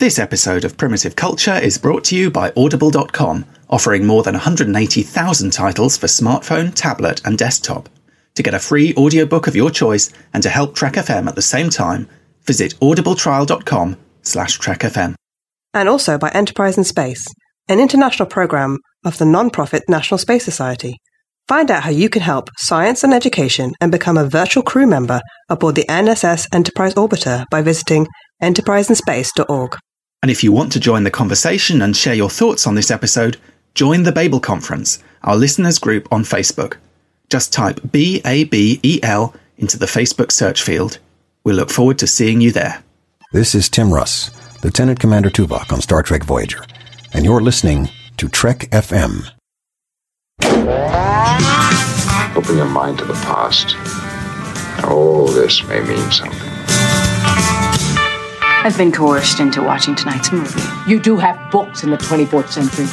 This episode of Primitive Culture is brought to you by Audible.com, offering more than 180,000 titles for smartphone, tablet and desktop. To get a free audiobook of your choice and to help Trek FM at the same time, visit audibletrial.com/trekfm. And also by Enterprise in Space, an international program of the non-profit National Space Society. Find out how you can help science and education and become a virtual crew member aboard the NSS Enterprise Orbiter by visiting enterpriseinspace.org. And if you want to join the conversation and share your thoughts on this episode, join the Babel Conference, our listeners group on Facebook. Just type BABEL into the Facebook search field. We look forward to seeing you there. This is Tim Russ, Lieutenant Commander Tuvok on Star Trek Voyager, and you're listening to Trek FM. Open your mind to the past. All this may mean something. I've been coerced into watching tonight's movie. You do have books in the 24th century.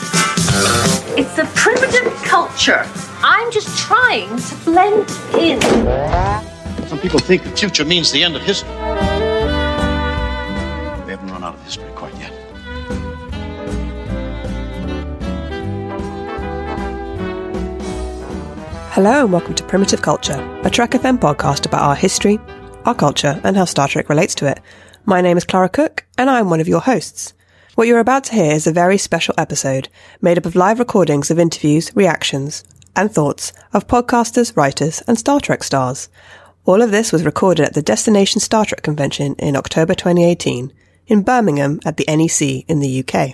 It's a primitive culture. I'm just trying to blend in. Some people think the future means the end of history. We haven't run out of history quite yet. Hello and welcome to Primitive Culture, a Trek FM podcast about our history, our culture and how Star Trek relates to it. My name is Clara Cook, and I'm one of your hosts. What you're about to hear is a very special episode made up of live recordings of interviews, reactions, and thoughts of podcasters, writers, and Star Trek stars. All of this was recorded at the Destination Star Trek Convention in October 2018 in Birmingham at the NEC in the UK.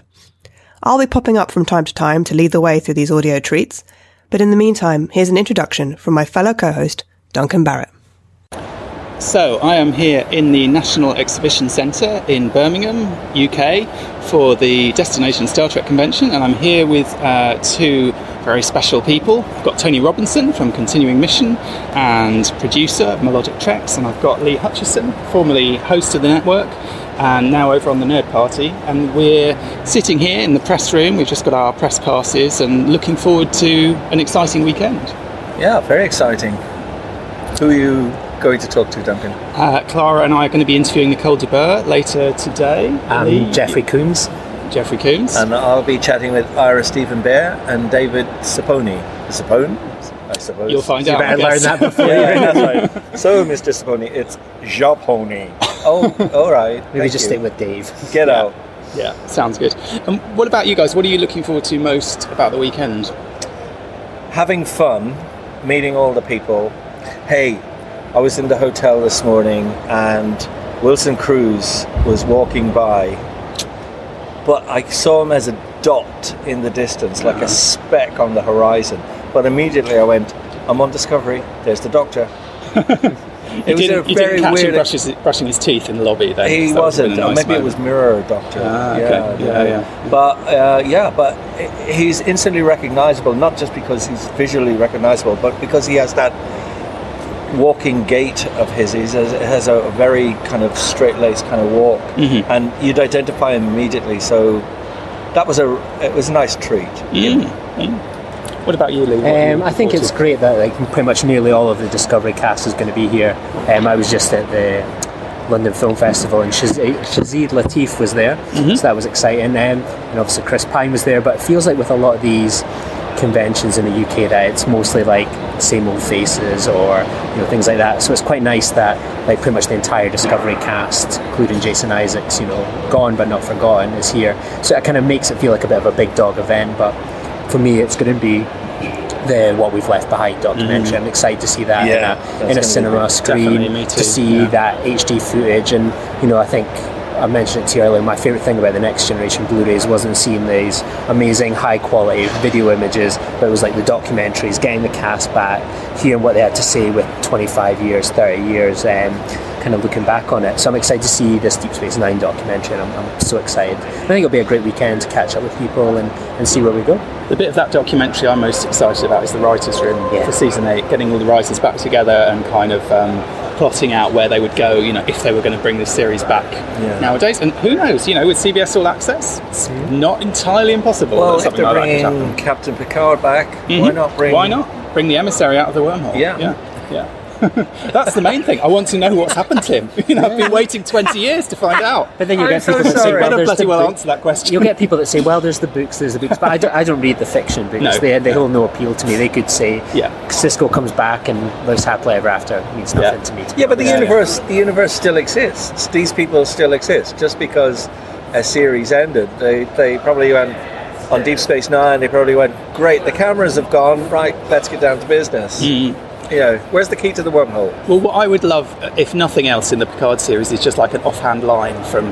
I'll be popping up from time to time to lead the way through these audio treats, but in the meantime, here's an introduction from my fellow co-host, Duncan Barrett. So, I am here in the National Exhibition Centre in Birmingham, UK, for the Destination Star Trek Convention, and I'm here with two very special people. I've got Tony Robinson from Continuing Mission and producer of Melodic Treks, and I've got Lee Hutchison, formerly host of the network, and now over on the Nerd Party, and we're sitting here in the press room. We've just got our press passes and looking forward to an exciting weekend. Yeah, very exciting. Who are you going to talk to, Duncan? Clara and I are going to be interviewing Nicole de Boer later today. Jeffrey Coombs. And I'll be chatting with Ira Steven Behr and David Saponi. Sapone? I suppose. You'll find out. You better learn that before. Yeah, that's right. So, Mr. Saponi, it's Japoni. Oh, all right. Maybe just stick with Dave. Get out. Yeah, sounds good. And what about you guys? What are you looking forward to most about the weekend? Having fun, meeting all the people. Hey, I was in the hotel this morning and Wilson Cruz was walking by, but I saw him as a dot in the distance, like a speck on the horizon. But immediately I went, I'm on Discovery, there's the Doctor. You didn't catch him brushing his teeth in the lobby then? He wasn't. Nice maybe moment. It was Mirror Doctor. Okay. Yeah. But he's instantly recognisable, not just because he's visually recognisable, but because he has that walking gait of his. He has a very kind of straight-laced kind of walk, and you'd identify him immediately. So it was a nice treat. What about you, Lee? I think it's great that pretty much nearly all of the Discovery cast is going to be here. I was just at the London Film Festival and Shazid Latif was there, so that was exciting. And obviously Chris Pine was there, but it feels like with a lot of these conventions in the UK that it's mostly like same old faces or things like that, so it's quite nice that pretty much the entire Discovery cast, including Jason Isaacs, gone but not forgotten, is here. So it kind of makes it feel like a bit of a big dog event, but for me it's going to be the What We've Left Behind documentary. I'm excited to see that in a cinema screen, to see that HD footage, and I think I mentioned it to you earlier, my favourite thing about the Next Generation Blu-rays wasn't seeing these amazing high quality video images, but it was like the documentaries, getting the cast back, hearing what they had to say with 25 years, 30 years, kind of looking back on it. So I'm excited to see this Deep Space Nine documentary, and I'm so excited. I think it'll be a great weekend to catch up with people and see where we go. The bit of that documentary I'm most excited about is the writers' room for season 8, getting all the writers back together and kind of plotting out where they would go, if they were going to bring this series back nowadays. And who knows, with CBS All Access, it's not entirely impossible. Well, if they're bringing Captain Picard back, why not bring... Why not? Bring the emissary out of the wormhole. Yeah. That's the main thing. I want to know what's happened to him. I've been waiting 20 years to find out. But then you get people that say, well, there's bloody well answer that question. You'll get people that say, well, there's the books. But I don't read the fiction books. No. They hold no appeal to me. They could say, Cisco comes back and lives happily ever after. It means nothing to me. But the universe still exists. These people still exist. Just because a series ended, they probably went on Deep Space Nine. They probably went, great, the cameras have gone, right, let's get down to business. Where's the key to the wormhole? Well, what I would love, if nothing else, in the Picard series is just like an offhand line from,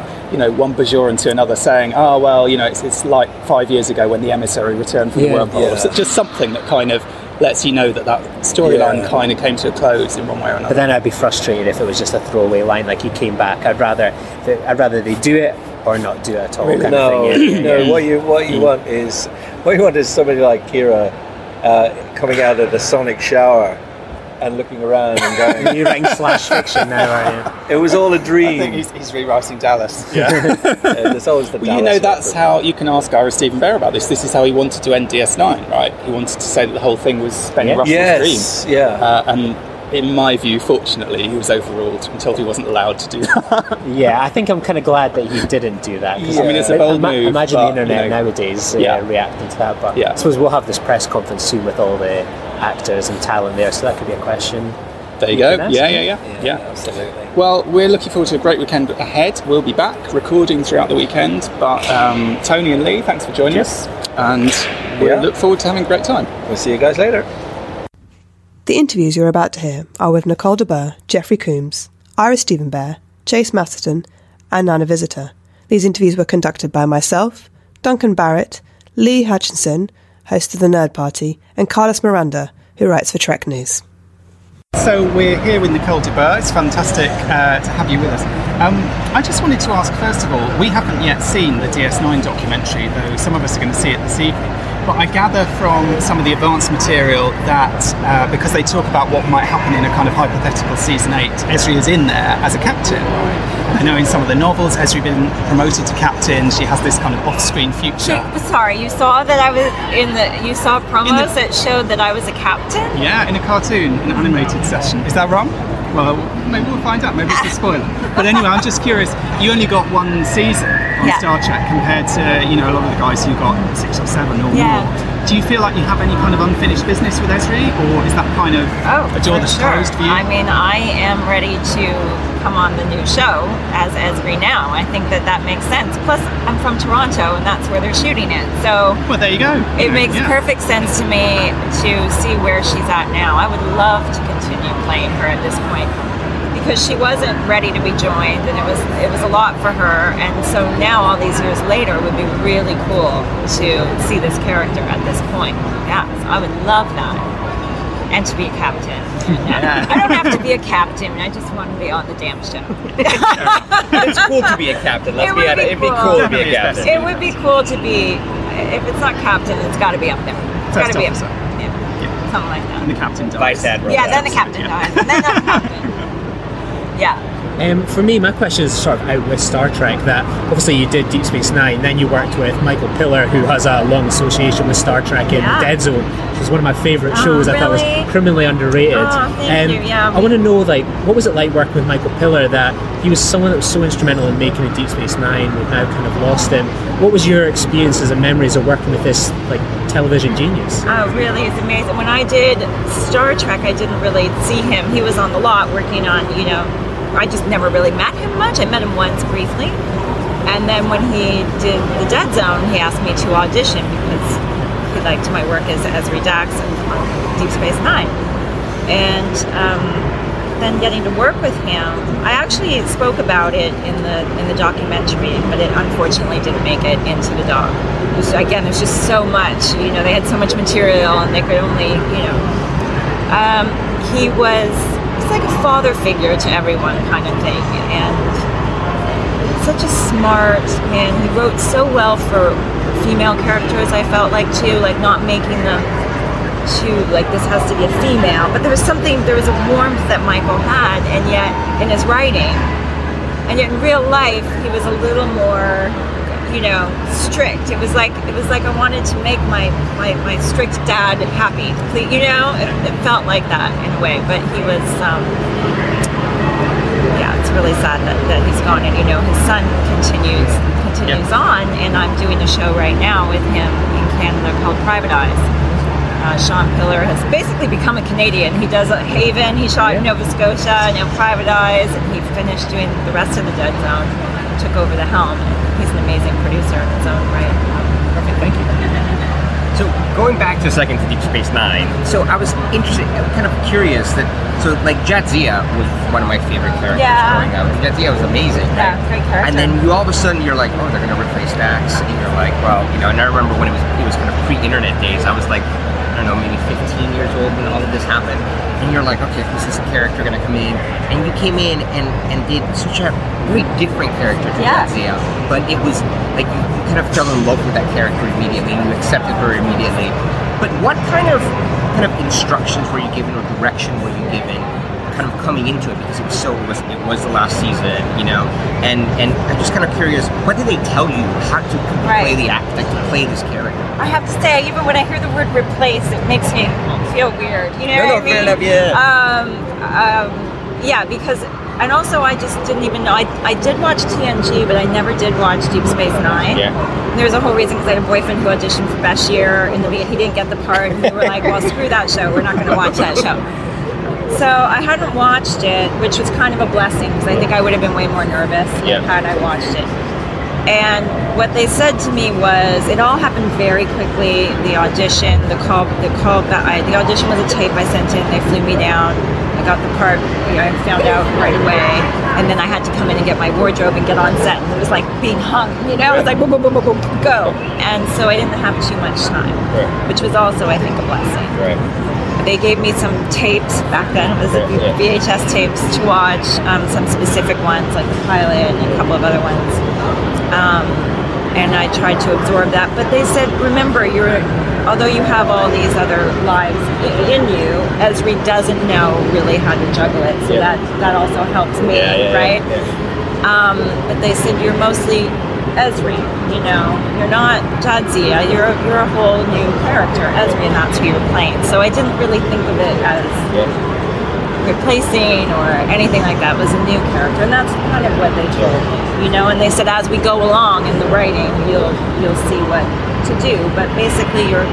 one Bajoran to another saying, oh, well, it's like 5 years ago when the emissary returned from the wormhole. So just something that kind of lets you know that storyline kind of came to a close in one way or another. But then I'd be frustrated if it was just a throwaway line, like he came back. I'd rather they do it or not do it at all. What you want is somebody like Kira coming out of the sonic shower and looking around and going, you're writing slash fiction now, are you? It was all a dream. I think he's rewriting Dallas. There's always the Dallas. That's how you can ask Ira Steven Behr about this. This is how he wanted to end DS9, right? He wanted to say that the whole thing was Benny Russell's dream. And in my view, fortunately, he was overruled and told he wasn't allowed to do that. I think I'm kind of glad that he didn't do that. I mean, it's a bold move. Imagine the internet nowadays reacting to that. But I suppose we'll have this press conference soon with all the actors and talent there, so that could be a question. There you go. Yeah, absolutely. Well, we're looking forward to a great weekend ahead. We'll be back recording throughout the weekend, but Tony and Lee, thanks for joining us, and we look forward to having a great time. We'll see you guys later. The interviews you're about to hear are with Nicole de Boer, Jeffrey Coombs, Ira Steven Behr, Chase Masterson, and Nana Visitor. These interviews were conducted by myself, Duncan Barrett, Lee Hutchison, host of the Nerd Party, and Carlos Miranda, who writes for Trek News. So we're here with Nicole de Boer. It's fantastic to have you with us. I just wanted to ask, first of all, we haven't yet seen the DS9 documentary, though some of us are going to see it this evening. But I gather from some of the advanced material that because they talk about what might happen in a kind of hypothetical season 8, Ezri is in there as a captain. I know in some of the novels, Ezri been promoted to captain. She has this kind of off-screen future. Sorry, you saw that I was you saw promos that showed that I was a captain? Yeah, in a cartoon, an animated session. Is that wrong? Well, maybe we'll find out. Maybe it's a spoiler. But anyway, I'm just curious. You only got one season on Star Trek compared to, a lot of the guys who got 6 or 7 or more. Do you feel like you have any kind of unfinished business with Ezri, or is that kind of a door that's closed for you? I mean, I am ready to come on the new show as Ezri now. I think that makes sense. Plus, I'm from Toronto, and that's where they're shooting it. So, well, there you go. It makes perfect sense to me to see where she's at now. I would love to continue playing her at this point, because she wasn't ready to be joined, and it was a lot for her. And so now, all these years later, it would be really cool to see this character at this point. Yeah, so I would love that. And to be a captain. I don't have to be a captain. I just want to be on the damn show. It's cool to be a captain. It'd be cool to be a captain. It would be cool to be. If it's not captain, it's got to be up there. It's got to be up there. Yeah, something like that. And the captain dies. Vice Admiral. Yeah, then the captain dies. And then I'm captain. Yeah. For me, my question is sort of out with Star Trek, that obviously you did Deep Space Nine, then you worked with Michael Piller, who has a long association with Star Trek in Dead Zone, which is one of my favourite shows. Really? I thought it was criminally underrated. Thank you. Yeah. I want to know, what was it like working with Michael Piller, that he was someone that was so instrumental in making a Deep Space Nine? We've now kind of lost him. What was your experiences and memories of working with this television genius? Oh, really, it's amazing. When I did Star Trek, I didn't really see him. He was on the lot working on, I just never really met him much. I met him once briefly. And then when he did the Dead Zone, he asked me to audition because he liked my work as Ezri Dax on Deep Space Nine. And then getting to work with him, I actually spoke about it in the documentary, but it unfortunately didn't make it into the doc. There's just so much. They had so much material, and they could only, he was... It's like a father figure to everyone kind of thing, and such a smart man. He wrote so well for female characters, I felt like, too, like not making them too, like this has to be a female, but there was a warmth that Michael had, and yet in his writing, and yet in real life, he was a little more, strict. It was like I wanted to make my strict dad happy. It felt like that in a way. But he was, it's really sad that he's gone. And his son continues on, and I'm doing a show right now with him in Canada called Private Eyes. Sean Pillar has basically become a Canadian. He does Haven, he shot Nova Scotia, Private Eyes, and he finished doing the rest of the Dead Zone, took over the helm. He's an amazing producer in his own right. Perfect, thank you. So going back to a second to Deep Space Nine, so I was interested, kind of curious that, Jadzia was one of my favorite characters growing up. Jadzia was amazing, right? Yeah, great character. And then you all of a sudden you're like, oh, they're going to replace Dax, and you're like, well, and I remember when it was kind of pre-internet days, I was like, I don't know, maybe 15 years old when all of this happened, and you're like, okay, who's this character going to come in? And you came in and did such a very different character to Jadzia, but it was like you kind of fell in love with that character immediately, and you accepted her immediately. But what kind of instructions were you given, or direction were you given, kind of coming into it, because it was the last season, and I'm just kind of curious, what did they tell you how to play the act, to play this character? I have to say, even when I hear the word replace, it makes me feel weird. What I mean? Fair enough, Because, and also I just didn't even know. I did watch TNG, but I never did watch Deep Space Nine. Yeah. And there's a whole reason, because I had a boyfriend who auditioned for Bashir, and he didn't get the part, and we were like, well, screw that show, we're not going to watch that show. So I hadn't watched it, which was kind of a blessing, because I think I would have been way more nervous had I watched it. And what they said to me was, it all happened very quickly. The audition, the audition was a tape I sent in. They flew me down. I got the part. I found out right away, and then I had to come in and get my wardrobe and get on set. And it was like being hung. It was like boom, boom, boom, boom, boom, go. And so I didn't have too much time, which was also, I think, a blessing. Right. They gave me some tapes back then. It was VHS tapes to watch, some specific ones like the pilot and a couple of other ones. And I tried to absorb that. But they said, remember, although you have all these other lives in you, Ezri doesn't know really how to juggle it. So that also helps me, right? But they said, you're mostly Ezri, you're not Jadzia, you're a whole new character, Ezri, and that's who you're playing. So I didn't really think of it as replacing or anything like that. It was a new character, and that's kind of what they told me, and they said as we go along in the writing, you'll see what to do, but basically you're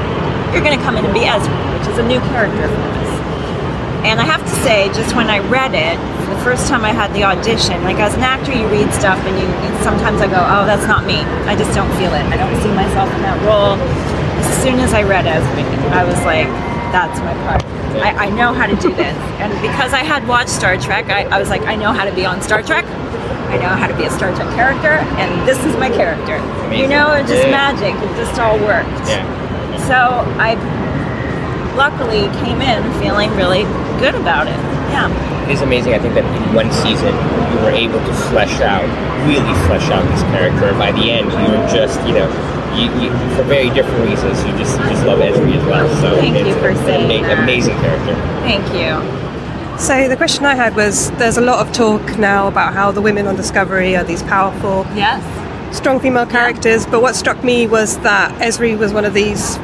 going to come in and be Ezri, which is a new character for us. And I have to say, just when I read it, the first time I had the audition, like as an actor, you read stuff and sometimes I go, oh, that's not me. I just don't feel it. I don't see myself in that role. As soon as I read Ezri, I was like, that's my part. I know how to do this. And because I had watched Star Trek, I was like, I know how to be on Star Trek. I know how to be a Star Trek character, and this is my character. Amazing. It's just magic. It just all worked. Yeah. So I luckily came in feeling really good about it. Yeah. It is amazing, I think, that in one season you were able to really flesh out this character. By the end, you were just, you for very different reasons, you just love Ezri as well. So thank you for saying that. Amazing character. Thank you. So the question I had was, there's a lot of talk now about how the women on Discovery are these powerful, strong female characters, but what struck me was that Ezri was one of these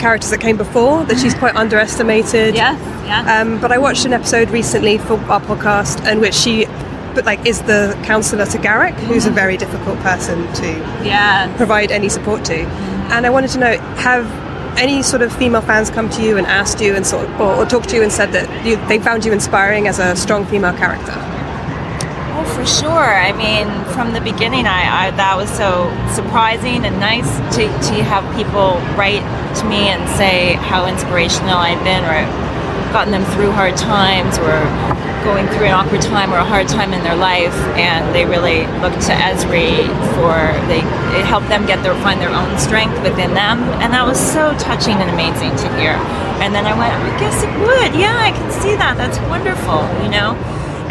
characters that came before, that she's quite underestimated. But I watched an episode recently for our podcast in which she is the counselor to Garrick, who's a very difficult person to provide any support to. And I wanted to know, have any sort of female fans come to you and asked you and or talked to you and said that they found you inspiring as a strong female character? Oh, for sure. I mean, from the beginning, I that was so surprising and nice to have people write to me and say how inspirational I'd been, or gotten them through hard times, or going through an awkward time or a hard time in their life, and they really looked to Ezri it helped them find their own strength within them, and that was so touching and amazing to hear. And then I went, I guess it would. Yeah, I can see that. That's wonderful,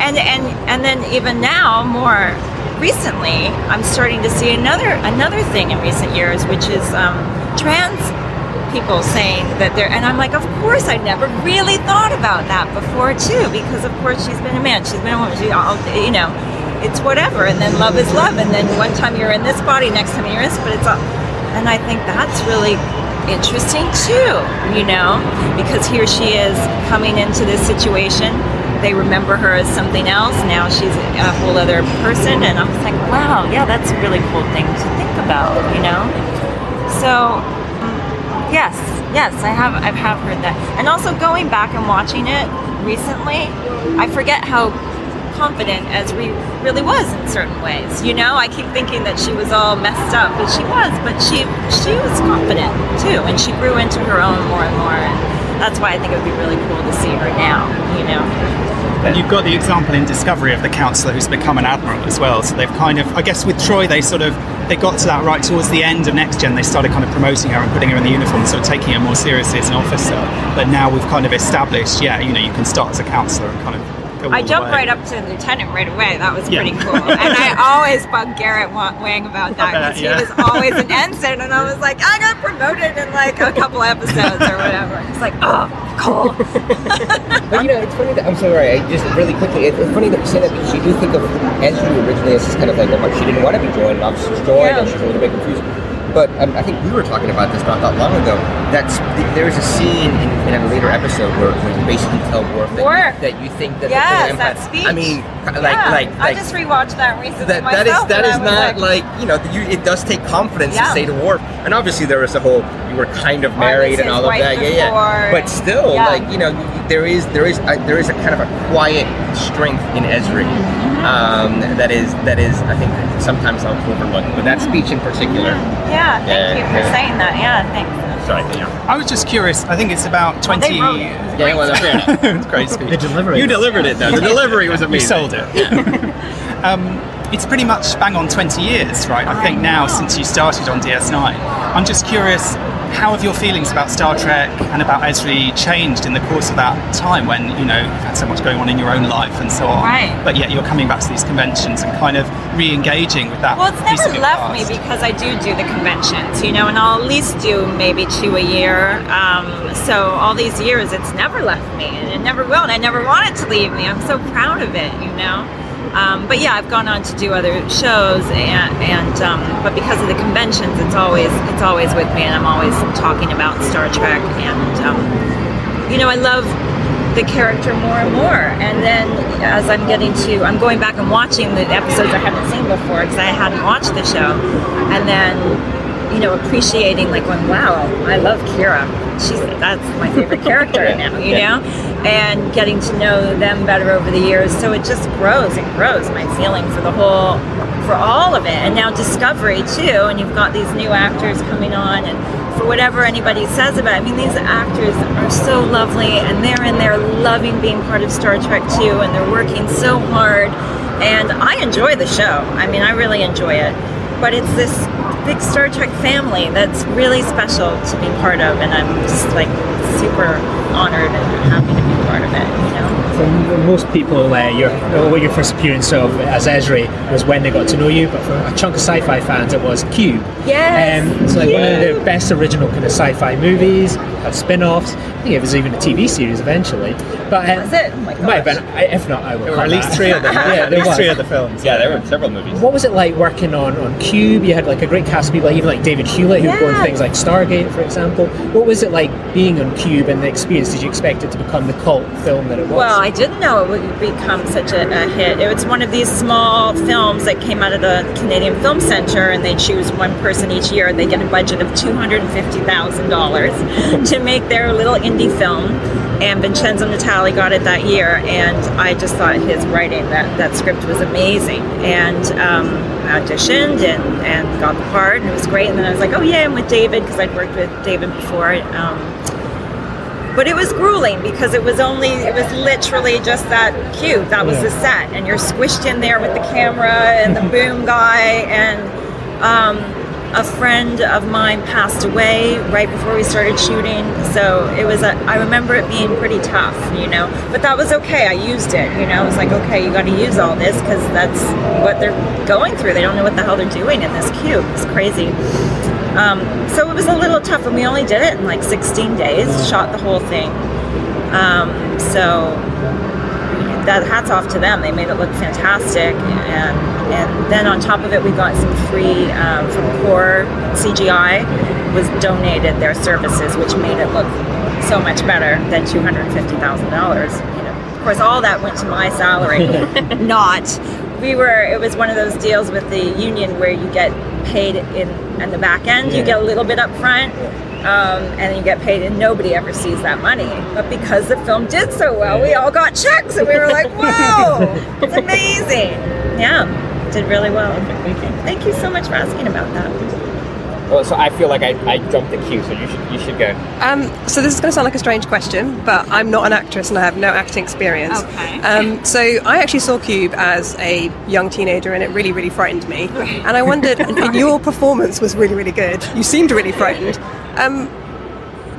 And then even now, more recently, I'm starting to see another thing in recent years, which is trans people saying that and I'm like, of course, I never really thought about that before too, because of course she's been a man, she's been a woman, it's whatever, and then love is love, and then one time you're in this body, next time you're in this, but it's all, and I think that's really interesting too, you know, because here she is coming into this situation. They remember her as something else. Now she's a whole other person, and I was like, wow, yeah, that's a really cool thing to think about, you know. So, yes, I've heard that, and also going back and watching it recently, I forget how confident Esri really was in certain ways. You know, I keep thinking that she was all messed up, but she was confident too, and she grew into her own more and more. And that's why I think it would be really cool to see her now. You know. And you've got the example in Discovery of the counsellor who's become an admiral as well. So they've kind of, I guess with Troy, they got to that right towards the end of Next Gen. They started kind of promoting her and putting her in the uniform, so taking her more seriously as an officer. But now we've kind of established, you know, you can start as a counsellor and kind of go I jumped right up to lieutenant right away. That was pretty cool. And I always bugged Garrett Wang about that, because he was always an ensign, and I was like, I got promoted in like a couple episodes or whatever. It's like, oh, cool. But you know, it's funny that, I'm sorry, just really quickly, it's funny that you say that, because you do think of Esri originally as just kind of like, well, she didn't want to be joined, and obviously she's joined, and she's a little bit confused. But I think we were talking about this not that long ago. There's a scene in a later episode where you basically tell Worf that you think that that speech. I mean, I just rewatched that recently myself. That is not like, you know, it does take confidence to say to Worf. And obviously there was a whole, you were kind of married and all of that, But still, like, you know, there is a kind of a quiet strength in Esri. That is I think sometimes I'll overlook, but that speech in particular. Yeah, thank you for saying that. Yeah, thanks. Sorry, I was just curious. I think it's about 20. It's a great speech. The delivery. You delivered it, though. The delivery was amazing. We sold it. It's pretty much bang on 20 years, right? I think now since you started on DS9. I'm just curious, how have your feelings about Star Trek and about Esri changed in the course of that time when, you know, you've had so much going on in your own life and so on? Right. But yet you're coming back to these conventions and kind of re-engaging with that. Well, it's never left me, because I do the conventions, you know, and I'll at least do maybe 2 a year. So all these years, it's never left me, and it never will, and I never want it to leave me. I'm so proud of it, you know. But yeah, I've gone on to do other shows, but because of the conventions, it's always with me, and I'm always talking about Star Trek, and you know, I love the character more and more. And then as I'm going back and watching the episodes I haven't seen before, because I hadn't watched the show, and then, you know, appreciating, like, going, wow, I love Kira. That's my favorite character now, you know? And getting to know them better over the years. So it just grows and grows, my feeling for all of it. And now Discovery, too, and you've got these new actors coming on, and for whatever anybody says about it, I mean, these actors are so lovely, and they're in there loving being part of Star Trek, too, and they're working so hard. And I enjoy the show. I mean, I really enjoy it. But it's this big Star Trek family that's really special to be part of, and I'm just like super honored and happy to be part of it, you know. For most people, your first appearance of as Esri was when they got to know you, but for a chunk of sci-fi fans, it was Cube. Yes. It's like one of the best original kind of sci-fi movies. Had spin-offs. I think it was even a TV series eventually. But was it? Oh my gosh. Might have been. If not, I will. There were at least 3 of them. Yeah, there was 3 of the films. Yeah, there were several movies. What was it like working on Cube? You had like a great cast of people, even like David Hewlett, who would go on things like Stargate, for example. What was it like being on Cube and the experience? Did you expect it to become the cult film that it was? Well, I didn't know it would become such a hit. It was one of these small films that came out of the Canadian Film Centre, and they choose one person each year. They get a budget of $250,000 to make their little indie film. And Vincenzo Natali got it that year, and I just thought his writing, that script was amazing. And auditioned and got the part, and it was great. And then I was like, oh yeah, I'm with David, because I'd worked with David before. But it was grueling, because it was literally just that cube. That was the set, and you're squished in there with the camera and the boom guy. And a friend of mine passed away right before we started shooting, so I remember it being pretty tough, you know, but that was okay. I used it, you know. I was like, okay, you got to use all this, because that's what they're going through. They don't know what the hell they're doing in this cube. It's crazy. So it was a little tough, and we only did it in like 16 days, shot the whole thing. So that hats off to them. They made it look fantastic, and then on top of it, we got some free from Core CGI was donated their services, which made it look so much better than $250,000. Of course, all that went to my salary. It was one of those deals with the union where you get paid in the back end. You get a little bit up front, and then you get paid, and nobody ever sees that money. But because the film did so well, we all got checks, and we were like, "Whoa, it's amazing!" Yeah, did really well. Thank you. Thank you so much for asking about that. Well, so I feel like I jumped the queue, so you should go. So this is going to sound like a strange question, but I'm not an actress and I have no acting experience. Okay. So I actually saw Cube as a young teenager, and it really, really frightened me. And I wondered, and your performance was really, really good. You seemed really frightened.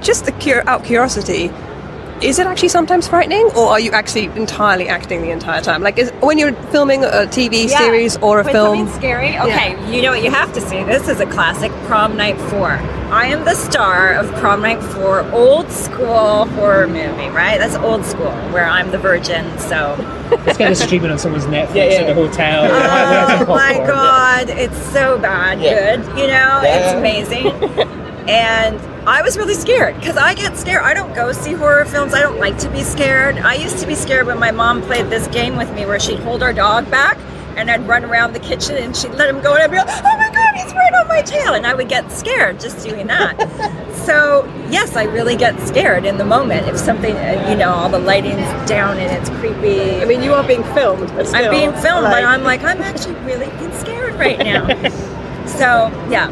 Just out of curiosity, is it actually sometimes frightening, or are you actually entirely acting the entire time? Like, when you're filming a TV series or a film? Something scary? Okay, you know what you have to see. This is a classic, Prom Night 4. I am the star of Prom Night 4, old school horror movie, right? That's old school, where I'm the virgin, so... It's kind of streaming on someone's Netflix in the hotel. Oh my God, it's so bad good, it's amazing. And I was really scared because I get scared. I don't go see horror films. I don't like to be scared. I used to be scared when my mom played this game with me where she'd hold our dog back and I'd run around the kitchen and she'd let him go and I'd be like, oh my God, he's right on my tail. And I would get scared just doing that. So yes, I really get scared in the moment. If something, all the lighting's down and it's creepy. I mean, you are being filmed. But still, I'm being filmed, but I'm like, I'm actually really being scared right now. So, yeah.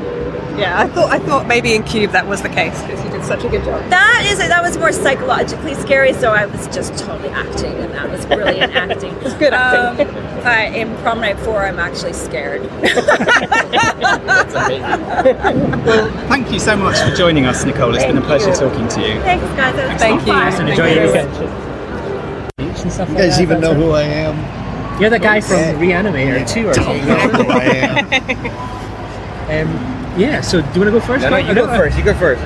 Yeah, I thought maybe in Cube that was the case because you did such a good job. That was more psychologically scary, so I was just totally acting, and that was brilliant acting. It's good acting. In Prom Night 4, I'm actually scared. That's amazing. Well, thank you so much for joining us, Nicole. It's been a pleasure talking to you. Thanks, guys. Thank you. And enjoy your weekend. You guys even know who I am? You're the guy from Reanimator 2 or something. I don't know who I am. Yeah, so do you want to go first? No, you go first. You go first.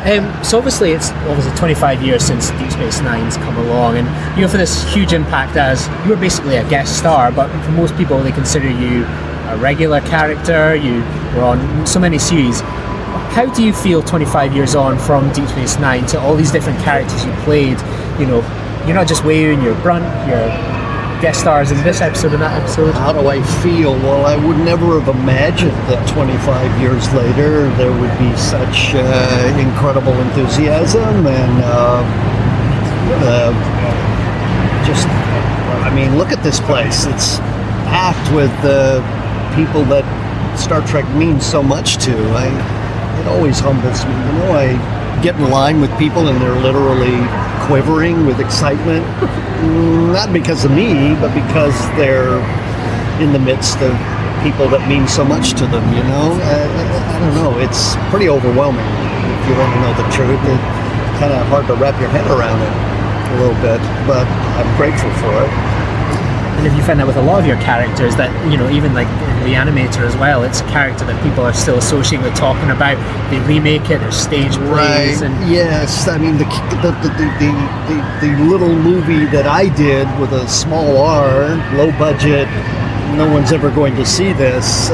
So obviously it's 25 years since Deep Space Nine's come along, and for this huge impact as you were basically a guest star, but for most people they consider you a regular character. You were on so many series. How do you feel 25 years on from Deep Space Nine to all these different characters you played? You're not just Wayne, you're Brunt, you're guest stars in this episode and that episode. How do I feel? Well, I would never have imagined that 25 years later there would be such incredible enthusiasm and look at this place. It's packed with people that Star Trek means so much to. It always humbles me. I get in line with people and they're literally quivering with excitement, not because of me, but because they're in the midst of people that mean so much to them, I don't know, it's pretty overwhelming if you want to know the truth. It's kind of hard to wrap your head around it a little bit, but I'm grateful for it. And if you find that with a lot of your characters, that even like in Reanimator as well, it's a character that people are still associating with talking about. They remake it, there's stage plays, and yes, I mean the little movie that I did with a small R, low budget, no one's ever going to see this.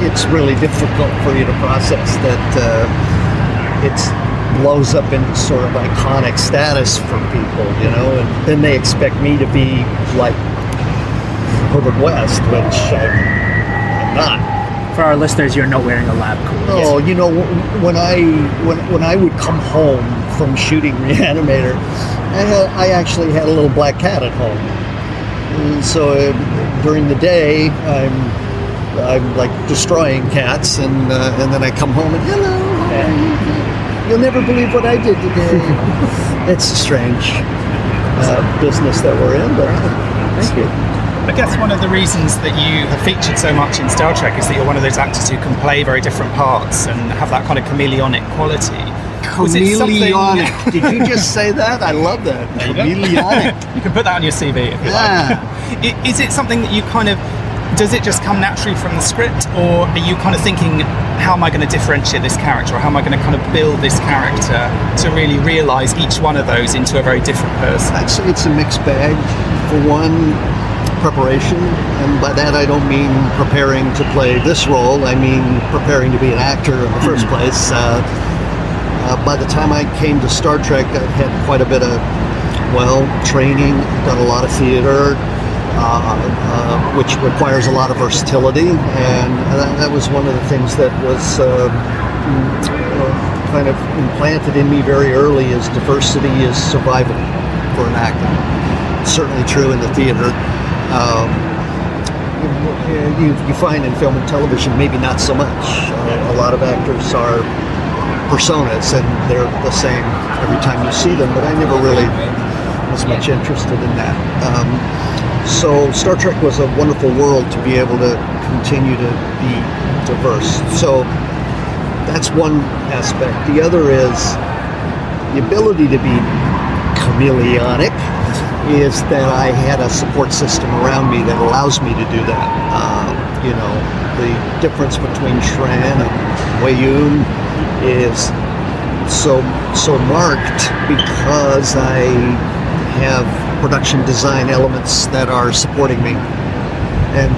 It's really difficult for you to process that it's blows up into sort of iconic status for people, and then they expect me to be like Herbert West, which I'm not. For our listeners, you're not wearing a lab coat. No, when I would come home from shooting Reanimator, I actually had a little black cat at home. And so during the day, I'm like destroying cats, and then I come home and hello. You'll never believe what I did today. It's a strange business that we're in, but thank you. I guess one of the reasons that you have featured so much in Star Trek is that you're one of those actors who can play very different parts and have that kind of chameleonic quality. Chameleonic. Did you just say that? I love that. Chameleonic. You can put that on your CV if you like. Is it something that you kind of does it just come naturally from the script, or are you kind of thinking, how am I going to differentiate this character, or how am I going to kind of build this character to really realise each one of those into a very different person? I'd say it's a mixed bag. For one, preparation, and by that I don't mean preparing to play this role, I mean preparing to be an actor in the first place. By the time I came to Star Trek, I'd had quite a bit of, training, done a lot of theater, which requires a lot of versatility, and that was one of the things that was kind of implanted in me very early, is diversity is survival for an actor. It's certainly true in the theater. You find in film and television maybe not so much. A lot of actors are personas and they're the same every time you see them, but I never really was much interested in that. So Star Trek was a wonderful world to be able to continue to be diverse. So that's one aspect. The other is the ability to be chameleonic, is that I had a support system around me that allows me to do that. The difference between Shran and Wei-Yun is so marked because I have production design elements that are supporting me. And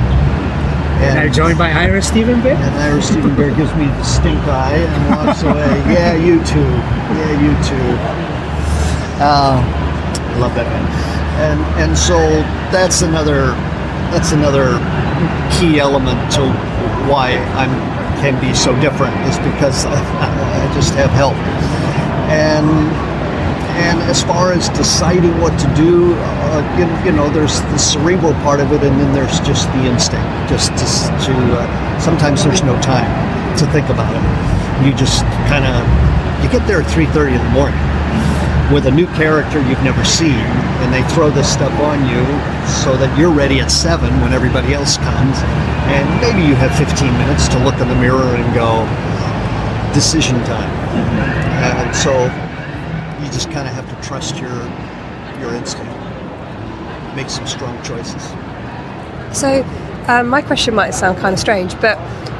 I'm joined by Ira Steven Behr. And Ira Steven Behr gives me the stink eye and walks away. Yeah, you too. Yeah, you too. I love that man. And so that's another key element to why I can be so different, is because I just have help. And as far as deciding what to do, there's the cerebral part of it, and then there's just the instinct. Sometimes there's no time to think about it. You just you get there at 3:30 in the morning with a new character you've never seen, and they throw this stuff on you so that you're ready at 7 when everybody else comes, and maybe you have 15 minutes to look in the mirror and go, decision time. And so you just kind of have to trust your instinct, make some strong choices. So my question might sound kind of strange, but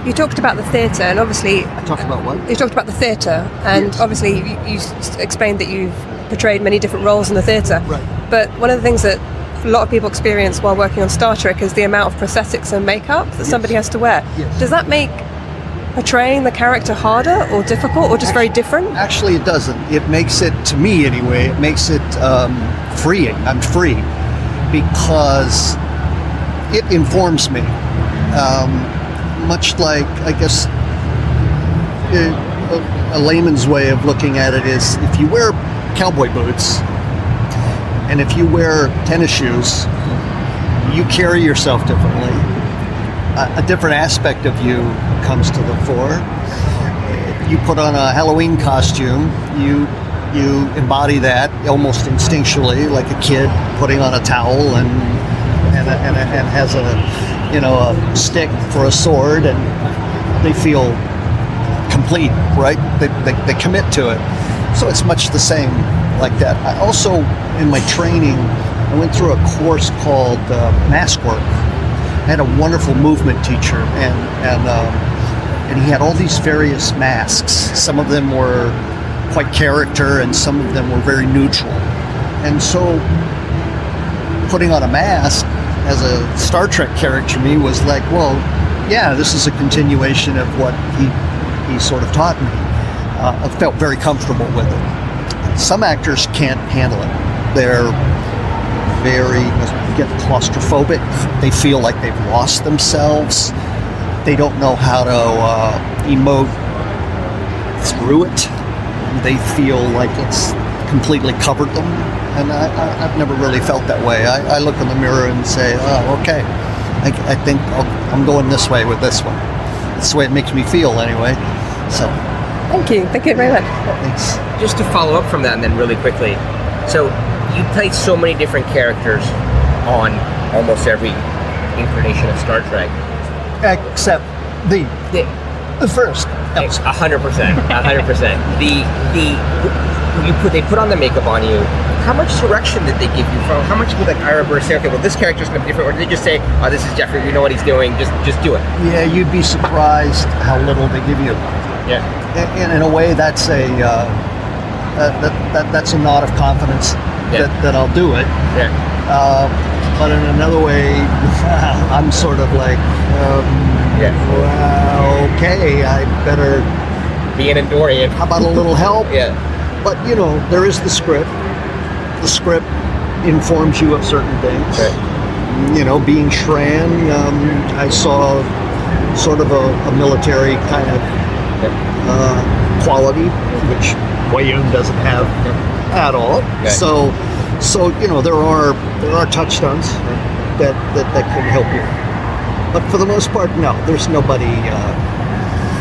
you talked about the theatre, and obviously... I talked about what? You talked about the theatre, and yes. Obviously you explained that you've portrayed many different roles in the theatre. Right. But one of the things that a lot of people experience while working on Star Trek is the amount of prosthetics and makeup that somebody has to wear. Yes. Does that make portraying the character harder or difficult, or just very different? Actually, it doesn't. It makes it, to me anyway, it makes it freeing. I'm free because it informs me. Much like, I guess, a layman's way of looking at it is, if you wear cowboy boots and if you wear tennis shoes, you carry yourself differently. A different aspect of you comes to the fore. You put on a Halloween costume, you embody that almost instinctually, like a kid putting on a towel and has a stick for a sword, and they feel complete, right? They commit to it. So it's much the same like that. I also, in my training, I went through a course called mask work. I had a wonderful movement teacher, and he had all these various masks. Some of them were quite character, and some of them were very neutral. And so putting on a mask as a Star Trek character to me was like, well, yeah, this is a continuation of what he sort of taught me. I felt very comfortable with it. Some actors can't handle it. They're get claustrophobic. They feel like they've lost themselves. They don't know how to emote through it. They feel like it's completely covered them. And I've never really felt that way. I look in the mirror and say, oh, okay, I think I'm going this way with this one. That's the way it makes me feel anyway. So. Thank you very much. Thanks. Just to follow up from that, and then really quickly, so you played so many different characters on almost every incarnation of Star Trek, except the first. 100%. They put on the makeup on you. how much direction did they give you from? How much would like Ira Behr say, okay, well this character's going to be different, or did they just say, oh, this is Jeffrey, we know what he's doing, just do it? Yeah, you'd be surprised how little they give you. Yeah. And in a way, that's that's a nod of confidence that I'll do it. Yeah. But in another way, I'm sort of like, well, okay, I better be an Endorian. How about a little help? Yeah. But there is the script. The script informs you of certain things. Right. Being Shran, I saw sort of a military kind of quality, which Wayun doesn't have at all. Okay. So there are touchstones that can help you. But for the most part, no, there's nobody.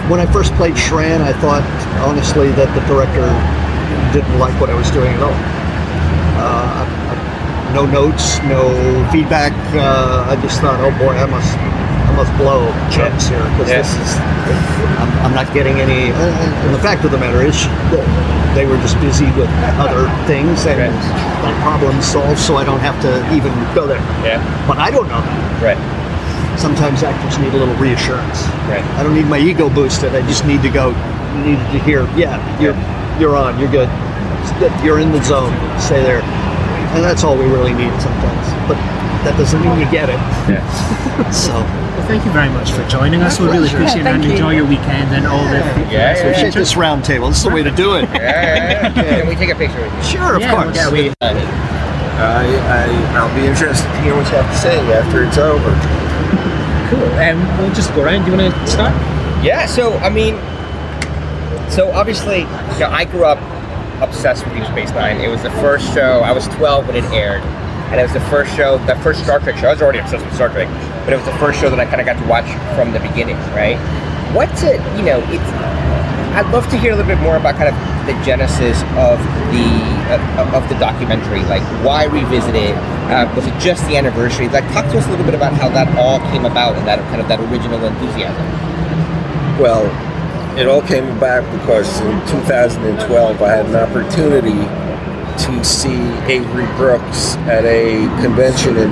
When I first played Shran, I thought honestly that the director didn't like what I was doing at all. No notes, no feedback. I just thought, oh boy, I must blow chunks here because this is. I'm not getting any. And the fact of the matter is, they were just busy with other things and got problems solved, so I don't have to even go there. Yeah. But I don't know that. Right. Sometimes actors need a little reassurance. Right. I don't need my ego boosted. I just need to hear, you're on, you're good. You're in the zone. Stay there. And that's all we really need sometimes. But that doesn't mean you get it. Yeah. So. Well, thank you very much for joining us. We really appreciate it, and enjoy your weekend and all the. Appreciate this round table. This is the way to do it. Can we take a picture with you? Sure, of course. I'll be interested to hear what you have to say after it's over. Cool. We'll just go around. Do you want to start? Yeah. So obviously, I grew up obsessed with Deep Space Nine. It was the first show. I was 12 when it aired, and it was the first show, the first Star Trek show. I was already obsessed with Star Trek, but it was the first show that I kind of got to watch from the beginning. Right? What's it? I'd love to hear a little bit more about kind of the genesis of the documentary. Like, why revisit it? Was it just the anniversary? Like, talk to us a little bit about how that all came about and that kind of that original enthusiasm. Well, it all came about because in 2012 I had an opportunity to see Avery Brooks at a convention in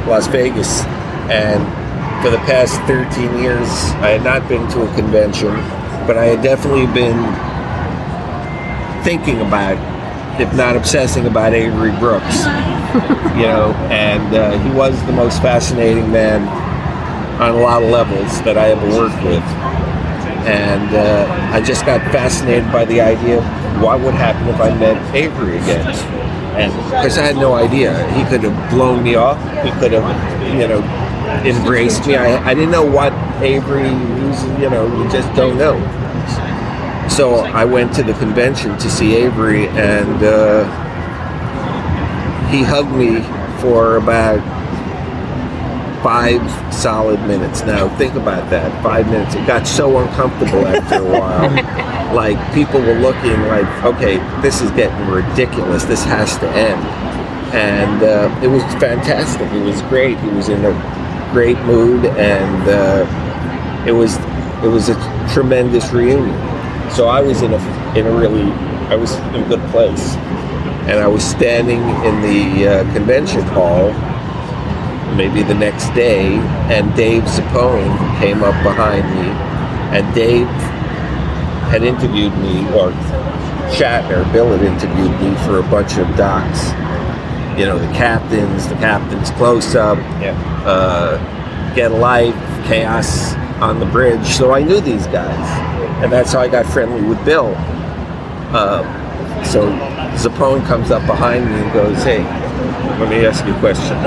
Las Vegas, and for the past 13 years I had not been to a convention, but I had definitely been thinking about, if not obsessing about, Avery Brooks. And he was the most fascinating man on a lot of levels that I ever worked with. And I just got fascinated by the idea of what would happen if I met Avery again. And because I had no idea. He could have blown me off. He could have, embraced me. I didn't know what Avery was, you just don't know. So I went to the convention to see Avery, and he hugged me for about 5 solid minutes. Now think about that, 5 minutes. It got so uncomfortable after a while. Like, people were looking like, okay, this is getting ridiculous. This has to end. And it was fantastic. It was great. He was in a great mood, and it was a tremendous reunion. So I was in a good place, and I was standing in the convention hall maybe the next day, and Dave Zappone came up behind me, and Dave had interviewed me, or Bill had interviewed me for a bunch of docs. The captain's close-up, Get a Life, Chaos on the Bridge. So I knew these guys, and that's how I got friendly with Bill. So Zappone comes up behind me and goes, hey, let me ask you a question.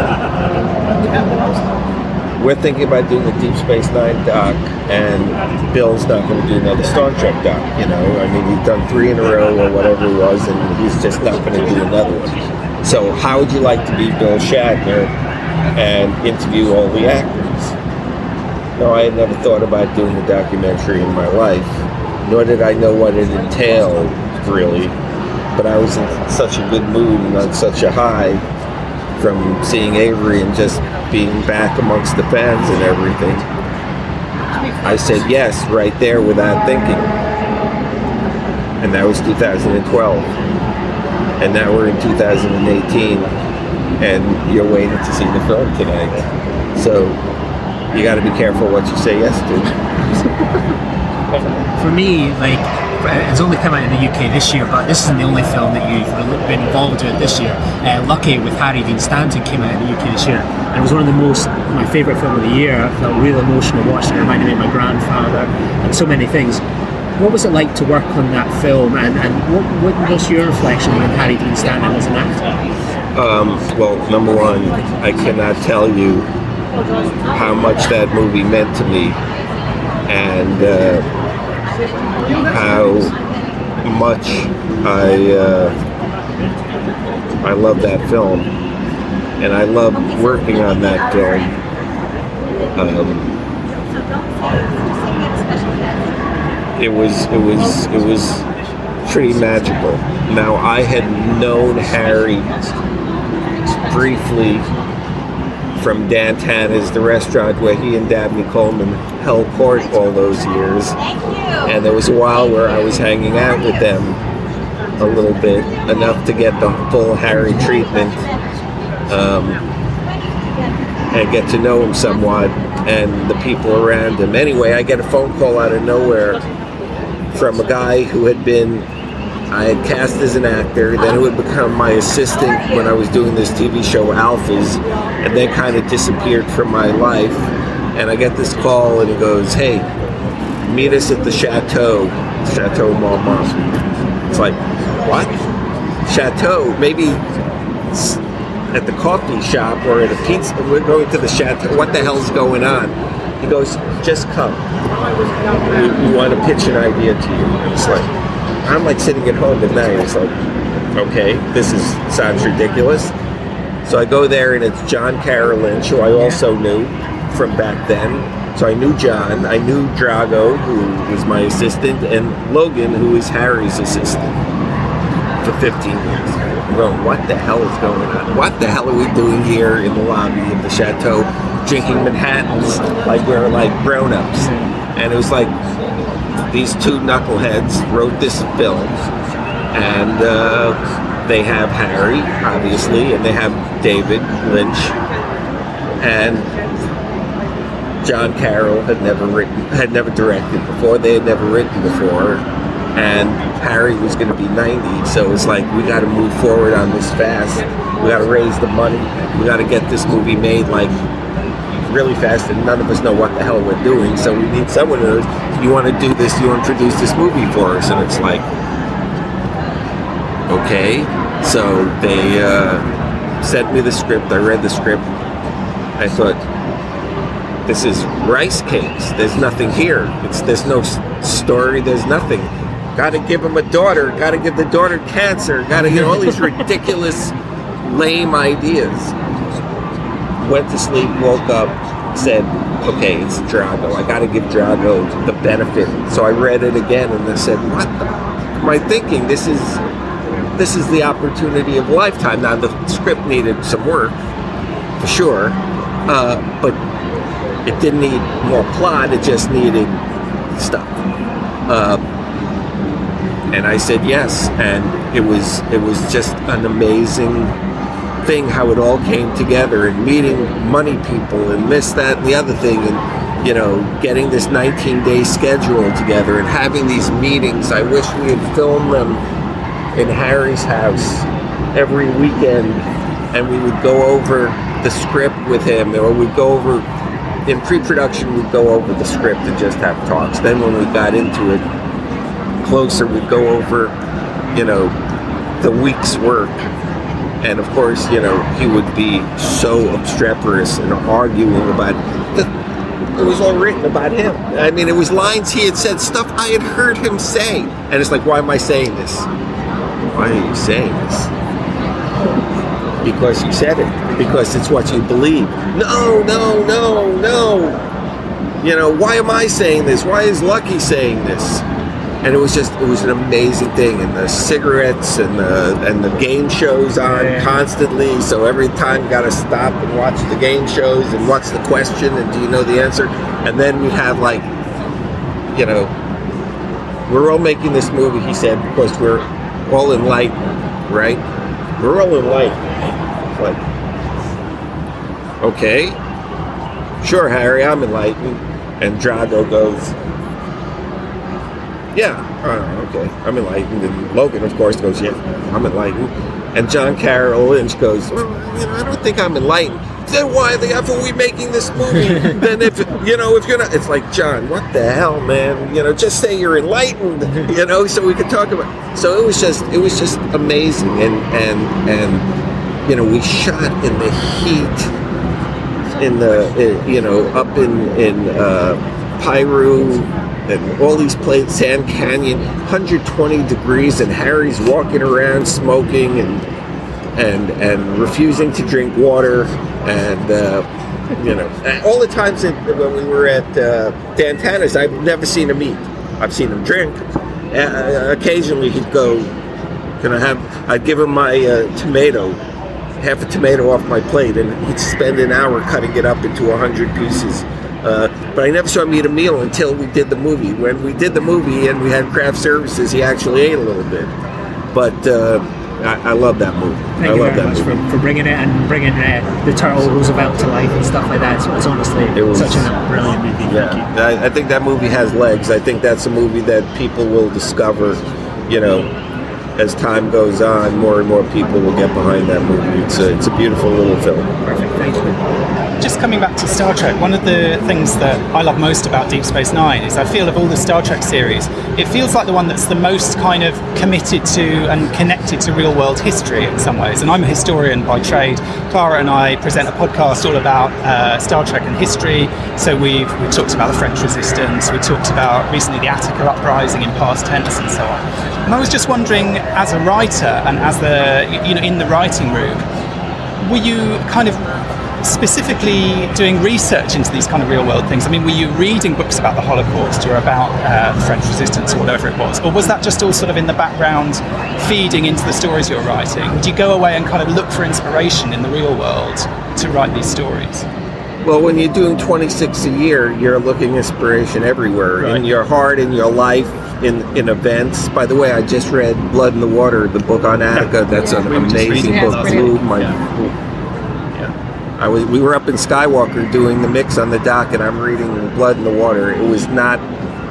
We're thinking about doing a Deep Space Nine doc, and Bill's not going to do another Star Trek doc, he's done 3 in a row or whatever it was, and he's just not going to do another one. So how would you like to be Bill Shatner and interview all the actors? No, I had never thought about doing a documentary in my life, nor did I know what it entailed, really. But I was in such a good mood and on such a high from seeing Avery and just being back amongst the fans and everything. I said yes right there without thinking. And that was 2012. And now we're in 2018, and you're waiting to see the film tonight. So you got to be careful what you say yes to. For me, like, it's only come out in the UK this year, but this isn't the only film that you've been involved with this year. Lucky with Harry Dean Stanton came out in the UK this year, and it was one of my favourite film of the year. I felt real emotional watching it. It reminded me of my grandfather and so many things. What was it like to work on that film, and what was your reflection on Harry Dean Stanton as an actor? Well, number one, I cannot tell you how much that movie meant to me, and how much I love that film, and I love working on that film. It was pretty magical. Now, I had known Harry briefly from Dan Tana's, the restaurant where he and Dabney Coleman held court all those years. And there was a while where I was hanging out with them a little bit, enough to get the full Harry treatment, and get to know him somewhat and the people around him. Anyway, I get a phone call out of nowhere from a guy who I had cast as an actor, then who had become my assistant when I was doing this TV show Alphas, and then kind of disappeared from my life. And I get this call, and he goes, "Hey, meet us at the Chateau Marmont." It's like, what? Chateau? Maybe at the coffee shop or at a pizza. We're going to the Chateau. What the hell's going on? He goes, "Just come. We want to pitch an idea to you." And it's like, I'm like sitting at home at night. It's like, okay, sounds ridiculous. So I go there, and it's John Carroll, who I also knew from back then. So I knew John, I knew Drago, who was my assistant, and Logan, who is Harry's assistant, for 15 years. I'm going, what the hell is going on? What the hell are we doing here in the lobby of the Chateau, drinking Manhattans like we're like grown-ups? And it was like, these two knuckleheads wrote this film, and they have Harry, obviously, and they have David Lynch, and John Carroll had never directed before. They had never written before, and Harry was going to be 90, so it's like, we got to move forward on this fast. We got to raise the money. We got to get this movie made like really fast, and none of us know what the hell we're doing. So we need someone who knows, you want to do this, you want to produce this movie for us, and it's like, okay. So they sent me the script. I read the script. I thought, this is rice cakes. There's nothing here. There's no story. There's nothing. Got to give him a daughter. Got to give the daughter cancer. Got to get all these ridiculous, lame ideas. Went to sleep, woke up, said, okay, it's Drago. I got to give Drago the benefit. So I read it again, and I said, what am I thinking? This is the opportunity of a lifetime. Now, the script needed some work, for sure, but it didn't need more plot. It just needed stuff. And I said yes, and it was just an amazing thing how it all came together, and meeting money people and this, that, and the other thing, and getting this 19-day schedule together and having these meetings. I wish we had filmed them in Harry's house every weekend, and we would go over the script with him, or we'd go over in pre-production, we'd go over the script and just have talks. Then when we got into it closer, we'd go over the week's work. And of course, he would be so obstreperous and arguing about it was all written about him. I mean, it was lines he had said, stuff I had heard him say. And it's like, why am I saying this? Why are you saying this? Because you said it. Because it's what you believe. No. Why am I saying this? Why is Lucky saying this? And it was an amazing thing. And the cigarettes and the game shows on constantly. So every time you got to stop and watch the game shows and what's the question and do you know the answer? And then we have we're all making this movie, he said, because we're all enlightened, right? we're all enlightened. It's like, okay, sure, Harry, I'm enlightened. And Drago goes, yeah, okay, I'm enlightened. And Logan, of course, goes, yeah, I'm enlightened. And John Carroll Lynch goes, well, I don't think I'm enlightened. Then why the F are we making this movie? Then if you're not, it's like, John, what the hell, man? Just say you're enlightened, so we could talk about. So it was just amazing, and we shot in the heat, in the up in Piru and all these places, Sand Canyon, 120 degrees, and Harry's walking around smoking and refusing to drink water, and all the times when we were at Dantana's, I've never seen him eat. I've seen him drink. Occasionally he'd go, I'd give him my tomato, half a tomato off my plate, and he'd spend an hour cutting it up into 100 pieces. But I never saw him eat a meal until we did the movie. When we did the movie and we had craft services, he actually ate a little bit. But I love that movie. Thank you very much for bringing it and bringing the Turtle Roosevelt to life and stuff like that. So it's honestly such a brilliant movie. Yeah, I think that movie has legs. I think that's a movie that people will discover, as time goes on. More and more people will get behind that movie. It's a beautiful little film. Perfect, thank you. Just coming back to Star Trek, one of the things that I love most about Deep Space Nine is I feel of all the Star Trek series, it feels like the one that's the most kind of committed to and connected to real world history in some ways. And I'm a historian by trade. Clara and I present a podcast all about Star Trek and history. So we've talked about the French Resistance, we talked about recently the Attica Uprising in past tense and so on. And I was just wondering, as a writer and as in the writing room, were you kind of specifically doing research into these kind of real world things? I mean, were you reading books about the Holocaust or about the French Resistance or whatever it was? Or was that just all sort of in the background feeding into the stories you're writing? Did you go away and kind of look for inspiration in the real world to write these stories? Well, when you're doing 26 a year, you're looking inspiration everywhere, right. In your heart, in your life, in events. By the way, I just read Blood in the Water, the book on Attica. That's an amazing book. We were up in Skywalker doing the mix on the dock, and I'm reading Blood in the Water. It was not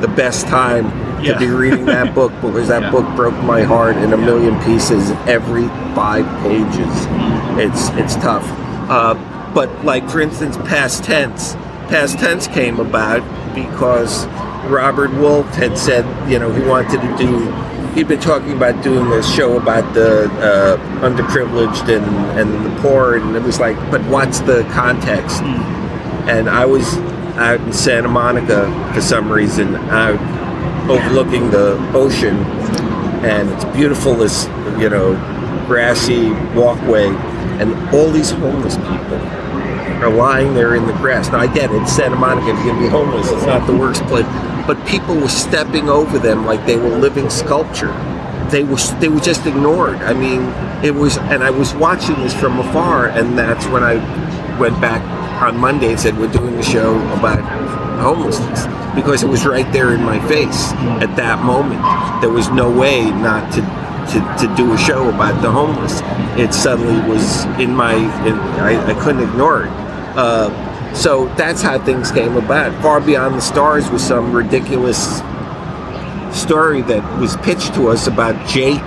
the best time to be reading that book, because that book broke my heart in a million pieces every 5 pages. It's tough. But like, for instance, Past Tense came about because Robert Wolfe had said, he wanted to do. He'd been talking about doing a show about the underprivileged and the poor, and it was like, but what's the context? And I was out in Santa Monica for some reason, out overlooking the ocean, and it's beautiful, this grassy walkway, and all these homeless people are lying there in the grass. Now I get it, it's Santa Monica, if you're gonna be homeless, it's not the worst place. But people were stepping over them like they were living sculpture. They were just ignored. I mean, it was, and I was watching this from afar, and that's when I went back on Monday and said, we're doing a show about homelessness, because it was right there in my face at that moment. There was no way not to do a show about the homeless. It suddenly was I couldn't ignore it. So that's how things came about. Far Beyond the Stars was some ridiculous story that was pitched to us about Jake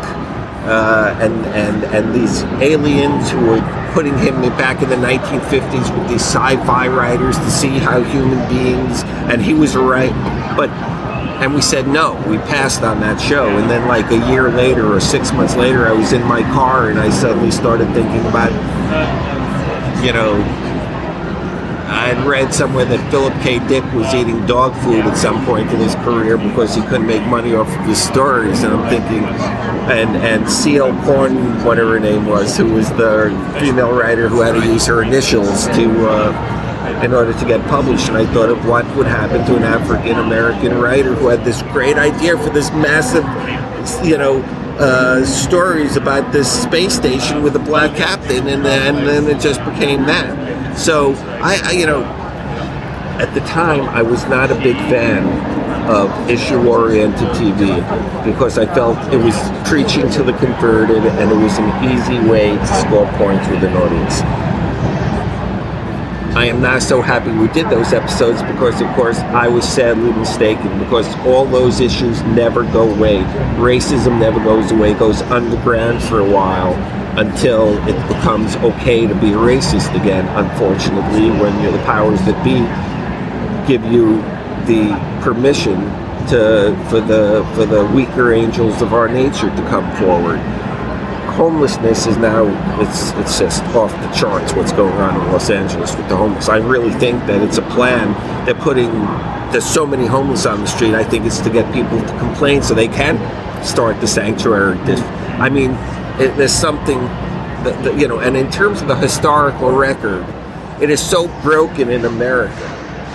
and these aliens who were putting him back in the 1950s with these sci-fi writers to see how human beings, and he was right. And we said no, we passed on that show. And then like a year later or 6 months later, I was in my car and I suddenly started thinking about, I'd read somewhere that Philip K. Dick was eating dog food at some point in his career because he couldn't make money off of his stories. And I'm thinking, and C.L. Porn, whatever her name was, who was the female writer who had to use her initials in order to get published. And I thought of what would happen to an African-American writer who had this great idea for this massive, stories about this space station with a black captain, and then it just became that. So I at the time I was not a big fan of issue-oriented TV because I felt it was preaching to the converted and it was an easy way to score points with an audience. I am not so happy we did those episodes because, of course, I was sadly mistaken because all those issues never go away. Racism never goes away. It goes underground for a while until it becomes okay to be racist again, unfortunately, when the powers that be give you the permission for the weaker angels of our nature to come forward. Homelessness is now, it's just off the charts what's going on in Los Angeles with the homeless. I really think that it's a plan. There's so many homeless on the street. I think it's to get people to complain so they can start the sanctuary. I mean, there's something that, you know, and in terms of the historical record, it is so broken in America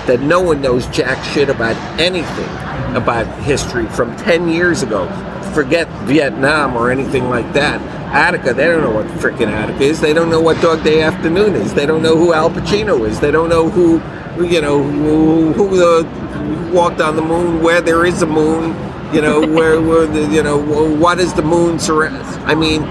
that no one knows jack shit about anything about history from 10 years ago. Forget Vietnam or anything like that. Attica, they don't know what frickin' Attica is. They don't know what Dog Day Afternoon is. They don't know who Al Pacino is. They don't know who walked on the moon, where there is a moon, you know, where what is the moon surround? I mean,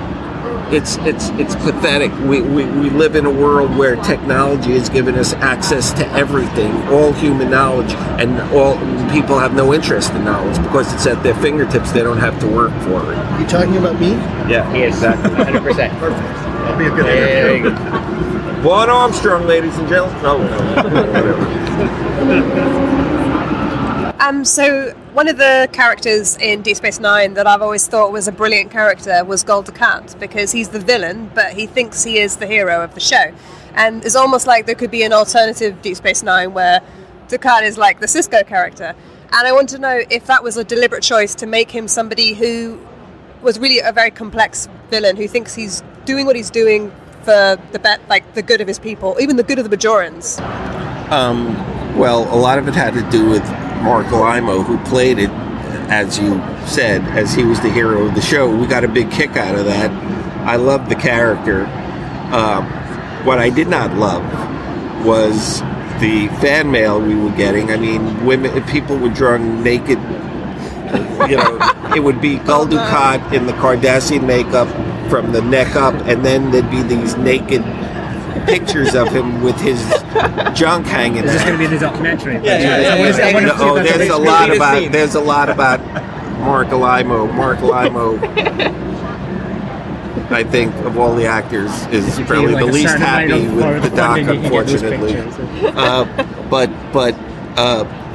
it's pathetic. We live in a world where technology has given us access to everything, all human knowledge, and all people have no interest in knowledge because it's at their fingertips. They don't have to work for it. You talking about me? Yeah, he is. Exactly. 100%. Perfect. I'll be a good interview. Vaughn Armstrong, ladies and gentlemen. No, whatever. So one of the characters in Deep Space Nine that I've always thought was a brilliant character was Gul Dukat, because he's the villain, but he thinks he is the hero of the show. And it's almost like there could be an alternative Deep Space Nine where Dukat is like the Cisco character. And I want to know if that was a deliberate choice to make him somebody who was really a very complex villain who thinks he's doing what he's doing for the good of his people, even the good of the Bajorans. Well, a lot of it had to do with Mark Limo, who played it, as you said, as he was the hero of the show. We got a big kick out of that. I loved the character. What I did not love was the fan mail we were getting. I mean, people were drawn naked. You know, it would be Gul Dukat in the Cardassian makeup from the neck up, and then there'd be these naked pictures of him with his junk hanging out. Is this going to be in the documentary? There's a lot about Mark Limo. Mark Limo, I think, of all the actors, is probably the least happy with the doc, unfortunately. But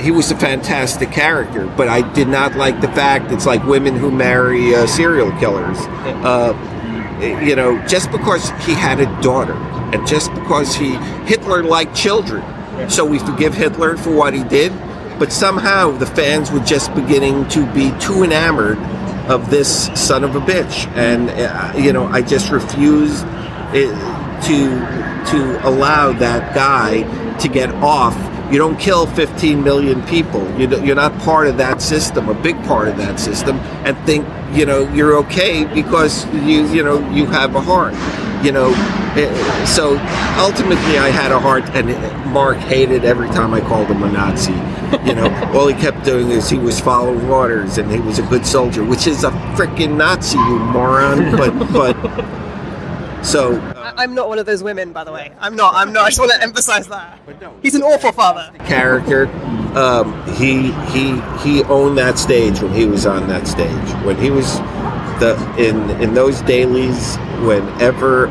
he was a fantastic character. But I did not like the fact it's like women who marry serial killers. You know, just because he had a daughter, and just because Hitler liked children, so we forgive Hitler for what he did, but somehow the fans were just beginning to be too enamored of this son of a bitch, and you know, I just refuse to allow that guy to get off. You don't kill 15 million people. You're not part of that system, a big part of that system, and think, you know, you're okay because you have a heart. You know, so ultimately I had a heart, and Mark hated every time I called him a Nazi. You know, all he kept doing is he was following orders, and he was a good soldier, which is a freaking Nazi, you moron. But so. I'm not one of those women, by the way. I'm not. I just want to emphasize that. He's an awful father. Character. He owned that stage when he was on that stage. When he was in those dailies, whenever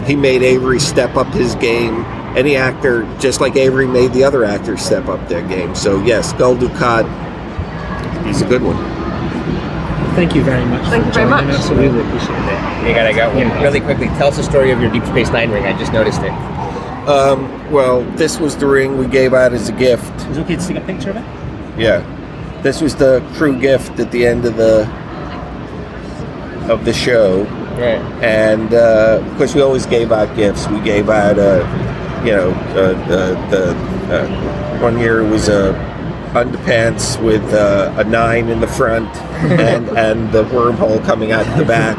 he made Avery step up his game, any actor, just like Avery made the other actors step up their game. So yes, Gul Dukat, he's a good one. Thank you very much. Thank you very much. Us. We really appreciate it. You got one really quickly. Tell us the story of your Deep Space Nine ring. I just noticed it. Well, this was the ring we gave out as a gift. Is it okay to take a picture of it? Yeah. This was the crew gift at the end of the show. Right. And because we always gave out gifts, we gave out one year it was underpants with a 9 in the front and the wormhole coming out the back.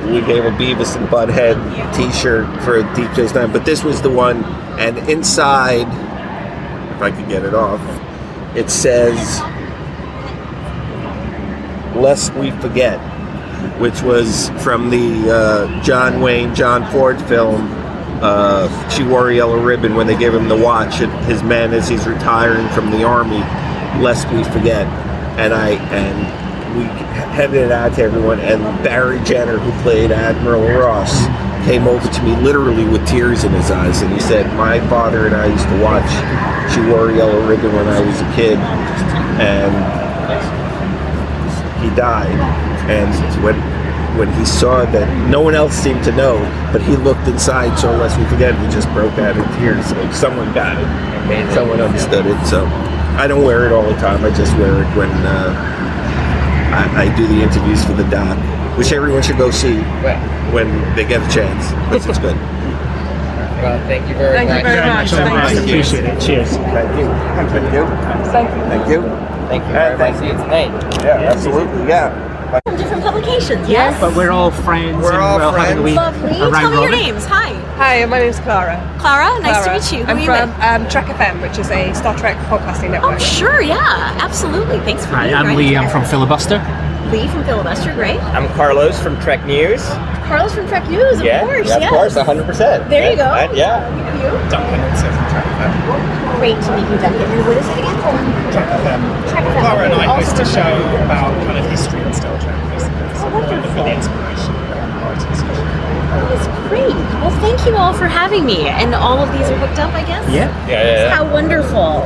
We gave a Beavis and Butthead t-shirt for Deep Space Nine, but this was the one, and inside, if I could get it off, it says, "Lest We Forget," which was from the John Ford film, She Wore a Yellow Ribbon, when they gave him the watch at his men as he's retiring from the army, "Lest We Forget." And we handed it out to everyone, and Barry Jenner, who played Admiral Ross, came over to me literally with tears in his eyes, and he said, "My father and I used to watch She Wore a Yellow Ribbon when I was a kid, and he died." And when he saw that no one else seemed to know, but he looked inside, so lest we forget, he just broke out in tears. So someone got it. Amazing. Someone understood it. So I don't wear it all the time. I just wear it when I do the interviews for the doc, which everyone should go see when they get a chance, because it's good. Well, thank you very much. Thank you very much. I appreciate it. Cheers. Thank you. Thank you. Thank you. Thank you. Thank you very much. See you tonight. Yeah, absolutely. Yeah. From different publications, Yeah, yes? but we're all friends. We're all having a friends. wee Lovely. round Tell me your robin. names. Hi. Hi, my name's Clara. Clara, nice Clara. to meet you. Who I'm are you from with? Trek FM, which is a Star Trek podcasting network. Oh, sure, yeah, absolutely. Thanks for Hi, being I'm right Lee. here. I'm from Filibuster. Lee from Filibuster, great. I'm Carlos from Trek News. Carlos from Trek News, of course, yeah, of course, 100%. There you go. Yeah. You? Duncan, also from Trek FM. Great to meet you, Duncan. And what is it again? Trek FM. Trek FM. Clara and I Also host a from show Trek. about kind of history and Star Trek, basically. So wonderful. for the inspiration and writing session. That's great. Well, thank you all for having me. And all of these are hooked up, I guess? Yeah. How wonderful.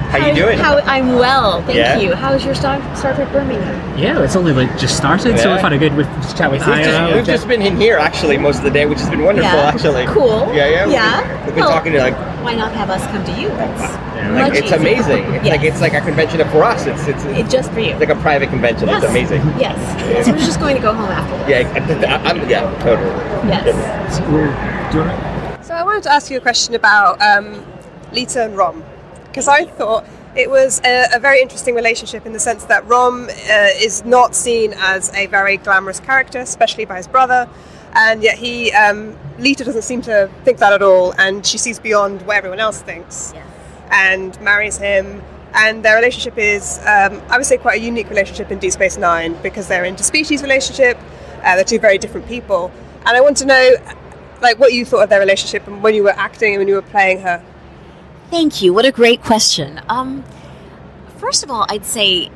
How you doing? I'm well, thank Yeah. you. How's your Star Trek Birmingham? Yeah, it's only just started, so Yeah. we've had a good chat with Ira. We've just been in here actually most of the day, which has been wonderful actually. Cool. Yeah. Yeah. We've been talking to like. Why not have us come to you? That's Like, it's easier. amazing. Yes. It's like a convention for us. It's just for you. It's like a private convention. Yes. It's amazing. Yes. So we're just going to go home after this. Yeah, totally. Yes. So I wanted to ask you a question about Lita and Rom, because I thought it was a very interesting relationship in the sense that Rom is not seen as a very glamorous character, especially by his brother, and yet Lita doesn't seem to think that at all, and she sees beyond what everyone else thinks, and marries him. And their relationship is, I would say, quite a unique relationship in Deep Space Nine, because they're an interspecies relationship. They're two very different people, and I want to know, like, what you thought of their relationship and when you were acting and when you were playing her. Thank you. What a great question. First of all, I'd say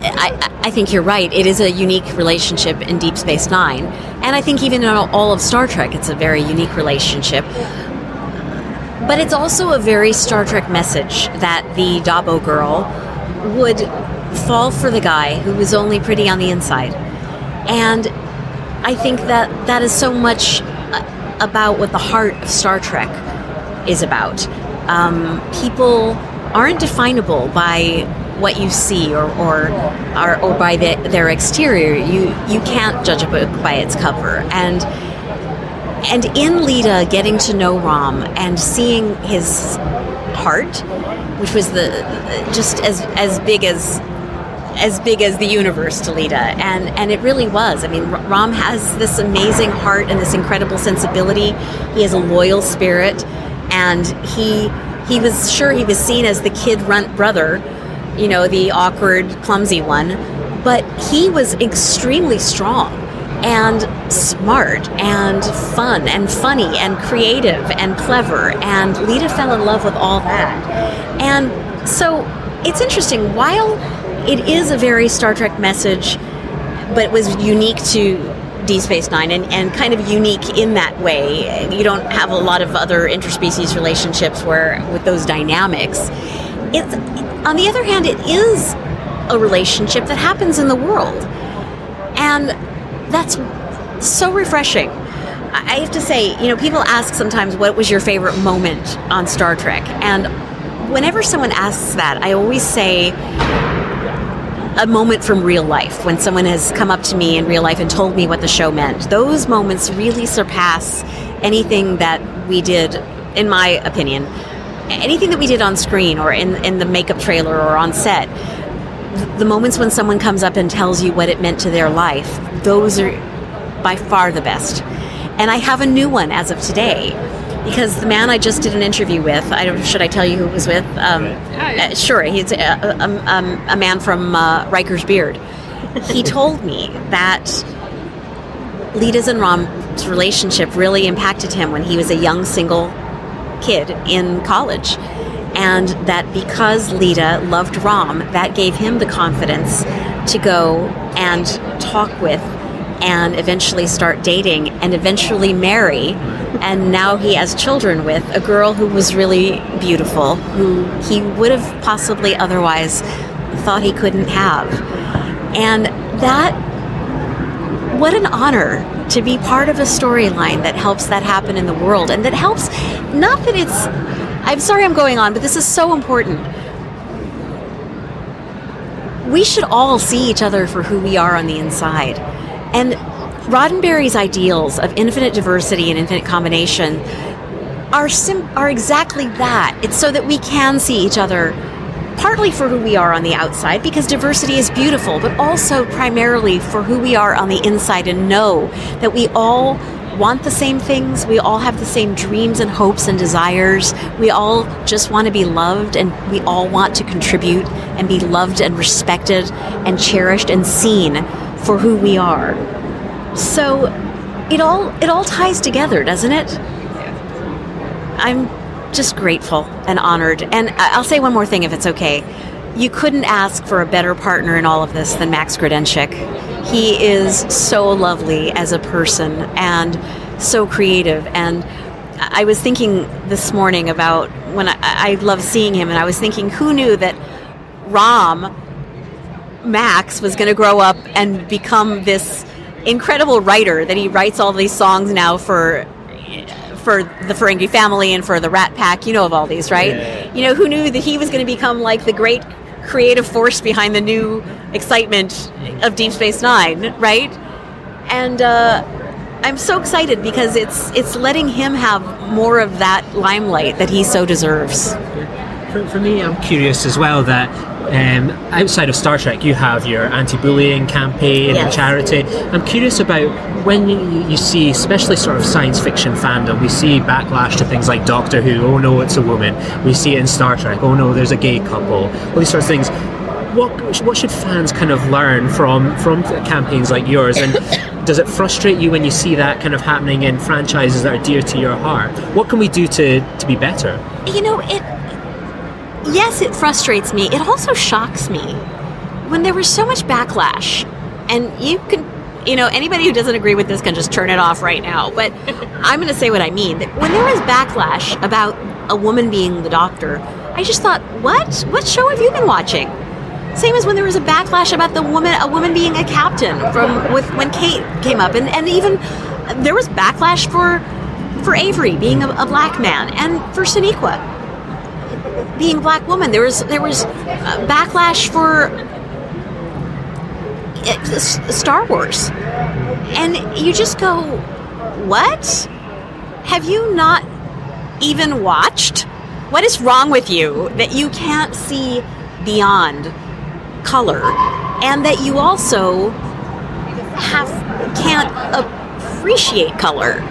I think you're right. It is a unique relationship in Deep Space Nine. And I think even in all of Star Trek, it's a very unique relationship. But it's also a very Star Trek message that the Dabo girl would fall for the guy who was only pretty on the inside. And I think that is so much about what the heart of Star Trek is about. People aren't definable by what you see or by their exterior. You can't judge a book by its cover. And in Lita, getting to know Rom and seeing his heart, which was just as big as the universe to Lita, and it really was. I mean, Rom has this amazing heart and this incredible sensibility. He has a loyal spirit, and he was seen as the kid runt brother, the awkward, clumsy one, but he was extremely strong and smart and fun and funny and creative and clever, and Lita fell in love with all that. And so it's interesting, while it is a very Star Trek message, but it was unique to Deep Space Nine and kind of unique in that way. You don't have a lot of other interspecies relationships with those dynamics. On the other hand, it is a relationship that happens in the world. And that's so refreshing. I have to say, people ask sometimes, what was your favorite moment on Star Trek? And whenever someone asks that, I always say a moment from real life, when someone has come up to me in real life and told me what the show meant. Those moments really surpass anything that we did, in my opinion, anything that we did on screen or in the makeup trailer or on set. The moments when someone comes up and tells you what it meant to their life, those are by far the best. And I have a new one as of today, because the man I just did an interview with, should I tell you who it was with? Sure, he's a man from Riker's Beard. He told me that Lita's and Rom's relationship really impacted him when he was a young single kid in college. And that because Lita loved Rom, that gave him the confidence to go and talk with and eventually start dating and eventually marry. And now he has children with a girl who was really beautiful, who he would have possibly otherwise thought he couldn't have. And that, what an honor to be part of a storyline that helps that happen in the world. And that helps, not that it's, I'm sorry I'm going on, but this is so important. We should all see each other for who we are on the inside. And Roddenberry's ideals of infinite diversity and infinite combination are exactly that. It's so that we can see each other partly for who we are on the outside, because diversity is beautiful, but also primarily for who we are on the inside, and know that we all want the same things. We all have the same dreams and hopes and desires. We all just want to be loved, and we all want to contribute and be loved and respected and cherished and seen for who we are. So it all ties together, doesn't it? I'm just grateful and honored. And I'll say one more thing, if it's okay. You couldn't ask for a better partner in all of this than Max Grodenchik. He is so lovely as a person and so creative. And I was thinking this morning about when I love seeing him, and I was thinking, who knew that Max was going to grow up and become this incredible writer, that he writes all these songs now for the Ferengi family and for the Rat Pack, of all these, right? Yeah. Who knew that he was going to become like the great creative force behind the new excitement of Deep Space Nine, right? And I'm so excited because it's letting him have more of that limelight that he so deserves. For me, I'm curious as well that outside of Star Trek, you have your anti-bullying campaign and charity. I'm curious about when you see, especially sort of science fiction fandom, we see backlash to things like Doctor Who, oh no, it's a woman. We see it in Star Trek, oh no, there's a gay couple. All these sorts of things. What should fans kind of learn from campaigns like yours? And does it frustrate you when you see that kind of happening in franchises that are dear to your heart? What can we do to be better? Yes, it frustrates me. It also shocks me when there was so much backlash. And you can, anybody who doesn't agree with this can just turn it off right now. But I'm going to say what I mean. That when there was backlash about a woman being the Doctor, I just thought, what? What show have you been watching? Same as when there was a backlash about a woman being a captain when Kate came up, and even there was backlash for Avery being a black man, and for Sonequa being a black woman. There was backlash for Star Wars, and you just go, what? Have you not even watched? What is wrong with you that you can't see beyond color, and that you also can't appreciate color,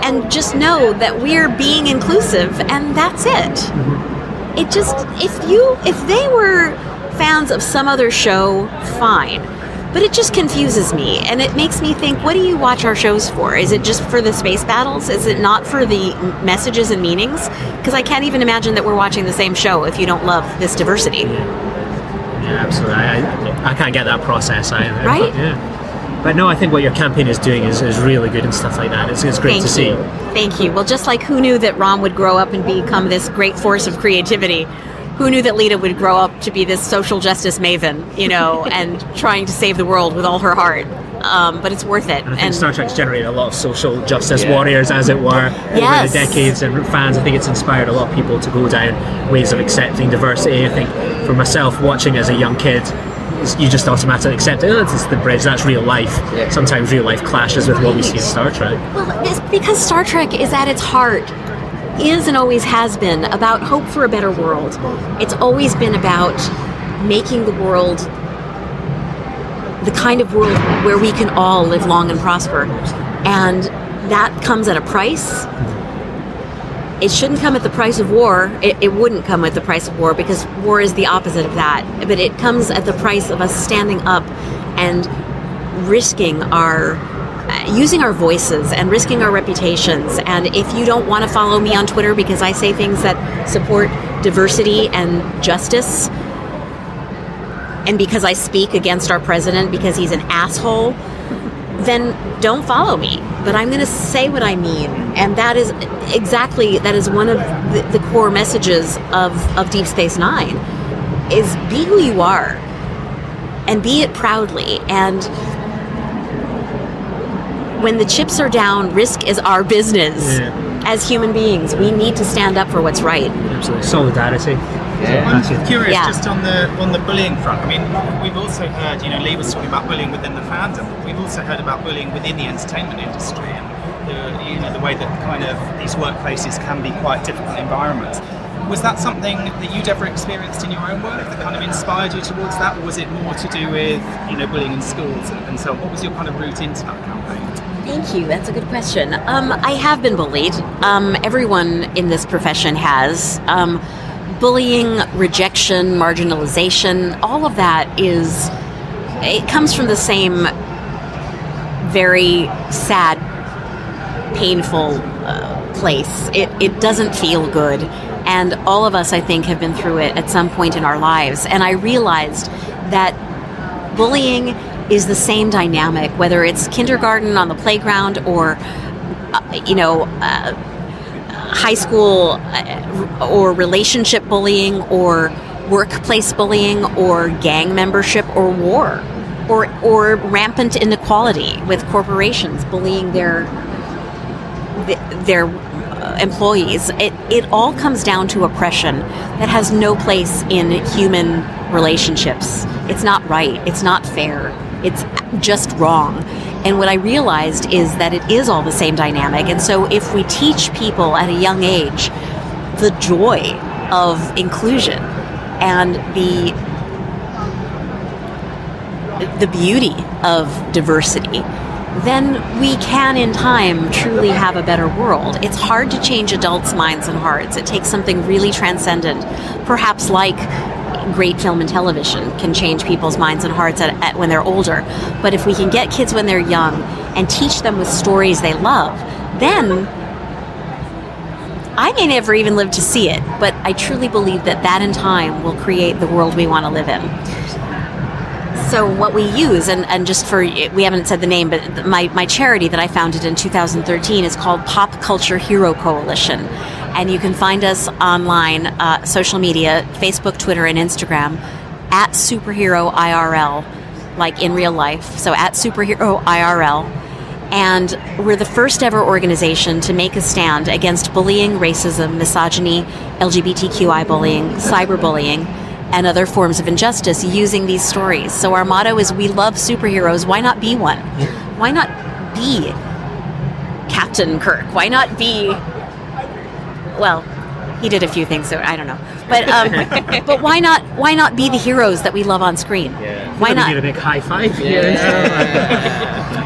and just know that we're being inclusive, and that's it. It just, if they were fans of some other show, fine. But it just confuses me, and it makes me think, what do you watch our shows for? Is it just for the space battles? Is it not for the messages and meanings? Because I can't even imagine that we're watching the same show if you don't love this diversity. Yeah, absolutely. I can't get that process either. Right? But no, I think what your campaign is doing is really good and stuff like that. It's great to see. Thank you. Well, just like who knew that Rom would grow up and become this great force of creativity, who knew that Lita would grow up to be this social justice maven, and trying to save the world with all her heart. But it's worth it. And I think Star Trek's generated a lot of social justice warriors, as it were, over the decades, and fans. I think it's inspired a lot of people to go down ways of accepting diversity. I think for myself, watching as a young kid, you just automatically accept it. It's the bridge, that's real life. Sometimes real life clashes with what we see in Star Trek. Well, it's because Star Trek is at its heart, is and always has been, about hope for a better world. It's always been about making the world the kind of world where we can all live long and prosper. And that comes at a price. it shouldn't come at the price of war. It wouldn't come at the price of war, because war is the opposite of that. But it comes at the price of us standing up and risking using our voices and risking our reputations. And if you don't want to follow me on Twitter because I say things that support diversity and justice, and because I speak against our president because he's an asshole, then don't follow me. But I'm going to say what I mean. And that is one of the core messages of Deep Space Nine, is be who you are and be it proudly. And when the chips are down, risk is our business. As human beings, we need to stand up for what's right. Absolutely. Solidarity. I'm curious, just on the bullying front. I mean, we've also heard, Lee was talking about bullying within the fandom. We've also heard about bullying within the entertainment industry, and the way that kind of these workplaces can be quite difficult environments. Was that something that you'd ever experienced in your own work that kind of inspired you towards that, or was it more to do with bullying in schools and so on? What was your kind of route into that campaign? Thank you. That's a good question. I have been bullied. Everyone in this profession has. Bullying, rejection, marginalization, all of that it comes from the same very sad, painful place. It doesn't feel good. And all of us, I think, have been through it at some point in our lives. And I realized that bullying is the same dynamic, whether it's kindergarten on the playground or, high school or relationship bullying or workplace bullying or gang membership or war or rampant inequality with corporations bullying their employees. It all comes down to oppression that has no place in human relationships. It's not right. It's not fair. It's just wrong. And what I realized is that it is all the same dynamic. And so if we teach people at a young age the joy of inclusion and the beauty of diversity, then we can in time truly have a better world. It's hard to change adults' minds and hearts. It takes something really transcendent, perhaps like great film and television can change people's minds and hearts when they're older. But if we can get kids when they're young and teach them with stories they love, then I may never even live to see it, but I truly believe that in time will create the world we want to live in. So what we use, and just for, we haven't said the name, but my charity that I founded in 2013 is called Pop Culture Hero Coalition. And you can find us online, social media, Facebook, Twitter, and Instagram, at Superhero IRL, like in real life. So at Superhero IRL. And we're the first ever organization to make a stand against bullying, racism, misogyny, LGBTQI bullying, cyberbullying, and other forms of injustice using these stories. So our motto is, we love superheroes. Why not be one? Why not be Captain Kirk? Why not be... Well, he did a few things, so I don't know. But why not be the heroes that we love on screen? Yeah. Why not? Get a big high five here.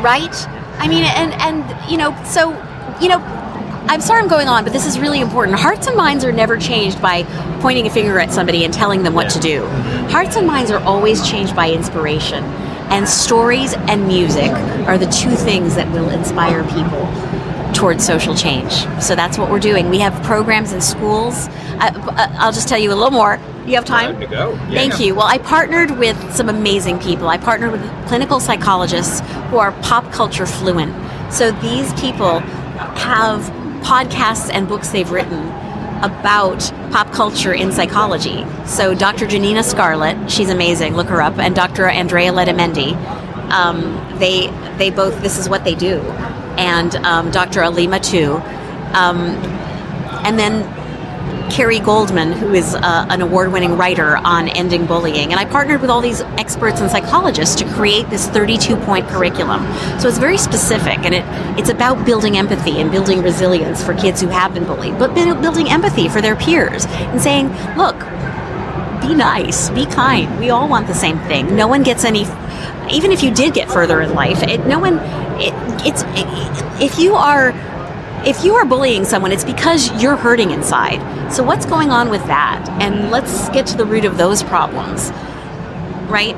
Right? I mean, I'm sorry I'm going on, but this is really important. Hearts and minds are never changed by pointing a finger at somebody and telling them what to do. Hearts and minds are always changed by inspiration. And stories and music are the two things that will inspire people towards social change. So that's what we're doing. We have programs in schools. I'll just tell you a little more. You have time? Time to go. Yeah. Thank you. Well, I partnered with some amazing people. I partnered with clinical psychologists who are pop culture fluent. So these people have podcasts and books they've written about pop culture in psychology. So Dr. Janina Scarlett, she's amazing, look her up, and Dr. Andrea Letamendi, they both, this is what they do. And Dr. Alima too. And then Carrie Goldman, who is an award-winning writer on ending bullying. And I partnered with all these experts and psychologists to create this 32-point curriculum. So it's very specific, and it's about building empathy and building resilience for kids who have been bullied, but building empathy for their peers and saying, look, be nice, be kind. We all want the same thing. No one gets any, if you did get further in life, if if you are bullying someone, it's because you're hurting inside. So what's going on with that? And let's get to the root of those problems, right?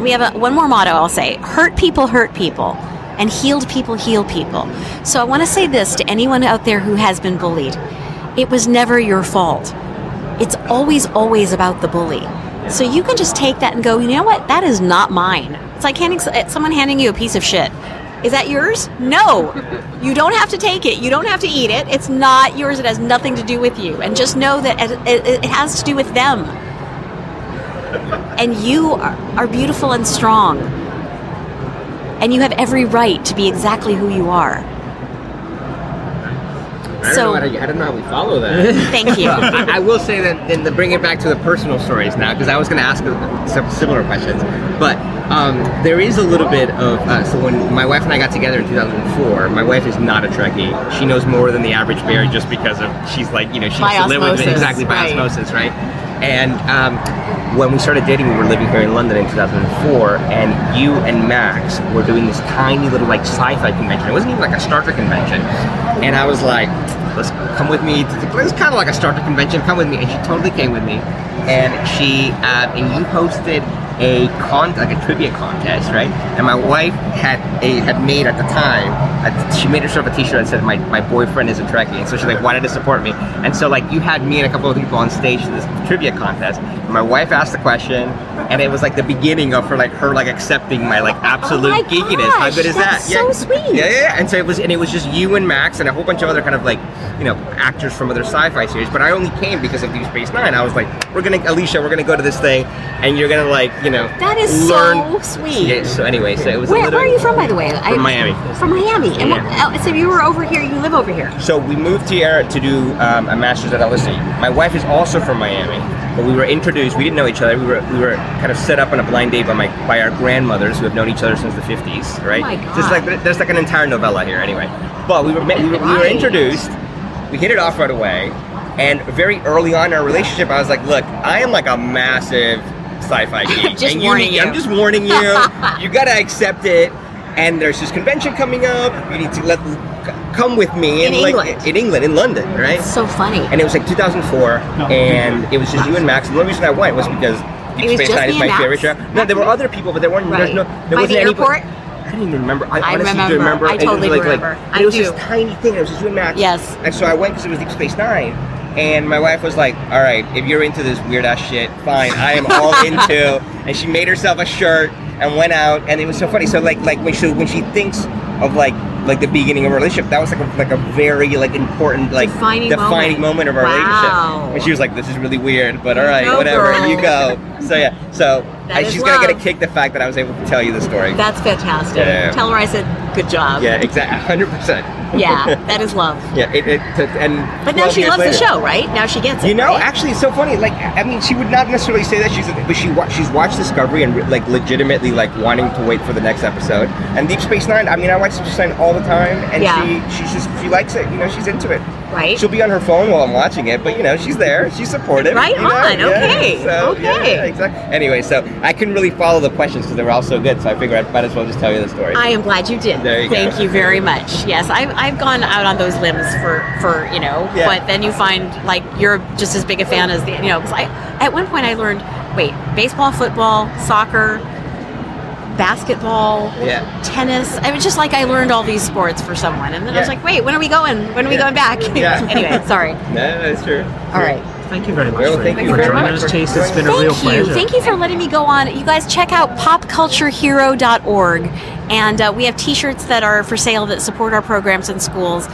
We have one more motto I'll say: hurt people, and healed people, heal people. So I want to say this to anyone out there who has been bullied. It was never your fault. It's always, always about the bully. So you can just take that and go, you know what? That is not mine. It's like someone handing you a piece of shit. Is that yours? No. You don't have to take it. You don't have to eat it. It's not yours. It has nothing to do with you. And just know that it has to do with them. And you are beautiful and strong. And you have every right to be exactly who you are. I don't know how we follow that. Thank you. I will say that, then to bring it back to the personal stories now, because I was going to ask some similar questions. But there is a little bit of, so when my wife and I got together in 2004, my wife is not a Trekkie. She knows more than the average Bear just because of, she's like, she used to live with it, exactly, by osmosis, right? And when we started dating, we were living here in London in 2004, and you and Max were doing this tiny little sci-fi convention. It wasn't even like a Star Trek convention. And I was like, let's come with me. It's kind of like a Star Trek convention. Come with me. And she totally came with me. And and you hosted a trivia contest, right? And my wife had made at the time, she made herself a t-shirt that said, my boyfriend is a Trekkie. And so she wanted to support me. And so you had me and a couple of people on stage for this trivia contest. And my wife asked the question, and it was the beginning of her accepting my absolute geekiness. How good is that? So sweet. Yeah. And so it was just you and Max and a whole bunch of other kind of actors from other sci-fi series. But I only came because of Deep Space Nine. I was like, Alicia, we're gonna go to this thing, and you're gonna that is learn. So sweet. Yeah, so anyway, so it was where are you from, by the way? From Miami. From Miami. Yeah. And so you were over here, you live over here. So we moved here to do a master's at LSE. My wife is also from Miami, but we were introduced, we didn't know each other, we were kind of set up on a blind date by our grandmothers who have known each other since the 50s, right? Oh my God. There's an entire novella here anyway. But we were introduced, we hit it off right away, and very early on in our relationship, I was like, look, I am a massive sci-fi geek. I'm just warning you. You gotta accept it. And there's this convention coming up. You need to come with me in England, in London, right? That's so funny. And it was 2004. And it was just you and Max. And the only reason I went was because Deep Space Nine is my favorite show. No, there were other people, but there weren't. Right. There wasn't the airport? Anybody. I don't even remember. I honestly remember. do remember. I totally remember. It was this tiny thing. It was just you and Max. Yes. And so I went because it was Deep Space Nine. And my wife was like, all right, if you're into this weird ass shit, fine, I am all into. And she made herself a shirt and went out, and it was so funny. So when she thinks of the beginning of our relationship, that was a very important defining moment of our relationship. And she was like, this is really weird, but all right, whatever, girl. You go. So yeah, she's gonna get a kick the fact that I was able to tell you the story. That's fantastic. Yeah. Tell her I said good job. Yeah, exactly, 100%. Yeah, that is love. Yeah, but now she loves the show, right? Now she gets it. Right? Right? Actually, it's so funny. She would not necessarily say that. But she's watched Discovery and legitimately wanting to wait for the next episode. And Deep Space Nine. I mean, I watch Deep Space Nine all the time, and she likes it. She's into it. Right. She'll be on her phone while I'm watching it, but she's there. She's supportive. Right on. Yeah. Okay. So, okay. Yeah, exactly. Anyway, so I couldn't really follow the questions because they were all so good. So I figured I might as well just tell you the story. I am glad you did. There you go. Thank you very much. Yes, I've gone out on those limbs for but then you find you're just as big a fan as because at one point I learned baseball, football, soccer, basketball, tennis. I was just I learned all these sports for someone, and then I was like, wait, when are we going? When are we going back? Anyway, sorry. No, that's true. All right. Thank you very much. Well, thank you for joining us, Chase. It's been a real pleasure. Thank you for letting me go on. You guys check out popculturehero.org, and we have T-shirts that are for sale that support our programs in schools.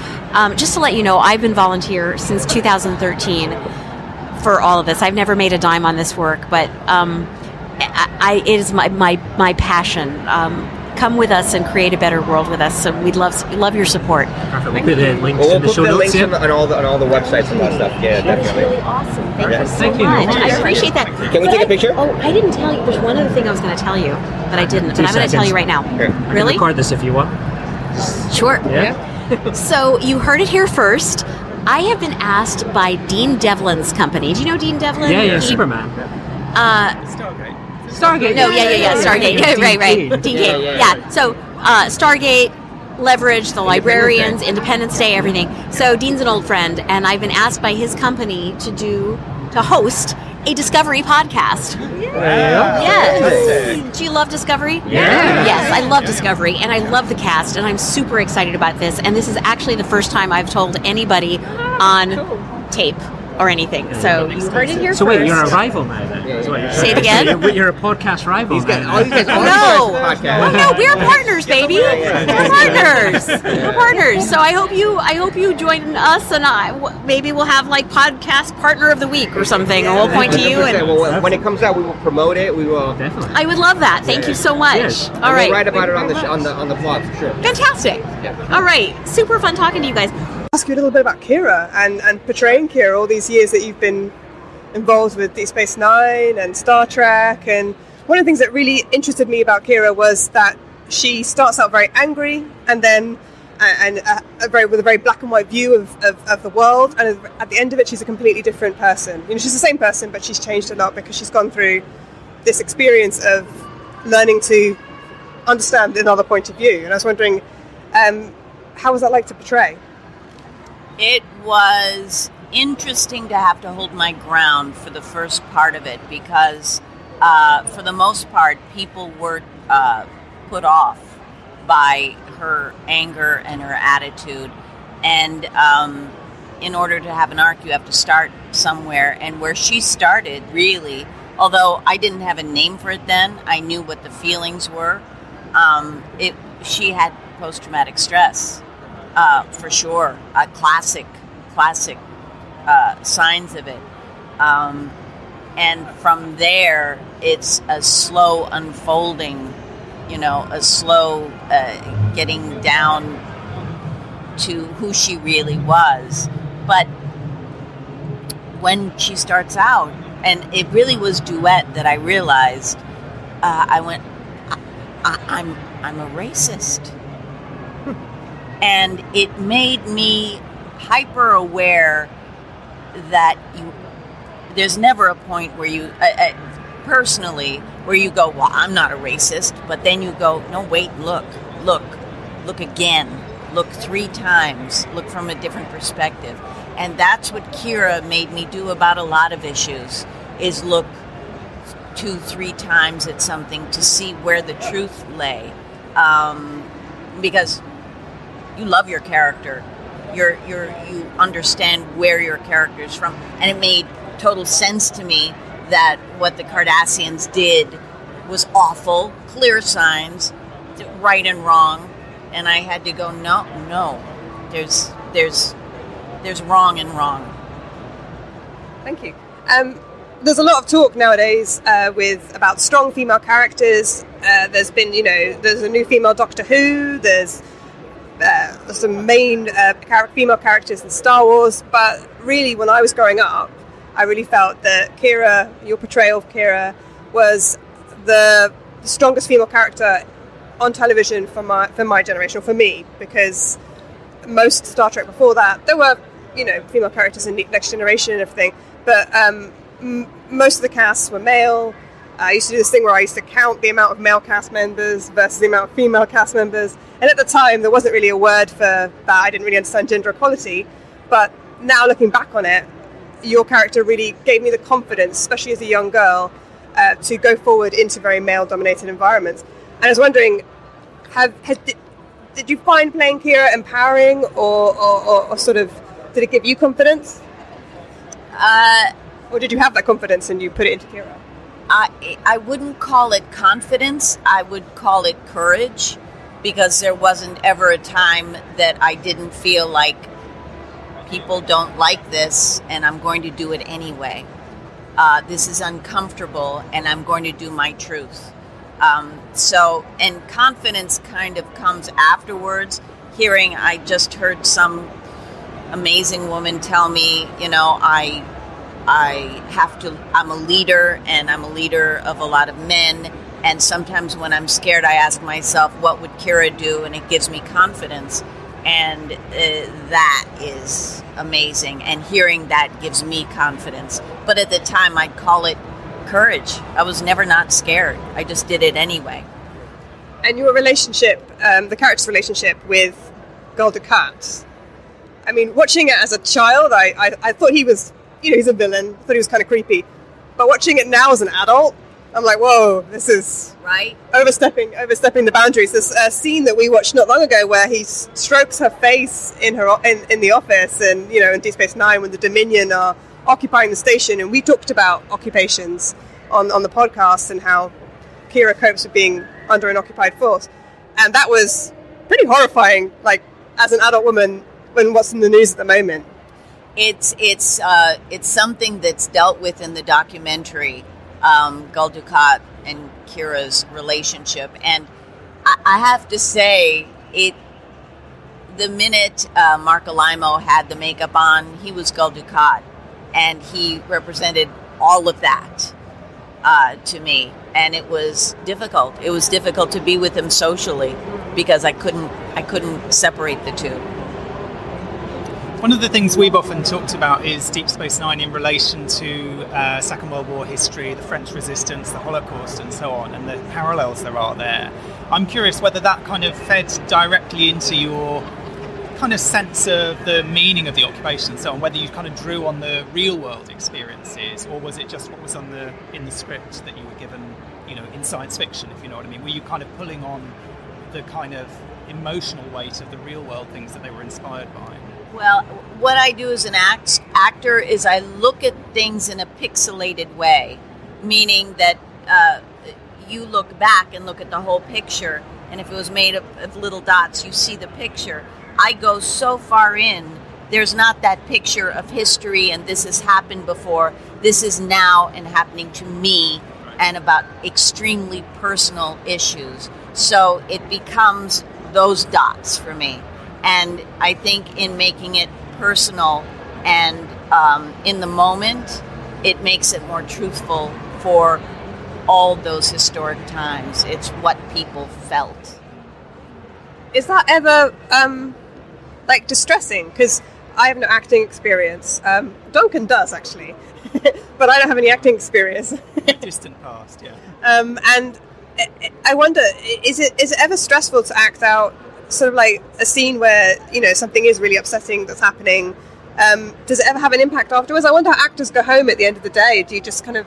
Just to let you know, I've been volunteer since 2013 for all of this. I've never made a dime on this work, but it is my passion. Come with us and create a better world with us. So we'd love your support. Perfect. We'll put the links in the show notes. We'll put the links on all the websites and that stuff. Yeah, That's definitely. really awesome. Thank you so much. I appreciate that. Can we take a picture? Oh, I didn't tell you. There's one other thing I was going to tell you that I didn't, but I'm going to tell you right now. Here. I Really? can record this if you want. Sure. Yeah. So you heard it here first. I have been asked by Dean Devlin's company. Do you know Dean Devlin? Yeah, Superman. Stargate. No, yeah. Stargate. right. Dean Cade. Yeah. So Stargate, leverage, the librarians, Independence Day, everything. So Dean's an old friend, and I've been asked by his company to host a Discovery podcast. Yes. Do you love Discovery? Yeah. Yes, I love Discovery, and I love the cast, and I'm super excited about this. And this is actually the first time I've told anybody on tape or anything. So you heard it here first. So wait, you're a rival now then? Say it again? You're a podcast rival now. No, we're partners, baby. We're partners. We're partners. So I hope you join us, and maybe we'll have like podcast partner of the week or something, and we'll point to you. And when it comes out, we will promote it. We will definitely. I would love that. Thank you so much. Yes. All right. We'll write about it on the blog for sure. Fantastic. Yeah. All right. Super fun talking to you guys. Ask you a little bit about Kira and portraying Kira all these years that you've been involved with Deep Space Nine and Star Trek. And one of the things that really interested me about Kira was that she starts out very angry and then with a very black and white view of the world, and at the end of it she's a completely different person. You know, she's the same person, but she's changed a lot because she's gone through this experience of learning to understand another point of view. And I was wondering, how was that like to portray? It was interesting to have to hold my ground for the first part of it because, for the most part, people were put off by her anger and her attitude. And in order to have an arc, you have to start somewhere. And where she started, really, although I didn't have a name for it then, I knew what the feelings were. She had post-traumatic stress. For sure, classic signs of it. And from there, it's a slow unfolding, a slow getting down to who she really was. But when she starts out, and it really was duet that I realized, I went, I'm a racist. And it made me hyper aware that there's never a point where you, personally, where you go, well, I'm not a racist, but then you go, no, wait, look again, look 3 times, look from a different perspective. And that's what Kira made me do about a lot of issues, is look 2-3 times at something to see where the truth lay. Because you love your character. You understand where your character is from. And it made total sense to me that what the Cardassians did was awful, clear signs, right and wrong. And I had to go, no. There's wrong and wrong. Thank you. There's a lot of talk nowadays about strong female characters. There's been, there's a new female Doctor Who. There's some main female characters in Star Wars. But really, when I was growing up, I really felt that Kira, your portrayal of Kira, was the strongest female character on television for my generation, or for me, because most Star Trek before that, there were, female characters in Next Generation and everything, but most of the casts were male. I used to do this thing where I used to count the amount of male cast members versus the amount of female cast members, and at the time there wasn't really a word for that. I didn't really understand gender equality, but now looking back on it, your character really gave me the confidence, especially as a young girl, to go forward into very male-dominated environments. And I was wondering, did you find playing Kira empowering, or sort of, did it give you confidence? Or did you have that confidence and you put it into Kira? I wouldn't call it confidence. I would call it courage, because there wasn't ever a time that I didn't feel like people don't like this and I'm going to do it anyway. This is uncomfortable and I'm going to do my truth. And confidence kind of comes afterwards. I just heard some amazing woman tell me, I'm a leader, and I'm a leader of a lot of men, and sometimes when I'm scared I ask myself, what would Kira do? And it gives me confidence, and that is amazing, and hearing that gives me confidence. But at the time I'd call it courage. I was never not scared. I just did it anyway. and your relationship, the character's relationship with Gul Dukat. I mean, watching it as a child, I thought he was, he's a villain. I thought he was kind of creepy. But watching it now as an adult, I'm like, whoa, this is right, overstepping the boundaries. This scene that we watched not long ago, where he strokes her face in the office, and in Deep Space Nine when the Dominion are occupying the station, and we talked about occupations on the podcast and how Kira copes with being under an occupied force, and that was pretty horrifying. Like as an adult woman, when what's in the news at the moment. It's something that's dealt with in the documentary, Gul Dukat and Kira's relationship, and I have to say, the minute Mark Alimo had the makeup on, he was Gul Dukat, and he represented all of that to me, and it was difficult. It was difficult to be with him socially because I couldn't separate the two. One of the things we've often talked about is Deep Space Nine in relation to Second World War history, the French Resistance, the Holocaust, and so on, and the parallels there are there. I'm curious whether that kind of fed directly into your kind of sense of the meaning of the occupation and so on, whether you kind of drew on the real world experiences, or was it just what was in the script that you were given, in science fiction, if you know what I mean? Were you kind of pulling on the kind of emotional weight of the real world things that they were inspired by? Well, what I do as an actor is I look at things in a pixelated way, meaning that you look back and look at the whole picture, and if it was made of little dots, you see the picture. I go so far in, there's not that picture of history and this has happened before, this is now and happening to me, and about extremely personal issues. So it becomes those dots for me. And I think in making it personal and in the moment, it makes it more truthful for all those historic times. It's what people felt. Is that ever distressing? Because I have no acting experience. Duncan does, actually, but I don't have any acting experience. Distant past, yeah. And I wonder, is it ever stressful to act out sort of like a scene where something is really upsetting that's happening? Does it ever have an impact afterwards? I wonder how actors go home at the end of the day. Do you just kind of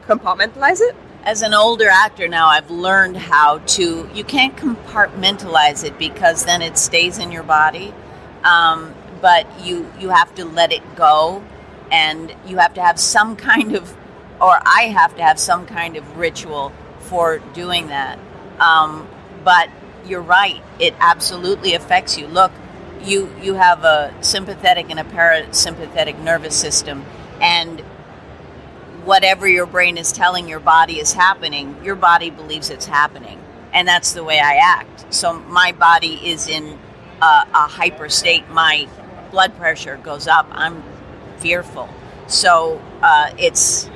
compartmentalize it? As an older actor now, I've learned how to. You can't compartmentalize it because then it stays in your body, but you have to let it go, and you have to have some kind of, or I have to have some kind of ritual for doing that. But you're right, it absolutely affects you. Look, you have a sympathetic and a parasympathetic nervous system, and whatever your brain is telling your body is happening, your body believes it's happening. And that's the way I act. So my body is in a hyper state. My blood pressure goes up. I'm fearful. So it's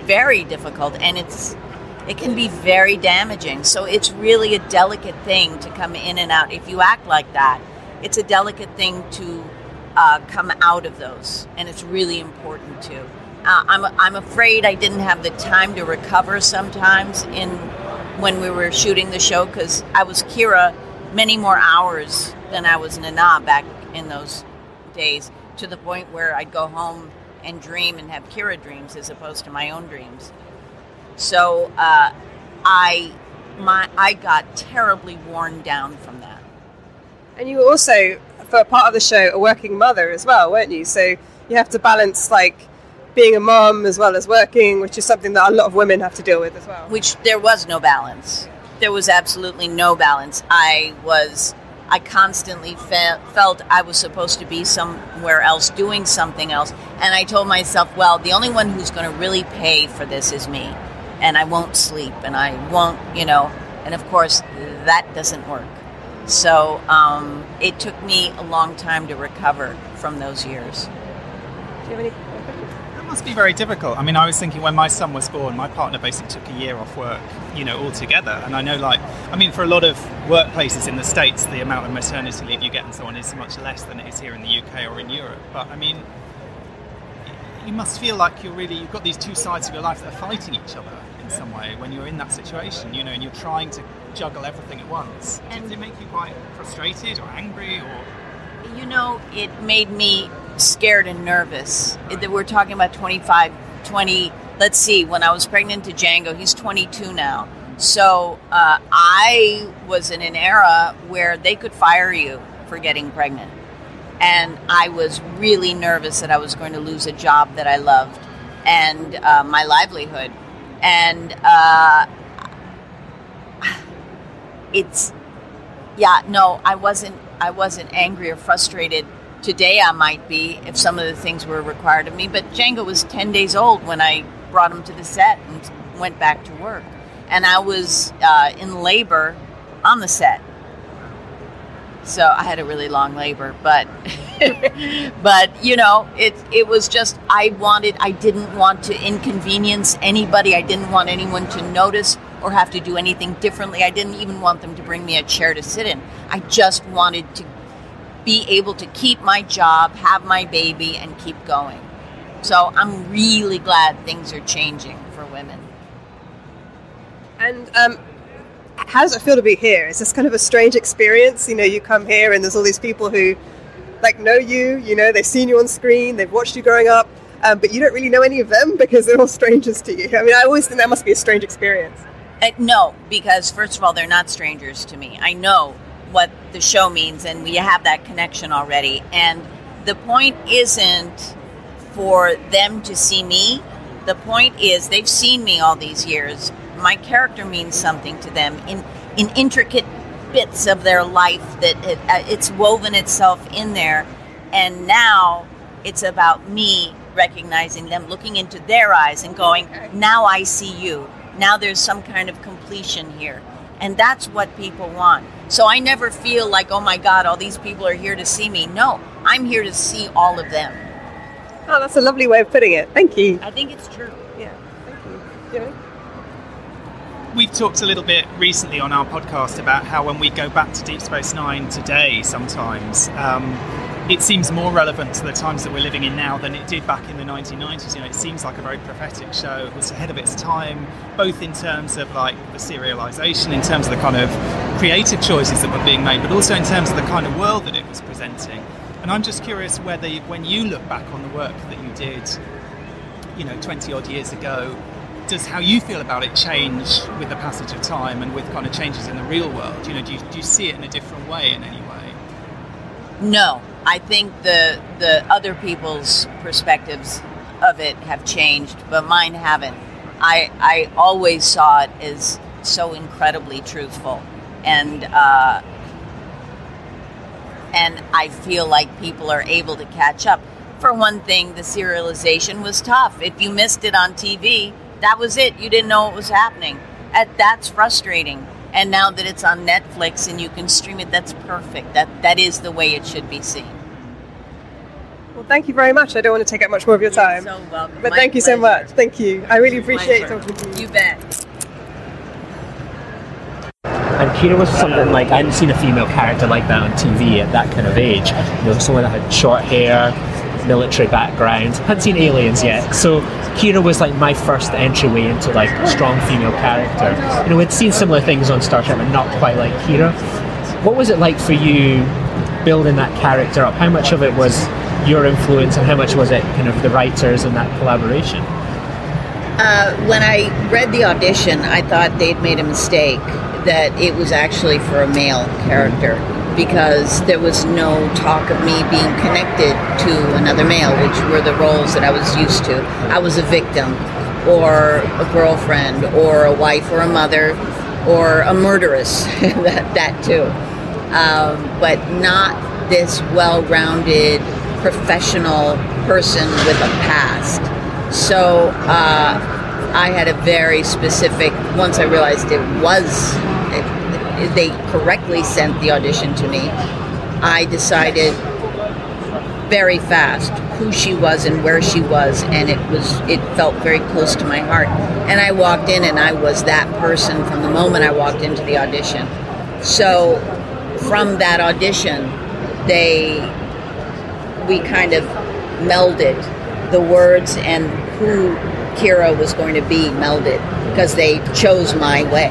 very difficult, and it can be very damaging. So it's really a delicate thing to come in and out. If you act like that, it's a delicate thing to come out of those, and it's really important to. I'm afraid I didn't have the time to recover sometimes when we were shooting the show, because I was Kira many more hours than I was Nana back in those days, to the point where I'd go home and dream and have Kira dreams as opposed to my own dreams. So I got terribly worn down from that. And you were also, for part of the show, a working mother as well, weren't you? So you have to balance being a mom as well as working, which is something that a lot of women have to deal with as well. Which there was no balance. There was absolutely no balance. I constantly felt I was supposed to be somewhere else, doing something else. And I told myself, well, the only one who's going to really pay for this is me. And I won't sleep, and I won't, and of course, that doesn't work. So it took me a long time to recover from those years. Do you have any questions? That must be very difficult. I mean, I was thinking when my son was born, my partner basically took a year off work, altogether. And I know, for a lot of workplaces in the States, the amount of maternity leave you get and so on is much less than it is here in the UK or in Europe. But I mean, you must feel like you've got these two sides of your life that are fighting each other in some way when you're in that situation, you know, and you're trying to juggle everything at once. Does it make you quite frustrated or angry, or? You know, it made me scared and nervous. We're talking about 20, let's see, when I was pregnant to Django, he's 22 now. So I was in an era where they could fire you for getting pregnant. And I was really nervous that I was going to lose a job that I loved and my livelihood. And I wasn't angry or frustrated. Today I might be if some of the things were required of me. But Django was 10 days old when I brought him to the set and went back to work. And I was in labor on the set. So I had a really long labor, but you know, it was just, I didn't want to inconvenience anybody. I didn't want anyone to notice or have to do anything differently. I didn't even want them to bring me a chair to sit in. I just wanted to be able to keep my job, have my baby, and keep going. So I'm really glad things are changing for women. And how does it feel to be here? Is this kind of a strange experience? You know, you come here and there's all these people who like know you, you know, they've seen you on screen, they've watched you growing up, but you don't really know any of them because they're all strangers to you. I mean, I always think that must be a strange experience. No, because first of all, they're not strangers to me. I know what the show means and we have that connection already. And the point isn't for them to see me. The point is they've seen me all these years. My character means something to them in intricate bits of their life that it's woven itself in there. And now it's about me recognizing them, looking into their eyes and going, now I see you. Now there's some kind of completion here. And that's what people want. So I never feel like, oh my God, all these people are here to see me. No, I'm here to see all of them. Oh, that's a lovely way of putting it. Thank you. I think it's true. Yeah, thank you. Yeah. We've talked a little bit recently on our podcast about how when we go back to Deep Space Nine today, sometimes it seems more relevant to the times that we're living in now than it did back in the 1990s. You know, it seems like a very prophetic show. It was ahead of its time, both in terms of like the serialization, in terms of the kind of creative choices that were being made, but also in terms of the kind of world that it was presenting. And I'm just curious whether, when you look back on the work that you did, you know, 20 odd years ago, does how you feel about it change with the passage of time and with kind of changes in the real world? You know, do you see it in a different way in any way? No, I think the other people's perspectives of it have changed, but mine haven't. I always saw it as so incredibly truthful, and I feel like people are able to catch up. For one thing, the serialization was tough. If you missed it on TV, that was it. You didn't know what was happening. That's frustrating. And now that it's on Netflix and you can stream it, that's perfect. That is the way it should be seen. Well, thank you very much. I don't want to take up much more of your time. You're so welcome. But My thank you so pleasure. much. Thank you. I really appreciate talking to you. You bet. And Kira was something like, I hadn't seen a female character like that on TV at that kind of age. You know, someone that had short hair, military background. Hadn't seen Aliens yet. So Kira was like my first entryway into like a strong female character. You know, we'd seen similar things on Star Trek, but not quite like Kira. What was it like for you building that character up? How much of it was your influence and how much was it kind of the writers and that collaboration? When I read the audition, I thought they'd made a mistake, that it was actually for a male character, because there was no talk of me being connected to another male, which were the roles that I was used to. I was a victim, or a girlfriend, or a wife, or a mother, or a murderess, that too. But not this well-rounded, professional person with a past. So I had a very specific, once I realized they correctly sent the audition to me, I decided very fast who she was and where she was, and it felt very close to my heart. And I walked in and I was that person from the moment I walked into the audition. So from that audition, we kind of melded the words and who Kira was going to be melded, because they chose my way.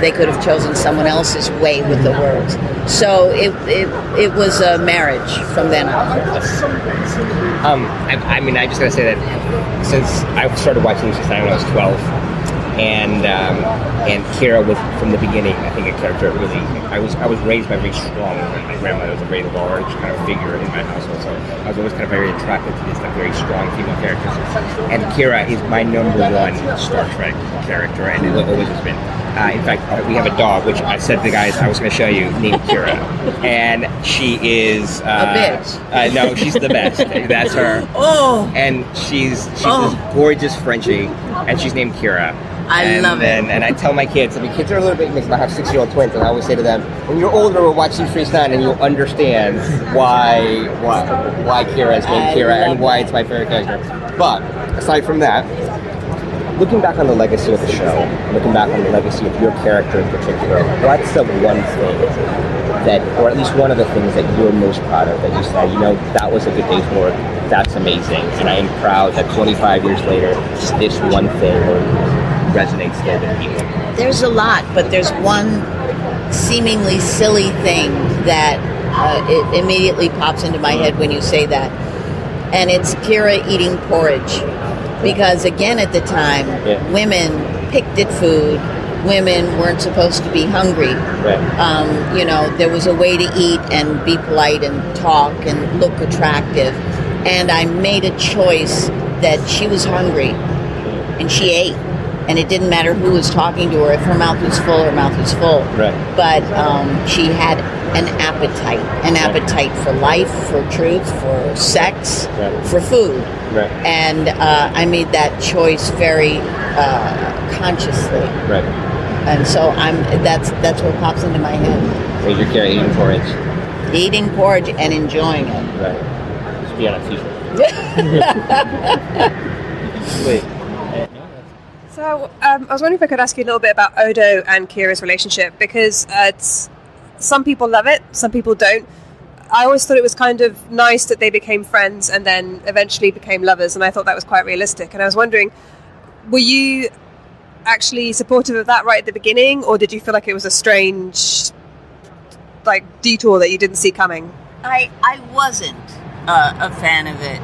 They could have chosen someone else's way with the words. So it was a marriage from then on. I mean, I just gotta say that since I started watching this when I was 12, and Kira was from the beginning, I think, a character that really. I was raised by a very strong. My grandmother was a very large kind of figure in my household, so I was always kind of very attracted to these like very strong female characters. And Kira is my number one Star Trek character, and it always has been. In fact, we have a dog, which I said to the guys I was going to show you, named Kira, and she is a bitch. No, she's the best. That's her. Oh, and she's this gorgeous Frenchie, and she's named Kira. I love it. And I tell my kids, I mean, kids are a little bit mixed. I have 6-year-old twins, and I always say to them, when you're older, we'll watch Deep Space Nine, and you'll understand why Kira is named Kira and why it's my favorite character. But aside from that, looking back on the legacy of the show, looking back on the legacy of your character in particular, what's the one thing that, or at least one of the things that you're most proud of, that you said, you know, that was a good day's work, that's amazing, and I am proud that 25 years later, this one thing resonates still with people? There's a lot, but there's one seemingly silly thing that it immediately pops into my head when you say that, and it's Kira eating porridge. Because again, at the time, women picked at food. Women weren't supposed to be hungry. Right. You know, there was a way to eat and be polite and talk and look attractive. And I made a choice that she was hungry, and she ate. And it didn't matter who was talking to her. If her mouth was full, her mouth was full. Right. But she had an appetite for life, for truth, for sex, for food. Right. And I made that choice very consciously. Right. And so that's what pops into my head. So you're eating porridge. Eating porridge and enjoying it. Right. Just be on a t-shirt. Wait. So I was wondering if I could ask you a little bit about Odo and Kira's relationship, because some people love it, some people don't. I always thought it was kind of nice that they became friends and then eventually became lovers, and I thought that was quite realistic. And I was wondering, were you actually supportive of that right at the beginning, or did you feel like it was a strange detour that you didn't see coming? I wasn't a fan of it.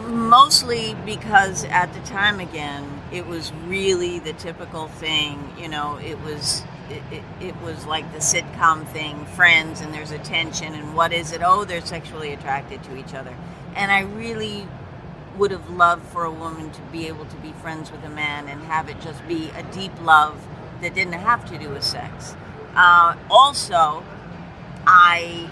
Mostly because at the time, again, it was really the typical thing. You know, it was like the sitcom thing, friends, and there's a tension, and what is it? Oh, they're sexually attracted to each other. And I really would have loved for a woman to be able to be friends with a man and have it just be a deep love that didn't have to do with sex. Also, I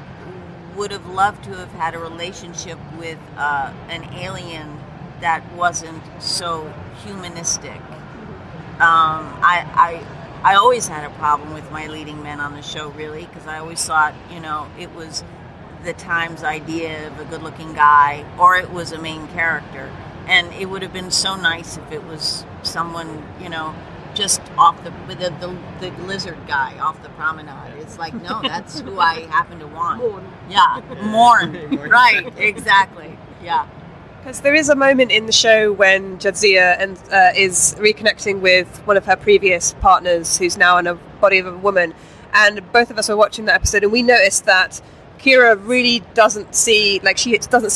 would have loved to have had a relationship with an alien that wasn't so humanistic. I always had a problem with my leading men on the show, really, because I always thought, you know, it was the Times idea of a good-looking guy, or it was a main character. And it would have been so nice if it was someone, you know, just off the lizard guy off the promenade. It's like, no, that's who I happen to want. Morn. Yeah, Morn. Right, exactly. Yeah. Because there is a moment in the show when Jadzia is reconnecting with one of her previous partners, who's now in a body of a woman, and both of us were watching that episode, and we noticed that Kira really doesn't see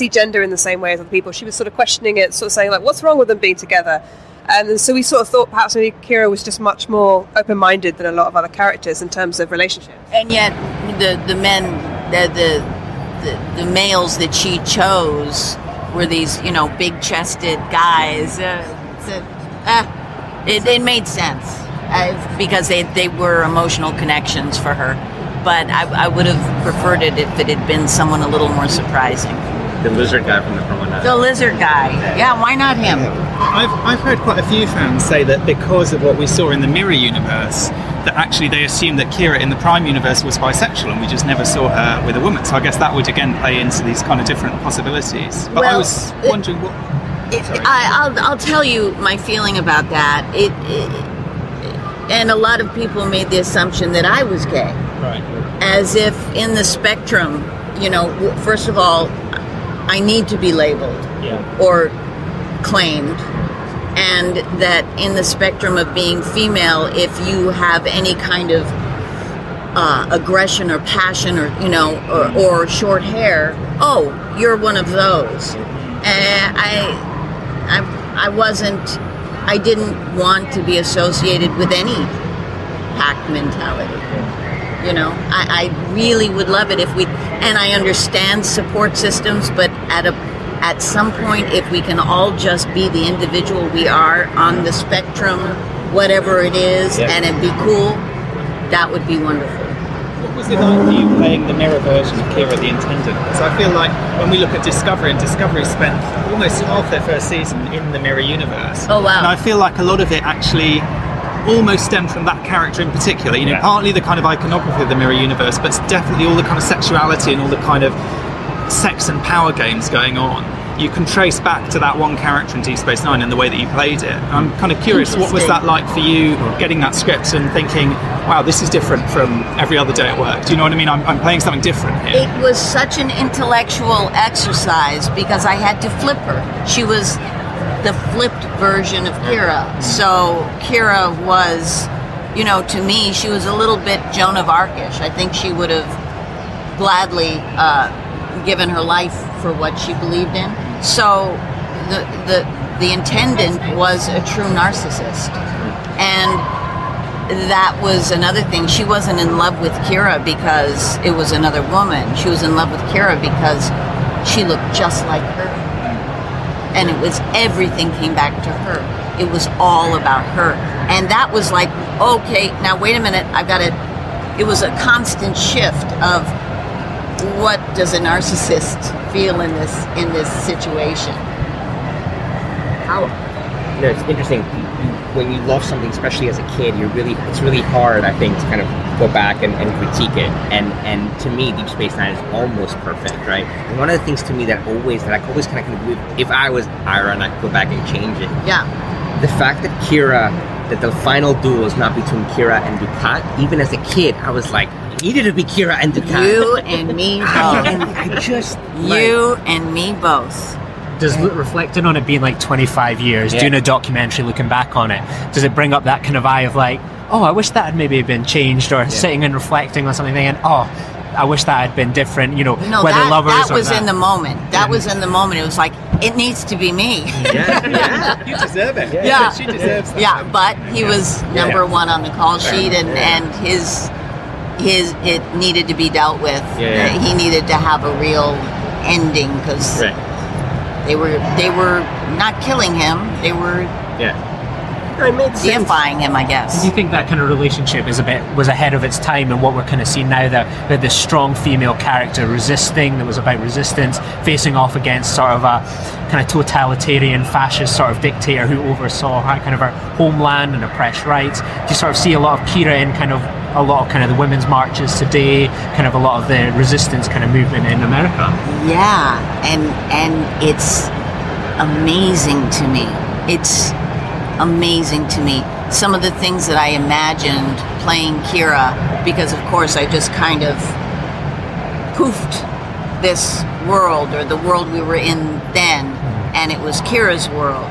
gender in the same way as other people. She was sort of questioning it, sort of saying, like, what's wrong with them being together? And so we sort of thought perhaps maybe Kira was just much more open-minded than a lot of other characters in terms of relationships. And yet the men, the males that she chose were these, you know, big-chested guys. It made sense because they were emotional connections for her. But I would have preferred it if it had been someone a little more surprising. The lizard guy from the promenade. The lizard guy. Yeah, why not him? I've heard quite a few fans say that because of what we saw in the Mirror universe, that actually they assumed that Kira in the Prime universe was bisexual, and we just never saw her with a woman. So I guess that would again play into these kind of different possibilities. But I was wondering what... I'll tell you my feeling about that. And a lot of people made the assumption that I was gay. Right. As if in the spectrum, you know, first of all, I need to be labeled or claimed, and that in the spectrum of being female, if you have any kind of aggression or passion or or short hair, you're one of those. And I didn't want to be associated with any pack mentality. I really would love it if and I understand support systems, but at some point, if we can all just be the individual we are on the spectrum, whatever it is, and it'd be cool, that would be wonderful. What was it like for you playing the mirror version of Kira the Intendant? Because I feel like when we look at Discovery, and Discovery spent almost half their first season in the mirror universe. Oh, wow. And I feel like a lot of it actually almost stemmed from that character in particular. Partly the kind of iconography of the mirror universe, but definitely all the kind of sexuality and all the kind of sex and power games going on. You can trace back to that one character in Deep Space Nine and the way that you played it. I'm kind of curious, what was that like for you, getting that script and thinking, wow, this is different from every other day at work? Do you know what I mean? I'm playing something different here. It was such an intellectual exercise because I had to flip her. She was the flipped version of Kira. So Kira was, to me, she was a little bit Joan of Arc-ish. I think she would have gladly given her life for what she believed in. So the Intendant was a true narcissist. And that was another thing. She wasn't in love with Kira because it was another woman. She was in love with Kira because she looked just like her. And it was, everything came back to her. It was all about her. And that was like, okay, now wait a minute, it was a constant shift of what does a narcissist feel in this situation. It's interesting. When you love something, especially as a kid, it's really hard, I think, to kind of go back and critique it. And to me, Deep Space Nine is almost perfect, right? And one of the things to me that I always kind of, if I was Ira and I could go back and change it. Yeah. The fact that the final duel is not between Kira and Dukat, even as a kid, I was like, it needed to be Kira and Dukat. You and me both. And I just... You and me both. Does reflecting on it being like 25 years, doing a documentary, looking back on it, does it bring up that kind of eye of like, I wish that had maybe been changed, or sitting and reflecting on something thinking, I wish that had been different, no, whether lovers that or was in the moment. That was in the moment. It was like, it needs to be me. Yeah. You deserve it. Yeah. She deserves it. Yeah, but he was number one on the call sheet, and his it needed to be dealt with. He needed to have a real ending because they were not killing him. They were deifying him, I guess. Do you think that kind of relationship was ahead of its time, and what we're kind of seeing now, that we had this strong female character that was about resistance, facing off against sort of a kind of totalitarian fascist sort of dictator who oversaw kind of her homeland and oppressed rights? Do you sort of see a lot of Kira in kind of a lot of kind of the women's marches today, kind of a lot of the resistance kind of movement in America? Yeah, and it's amazing to me. It's amazing to me. Some of the things that I imagined playing Kira, because of course I just kind of poofed this world, or the world we were in then, and it was Kira's world.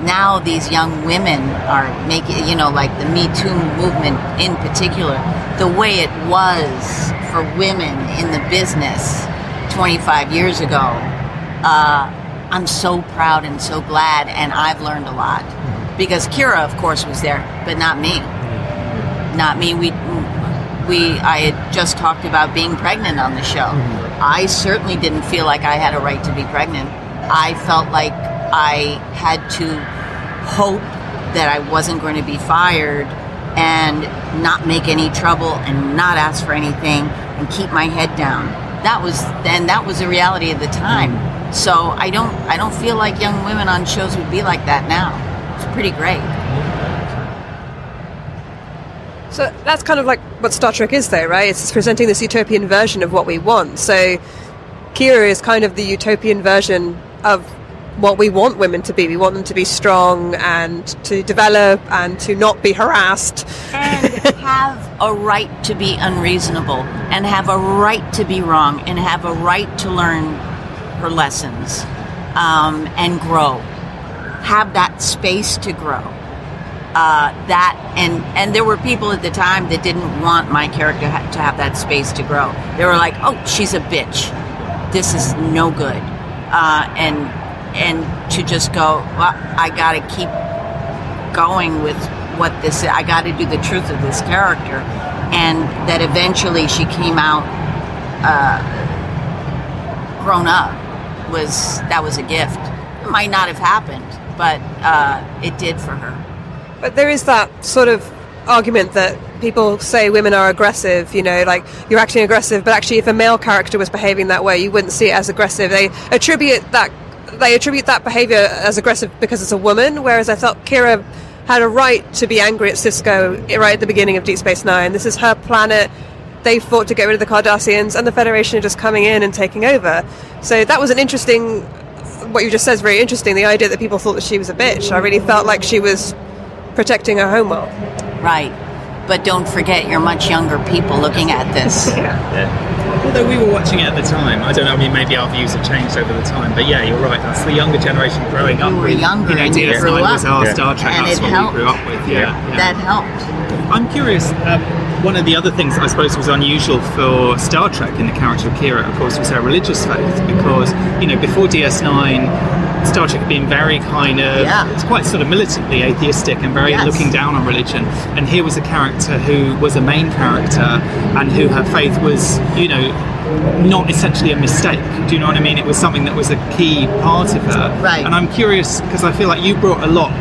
Now these young women are making, like the Me Too movement in particular, the way it was for women in the business 25 years ago, I'm so proud and so glad, and I've learned a lot. Because Kira, of course, was there, but not me. Not me. I had just talked about being pregnant on the show. I certainly didn't feel like I had a right to be pregnant. I felt like I had to hope that I wasn't going to be fired and not make any trouble and not ask for anything and keep my head down. That was the reality of the time. So I don't feel like young women on shows would be like that now. It's pretty great. So that's kind of like what Star Trek is, though, right? It's presenting this utopian version of what we want. So Kira is kind of the utopian version of what we want women to be. We want them to be strong and to develop and to not be harassed. And have a right to be unreasonable, and have a right to be wrong, and have a right to learn her lessons, and grow. Have that space to grow. And there were people at the time that didn't want my character to have that space to grow. They were like, "Oh, she's a bitch. This is no good." And to just go, well, I got to keep going with what this is. I got to do the truth of this character, and that eventually she came out grown up. That was a gift. It might not have happened, but it did for her. But there is that sort of argument that people say women are aggressive, like you're acting aggressive, but actually if a male character was behaving that way, you wouldn't see it as aggressive. They attribute that behaviour as aggressive because it's a woman, whereas I felt Kira had a right to be angry at Cisco right at the beginning of Deep Space Nine. This is her planet. They fought to get rid of the Cardassians, and the Federation are just coming in and taking over. So that was an interesting, what you just said is very interesting, the idea that people thought that she was a bitch. I really felt like she was protecting her homeworld. Right. But don't forget, you're much younger people looking at this. Although we were watching it at the time, I don't know, maybe our views have changed over the time, but yeah, you're right, that's the younger generation growing up. You were younger and you grew up. Was our Star Trek, and that's what we grew up with. That helped. I'm curious, one of the other things I suppose was unusual for Star Trek in the character of Kira, of course, was her religious faith, because, before DS9, Star Trek had been very kind of, it's quite sort of militantly atheistic and very looking down on religion. And here was a character who was a main character and who her faith was, not essentially a mistake. Do you know what I mean? It was something that was a key part of her. Right. And I'm curious, because I feel like you brought a lot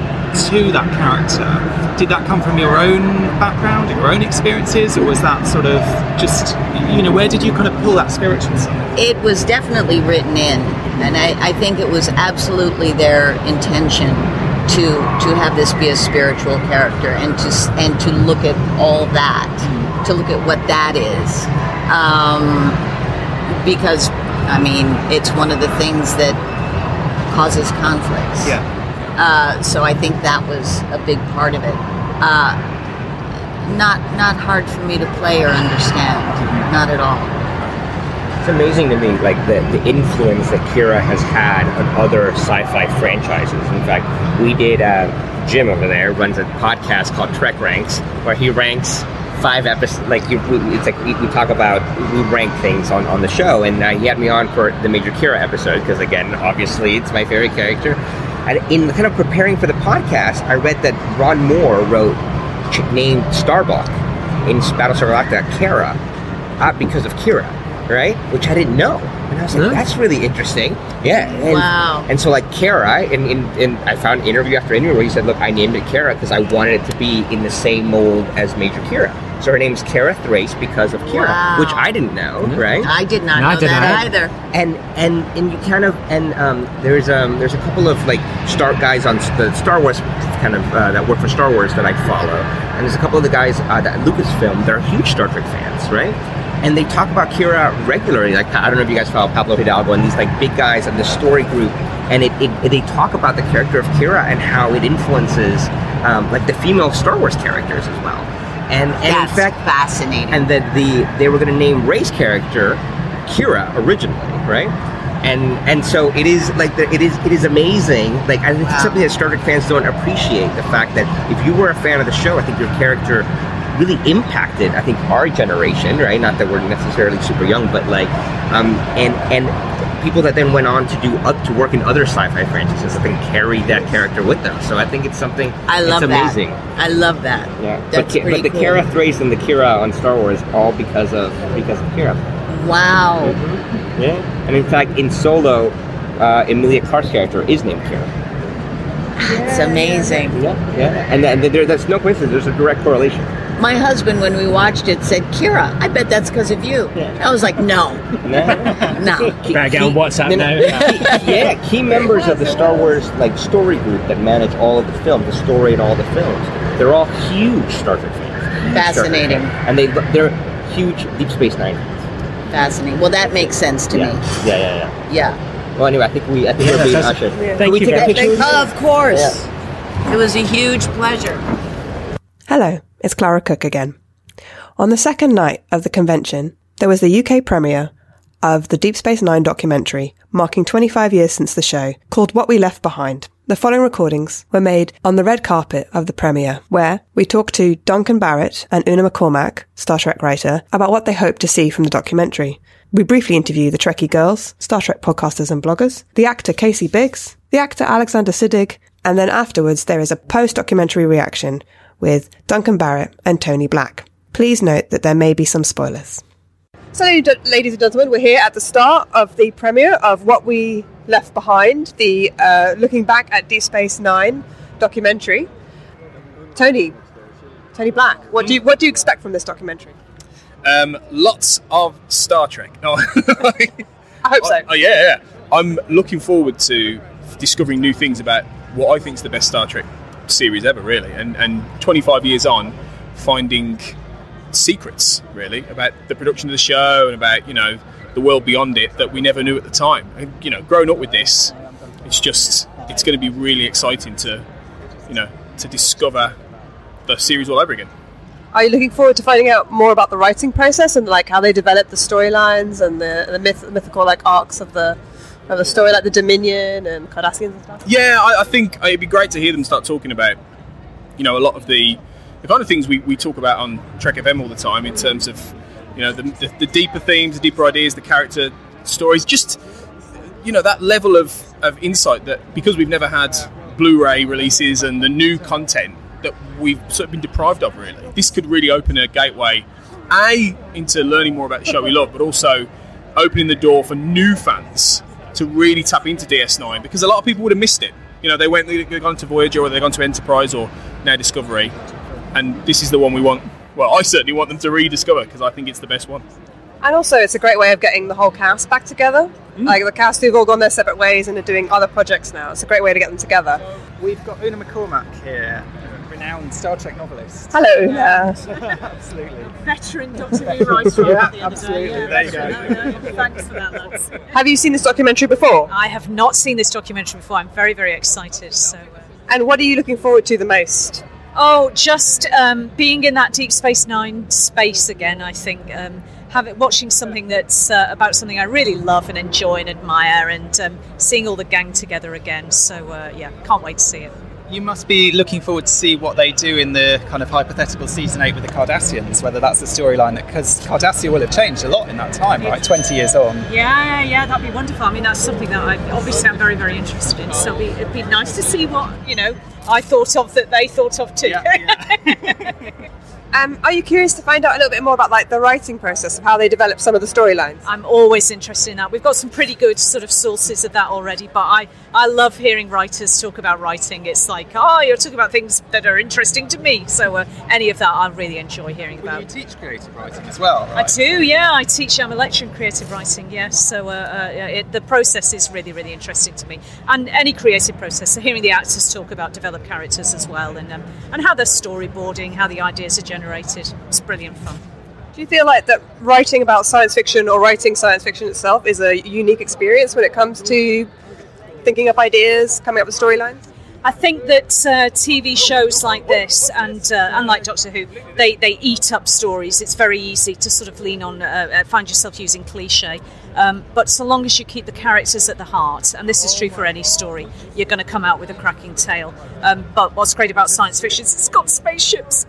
to that character. Did that come from your own background, your own experiences, or was that sort of just, where did you kind of pull that spiritual side? It was definitely written in, and I think it was absolutely their intention to have this be a spiritual character and to look at all that, to look at what that is, because it's one of the things that causes conflicts. Yeah. So I think that was a big part of it. Not hard for me to play or understand, not at all. It's amazing to me, like the influence that Kira has had on other sci-fi franchises. In fact, we did. Jim over there runs a podcast called Trek Ranks, where he ranks 5 episodes. Like it's like we talk about, we rank things on the show, and he had me on for the Major Kira episode because, again, obviously it's my favorite character. And in kind of preparing for the podcast, I read that Ron Moore named Starbuck in Battlestar Galactica Kara because of Kira, right? Which I didn't know. And I was like, that's really interesting. Yeah. And, wow. And so, like, Kara, and I found interview after interview where he said, look, I named it Kara because I wanted it to be in the same mold as Major Kira. So her name's Kara Thrace because of Kira, which I didn't know, right? I did not know that either. And you kind of there's a couple of like guys on the Star Wars kind of that work for Star Wars that I follow, and there's a couple of the guys that Lucasfilm, they're huge Star Trek fans, right? And they talk about Kira regularly. Like, I don't know if you guys follow Pablo Hidalgo and these like big guys of the story group, and they talk about the character of Kira and how it influences like the female Star Wars characters as well. And that's in fact, fascinating. And that they were going to name Rey's character Kira originally, right? And so it is like it is amazing. Like, I think it's something that Star Trek fans don't appreciate, the fact that if you were a fan of the show, I think your character really impacted, I think, our generation, right? Not that we're necessarily super young, but like, and people that then went on to work in other sci-fi franchises that then carried that character with them. So I think it's something. It's amazing. I love that. Yeah, that's but the cool. Kara Thrace and the Kira on Star Wars all because of Kira. Wow. Mm-hmm. Yeah, and in fact, in Solo, Emilia Clarke's character is named Kira. It's amazing. Yeah, and that's no coincidence. There's a direct correlation. My husband, when we watched it, said, Kira, I bet that's because of you. I was like, no. No. Get on WhatsApp now. Key members of the Star Wars story group that manage all of the film, the story and all the films, they're all huge Star Trek fans. Fascinating. And they're huge Deep Space Nine fans. Fascinating. Well, that makes sense to me. Yeah. Well, anyway, I think we're being ushered. Thank Can we you take a very picture? Of course. Yeah. It was a huge pleasure. Hello, it's Clara Cook again. On the second night of the convention, there was the UK premiere of the Deep Space Nine documentary, marking 25 years since the show, called What We Left Behind. The following recordings were made on the red carpet of the premiere, where we talked to Duncan Barrett and Una McCormack, Star Trek writer, about what they hope to see from the documentary. We briefly interview the Trekkie girls, Star Trek podcasters and bloggers, the actor Casey Biggs, the actor Alexander Siddig, and then afterwards there is a post-documentary reaction with Duncan Barrett and Tony Black. Please note that there may be some spoilers. So, ladies and gentlemen, we're here at the start of the premiere of What We Left Behind, the looking back at Deep Space Nine documentary. Tony Black, what do you expect from this documentary? Lots of Star Trek. No. I hope so. Oh yeah. I'm looking forward to discovering new things about what I think is the best Star Trek series ever, really. And 25 years on, finding secrets, really, about the production of the show and about, the world beyond it that we never knew at the time. And, growing up with this, it's going to be really exciting to discover the series all over again. Are you looking forward to finding out more about the writing process and how they developed the storylines and the mythical arcs of the story, like the Dominion and Cardassians and stuff? Yeah, I think it'd be great to hear them start talking about, a lot of the kind of things we talk about on Trek FM all the time in terms of, the deeper themes, the deeper ideas, the character stories, just, that level of insight that, because we've never had Blu-ray releases and the new content that we've sort of been deprived of, really. This could really open a gateway, into learning more about the show we love, but also opening the door for new fans to really tap into DS9, because a lot of people would have missed it. They've gone to Voyager, or they've gone to Enterprise, or now Discovery, and this is the one we want. Well, I certainly want them to rediscover, because I think it's the best one. And also, it's a great way of getting the whole cast back together. Like, the cast who've all gone their separate ways and are doing other projects now. It's a great way to get them together. We've got Una McCormack here, renowned Star Trek novelist. Hello, Una. Absolutely. Veteran Doctor Who writer. Yeah, absolutely. Yeah. There you go. Thanks for that, lads. Have you seen this documentary before? I have not seen this documentary before. I'm very, very excited. So. And what are you looking forward to the most? Oh, just being in that Deep Space Nine space again, I think. Watching something that's about something I really love and enjoy and admire, and seeing all the gang together again. So, can't wait to see it. You must be looking forward to see what they do in the kind of hypothetical season 8 with the Cardassians, whether that's the storyline, because Cardassia will have changed a lot in that time, right? 20 years on. Yeah, that'd be wonderful. I mean, that's something that I'm very, very interested in. So it'd be nice to see what, I thought of that they thought of too. Yeah. Are you curious to find out a little bit more about the writing process of how they develop some of the storylines? I'm always interested in that. We've got some pretty good sort of sources of that already, but I love hearing writers talk about writing. It's like, you're talking about things that are interesting to me. So any of that I really enjoy hearing about. You teach creative writing as well, right? I do, yeah. I teach. I'm a lecturer in creative writing, yes. So the process is really, really interesting to me. And any creative process. So hearing the actors talk about developed characters as well, and how they're storyboarding, how the ideas are generated. It's brilliant fun. Do you feel like that writing about science fiction or writing science fiction itself is a unique experience when it comes to thinking up ideas, coming up with storylines? I think that TV shows like this and unlike Doctor Who, they eat up stories. It's very easy to sort of lean on, find yourself using cliche. But so long as you keep the characters at the heart, and this is true for any story, you're going to come out with a cracking tale. But what's great about science fiction is it's got spaceships.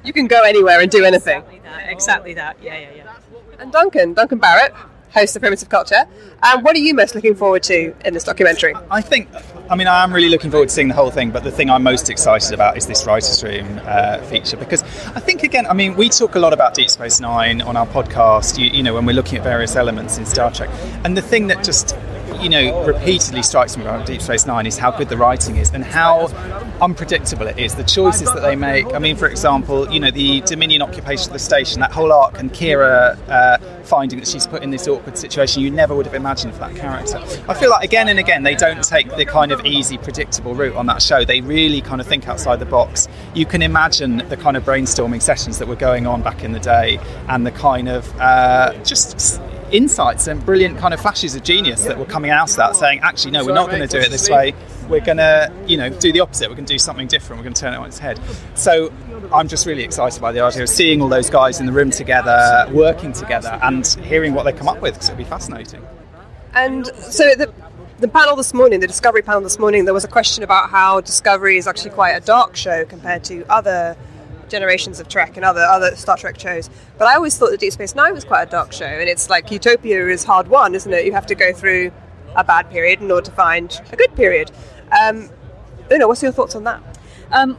You can go anywhere and do anything. Exactly that. Yeah. And Duncan Barrett, host of Primitive Culture, what are you most looking forward to in this documentary? I am really looking forward to seeing the whole thing, but the thing I'm most excited about is this writer's room feature, because I think, again, we talk a lot about Deep Space Nine on our podcast, when we're looking at various elements in Star Trek, and the thing that just repeatedly strikes me about Deep Space Nine is how good the writing is and how unpredictable it is, the choices that they make. For example, the Dominion occupation of the station, that whole arc, and Kira finding that she's put in this awkward situation you never would have imagined for that character. I feel like again and again they don't take the kind of easy, predictable route on that show. They really kind of think outside the box. You can imagine the kind of brainstorming sessions that were going on back in the day, and the kind of insights and brilliant kind of flashes of genius that were coming out of that, saying, actually, no, we're not going to do it this way. We're going to, do the opposite. We're going to do something different. We're going to turn it on its head. So I'm just really excited by the idea of seeing all those guys in the room together, working together, and hearing what they come up with, because it'll be fascinating. And so the panel this morning, the Discovery panel this morning, there was a question about how Discovery is actually quite a dark show compared to other generations of Trek and other Star Trek shows. But I always thought that Deep Space Nine was quite a dark show, and it's like Utopia is hard won, isn't it? You have to go through a bad period in order to find a good period. Una, what's your thoughts on that?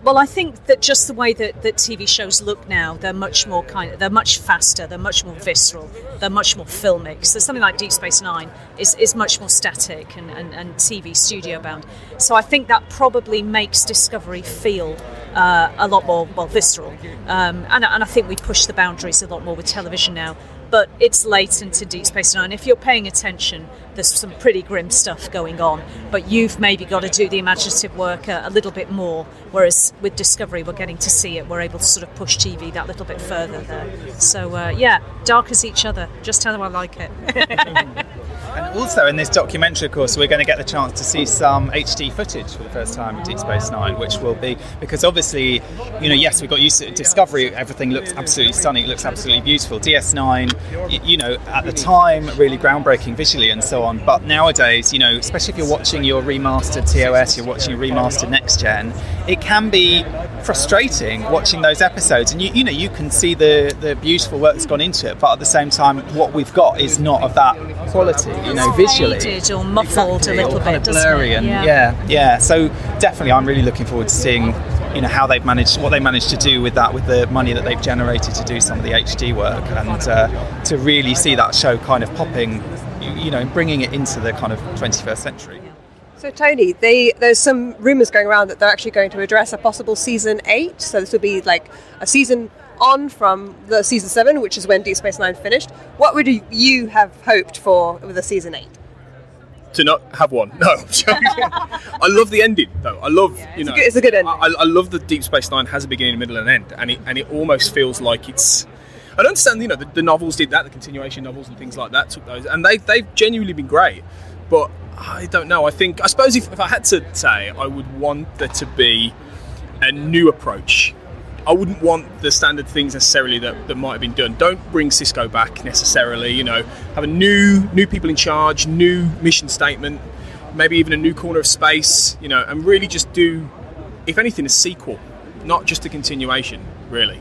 Well, I think that just the way that TV shows look now, they're much more they're much faster, they're much more visceral, they're much more filmic. So something like Deep Space Nine is much more static and TV studio bound. So I think that probably makes Discovery feel a lot more visceral. And I think we push the boundaries a lot more with television now. But it's latent to Deep Space Nine. If you're paying attention, there's some pretty grim stuff going on, but you've maybe got to do the imaginative work a little bit more, whereas with Discovery we're getting to see it, we're able to sort of push TV that little bit further there. So dark as each other, just how I like it. And also in this documentary, of course, we're going to get the chance to see some HD footage for the first time of Deep Space Nine, which will be, because obviously, yes, we got used to Discovery, everything looks absolutely stunning, it looks absolutely beautiful. DS9, at the time, really groundbreaking visually and so on, but nowadays, especially if you're watching your remastered TOS, you're watching your remastered Next Gen, it can be frustrating watching those episodes, and you can see the beautiful work that's gone into it, but at the same time, what we've got is not of that quality. Visually, faded or muffled a little bit, blurry, and yeah. So definitely, I'm really looking forward to seeing, how they've managed, what they managed to do with that, with the money that they've generated to do some of the HD work, and to really see that show kind of popping, bringing it into the kind of 21st century. So Tony, there's some rumours going around that they're actually going to address a possible season 8. So this would be like a season on from the season 7, which is when Deep Space Nine finished. What would you have hoped for with a season 8? To not have one. No, I'm joking. I love the ending, though. I love, it's a good ending. I love that Deep Space Nine has a beginning, middle, and end, and it almost feels like it's. I don't understand. The novels did that, the continuation novels and things like that took those, and they've genuinely been great. But I don't know. I suppose if I had to say, I would want there to be a new approach. I wouldn't want the standard things necessarily that might have been done. Don't bring Cisco back necessarily, have a new people in charge, new mission statement, maybe even a new corner of space, and really just do, if anything, a sequel, not just a continuation, really.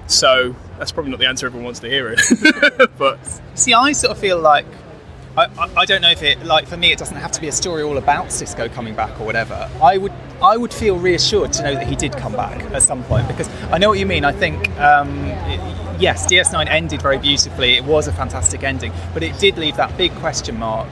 So that's probably not the answer everyone wants to hear it. But see, I sort of feel like, I don't know if it, like for me, it doesn't have to be a story all about Cisco coming back or whatever. I would feel reassured to know that he did come back at some point, because I know what you mean. I think, yes, DS9 ended very beautifully. It was a fantastic ending, but it did leave that big question mark,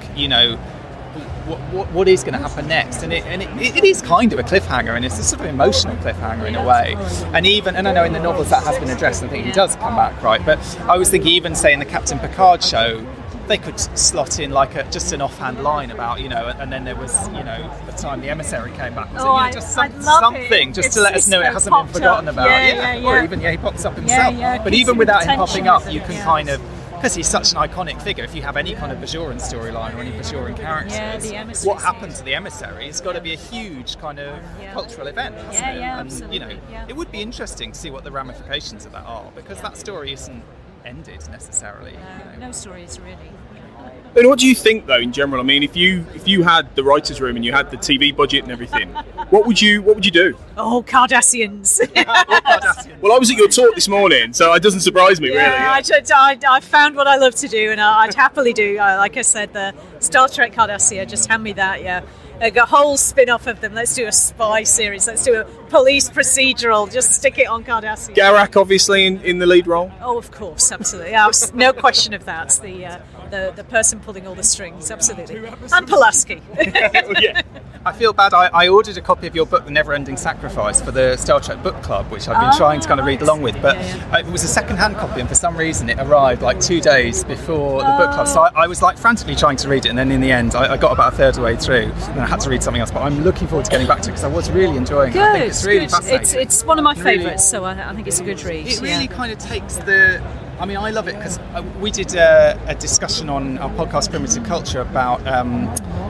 what is going to happen next? And it is kind of a cliffhanger, and it's a sort of emotional cliffhanger in a way. And I know in the novels that has been addressed, and I think he does come back, right? But I was thinking, even say in the Captain Picard show, they could slot in like just an offhand line about, and then there was, the time the emissary came back. Just something, just to let us know it hasn't been forgotten about. Or even, he pops up himself. But even without him popping up, you can kind of, because he's such an iconic figure, if you have any kind of Bajoran storyline or any Bajoran characters, what happened to the emissary has got to be a huge kind of cultural event, hasn't it? And, absolutely. It would be interesting to see what the ramifications of that are, because that story isn't ended necessarily. No stories really. And what do you think, though, in general? I mean, if you had the writers' room and you had the TV budget and everything, what would you do? Oh, Cardassians. Well, I was at your talk this morning, so it doesn't surprise me, really. I found what I love to do, and I'd happily do. Like I said, the Star Trek Cardassia, just hand me that, a whole spin-off of them. Let's do a spy series. Let's do a police procedural. Just stick it on Cardassia. Garak, obviously, in the lead role. Oh, of course, absolutely. No question of that. The person pulling all the strings, absolutely. And Pulaski. Yeah. I feel bad. I ordered a copy of your book, The Never-Ending Sacrifice, for the Star Trek Book Club, which I've been trying to kind of read along with. But it was a second-hand copy, and for some reason it arrived like 2 days before the book club. So I was like frantically trying to read it, and then in the end I got about a third of the way through, and I had to read something else. But I'm looking forward to getting back to it, because I was really enjoying it. I think it's really fascinating. It's one of my favourites, so I think it's a good read. It really kind of takes the I mean, I love it because we did a discussion on our podcast Primitive Culture about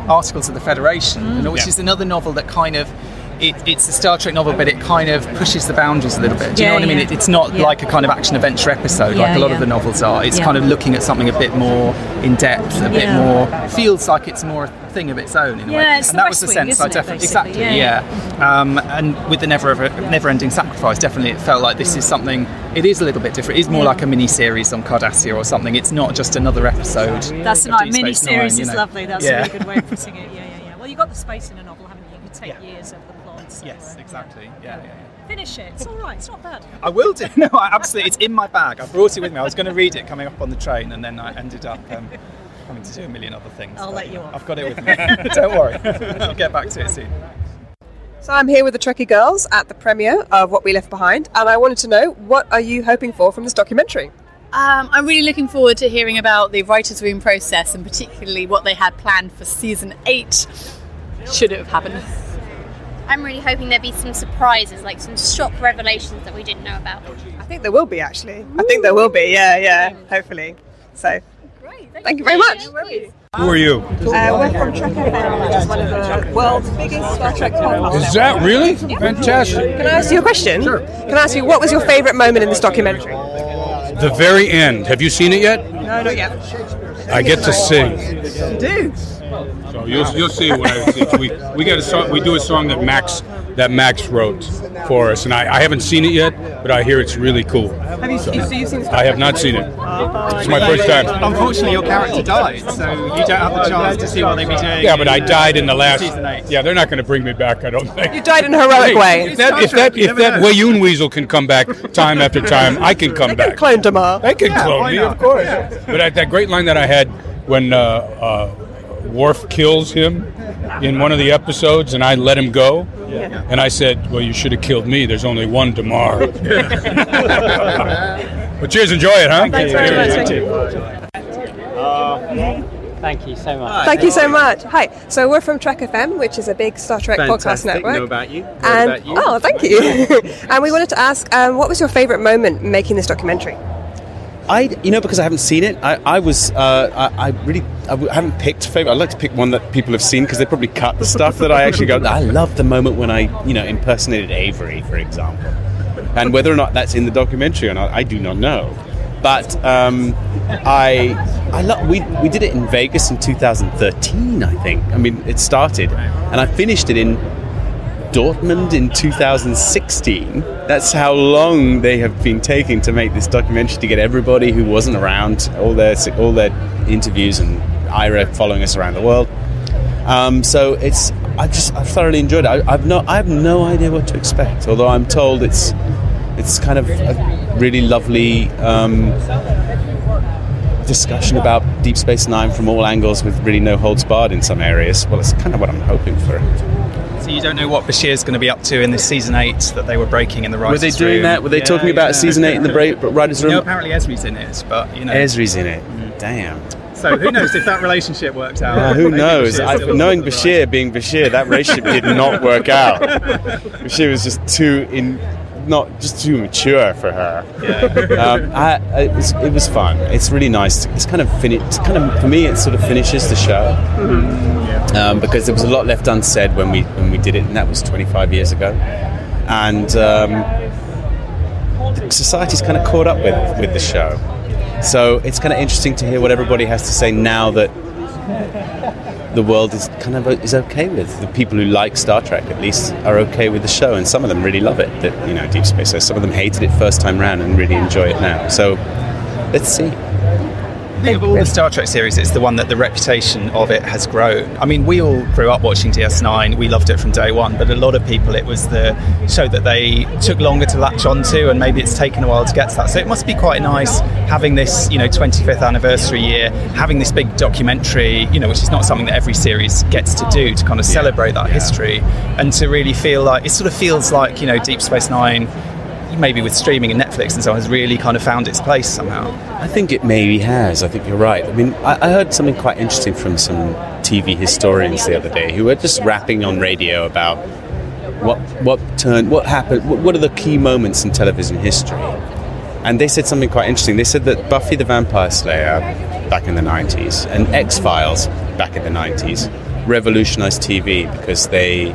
Articles of the Federation, which is another novel that kind of it's a Star Trek novel, but it kind of pushes the boundaries a little bit. Do you know what I mean? It's not like a kind of action-adventure episode like a lot of the novels are. It's kind of looking at something a bit more in depth, a bit more, feels like it's more a thing of its own in a way. It's and that was the sense I definitely, and with the Never-Ending Sacrifice, definitely it felt like this is something, it is a little bit different. It is more like a mini-series on Cardassia or something. It's not just another episode. That's nice. Mini-series is lovely. That's a really good way of putting it. Well, you got the space in a novel, haven't you? You could take years of the plot. So, yes, exactly. Yeah. Finish it. It's all right. It's not bad. I will do. No, absolutely. It's in my bag. I brought it with me. I was going to read it coming up on the train, and then I ended up having to do a million other things. I'll let you off. I've got it with me. Don't worry. I'll get back to it soon. So I'm here with the Trekkie girls at the premiere of What We Left Behind, and I wanted to know, what are you hoping for from this documentary? I'm really looking forward to hearing about the writer's room process, and particularly what they had planned for season 8, should it have happened. I'm really hoping there'll be some surprises, like some shock revelations that we didn't know about. I think there will be, actually. I think there will be, hopefully. So, thank you very much. Who are you? We're from Trek FM, which is one of the world's biggest Star Trek podcasts. Is that really? Fantastic. Can I ask you a question? Sure. Can I ask you, what was your favourite moment in this documentary? The very end. Have you seen it yet? No, not yet. I get to sing. You do? So you'll see what I think. We got a song. We do a song that Max wrote for us, and I haven't seen it yet, but I hear it's really cool. Have you seen it? I have not seen it. It's my first time. Unfortunately, your character died, so you don't have the chance to see what they'd be doing. Yeah, but I died in the last. Season 8. Yeah, they're not going to bring me back. I don't think. You died in a heroic way. If that Wayoon Weasel can come back time after time, I can come back. They can clone Damar. They can clone me, of course. But that great line that I had when Worf kills him in one of the episodes, and I let him go, and I said, "Well, you should have killed me. There's only one Damar." But cheers, enjoy it, huh? Thanks very much. Thank you so much. Thank you so much. Hi. So we're from Trek FM, which is a big Star Trek podcast network. Know about you. Oh, thank you. And we wanted to ask, what was your favourite moment making this documentary? Because I haven't seen it, I haven't picked a favourite. I'd like to pick one that people have seen, because they probably cut the stuff that I actually go, I love the moment when I, impersonated Avery, for example. And whether or not that's in the documentary or not, I do not know. But we did it in Vegas in 2013, I think. I mean, it started, and I finished it in Dortmund in 2016. That's how long they have been taking to make this documentary, to get everybody who wasn't around, all their interviews, and Ira following us around the world. So I thoroughly enjoyed it. I have no idea what to expect, although I'm told it's kind of a really lovely discussion about Deep Space Nine from all angles, with really no holds barred in some areas. Well, it's kind of what I'm hoping for. So you don't know what Bashir's going to be up to in this season 8 that they were breaking in the writers' room? Were they doing that? Were they talking about season 8 in the writers' room? No, apparently Ezri's in it, but Ezri's in it. Damn. So who knows if that relationship works out? Who knows? Knowing Bashir being Bashir, that relationship did not work out. Bashir was just too mature for her. It was fun. It's really nice. It's kind of for me, it sort of finishes the show. Because there was a lot left unsaid when we did it, and that was 25 years ago. And society's kind of caught up with the show. So it's kind of interesting to hear what everybody has to say now that the world is okay with the people who like Star Trek. At least are okay with the show, and some of them really love it. That Deep Space. So some of them hated it first time round and really enjoy it now. So let's see. I think of all the Star Trek series, it's the one that the reputation of it has grown. I mean, we all grew up watching DS9. We loved it from day one, but a lot of people, it was the show that they took longer to latch onto, and maybe it's taken a while to get to that. So it must be quite nice having this, 25th anniversary year, having this big documentary, which is not something that every series gets to do, to kind of celebrate that history, and to really feel like, it sort of feels like, Deep Space Nine, maybe with streaming and Netflix and so on, has really kind of found its place somehow. I think it maybe has. I think you're right. I mean, I heard something quite interesting from some TV historians the other day who were just rapping on radio about what happened, what are the key moments in television history. And they said something quite interesting. They said that Buffy the Vampire Slayer back in the 90s and X-Files back in the 90s revolutionized TV because they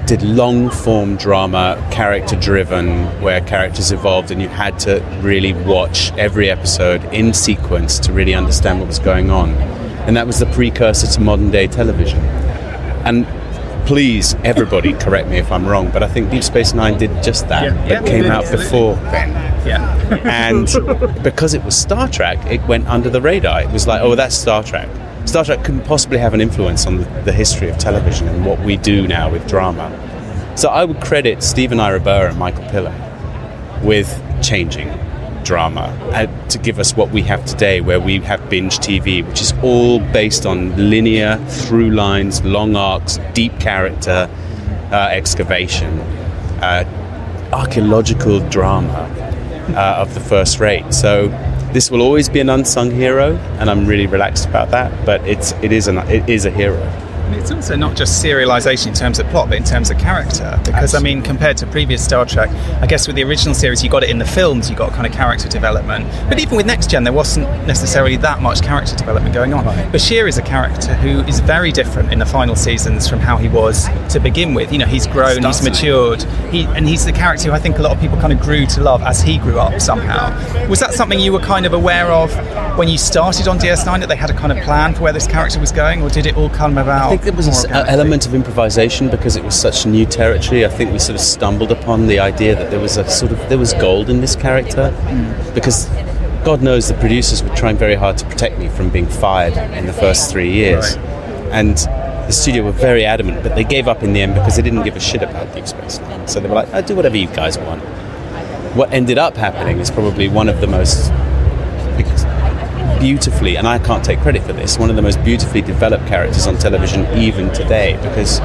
did long-form drama, character-driven, where characters evolved and you had to really watch every episode in sequence to really understand what was going on. And that was the precursor to modern-day television. And please, everybody, correct me if I'm wrong, but I think Deep Space Nine did just that. It came out before then. Yeah. And because it was Star Trek, it went under the radar. It was like, oh, that's Star Trek. Star Trek couldn't possibly have an influence on the history of television and what we do now with drama. So I would credit Steve and Ira Behr and Michael Piller with changing drama to give us what we have today, where we have binge TV, which is all based on linear through lines, long arcs, deep character excavation, archaeological drama of the first rate. So this will always be an unsung hero, and I'm really relaxed about that. But it is a hero. And it's also not just serialization in terms of plot, but in terms of character. Because, I mean, compared to previous Star Trek, I guess with the original series, you got it in the films, you got kind of character development. But even with Next Gen, there wasn't necessarily that much character development going on. Right. Bashir is a character who is very different in the final seasons from how he was to begin with. You know, he's grown, he's matured, and he's the character who I think a lot of people kind of grew to love as he grew up somehow. Was that something you were kind of aware of when you started on DS9, that they had a kind of plan for where this character was going, or did it all come about? I think there was an element of improvisation because it was such new territory. I think we sort of stumbled upon the idea that there was gold in this character, because God knows the producers were trying very hard to protect me from being fired in the first 3 years. Right. And the studio were very adamant, but they gave up in the end because they didn't give a shit about Deep Space Nine. So they were like, do whatever you guys want. What ended up happening is probably one of the most beautifully, and I can't take credit for this, one of the most beautifully developed characters on television even today, because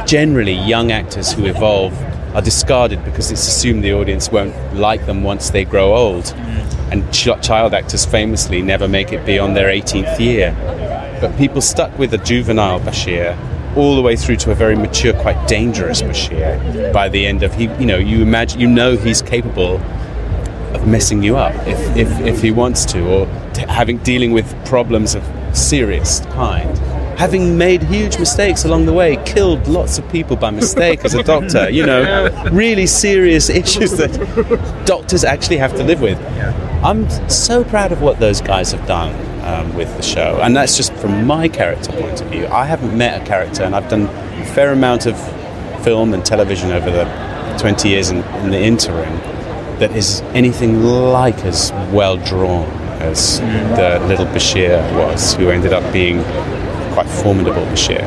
generally young actors who evolve are discarded because it's assumed the audience won't like them once they grow old. And child actors famously never make it beyond their 18th year. But people stuck with a juvenile Bashir all the way through to a very mature, quite dangerous Bashir. By the end of he's capable of messing you up if he wants to, or dealing with problems of serious kind. Having made huge mistakes along the way, killed lots of people by mistake as a doctor, really serious issues that doctors actually have to live with. I'm so proud of what those guys have done with the show, and that's just from my character point of view. I haven't met a character, and I've done a fair amount of film and television over the 20 years in the interim, that is anything like as well drawn as the little Bashir was, who ended up being quite formidable Bashir.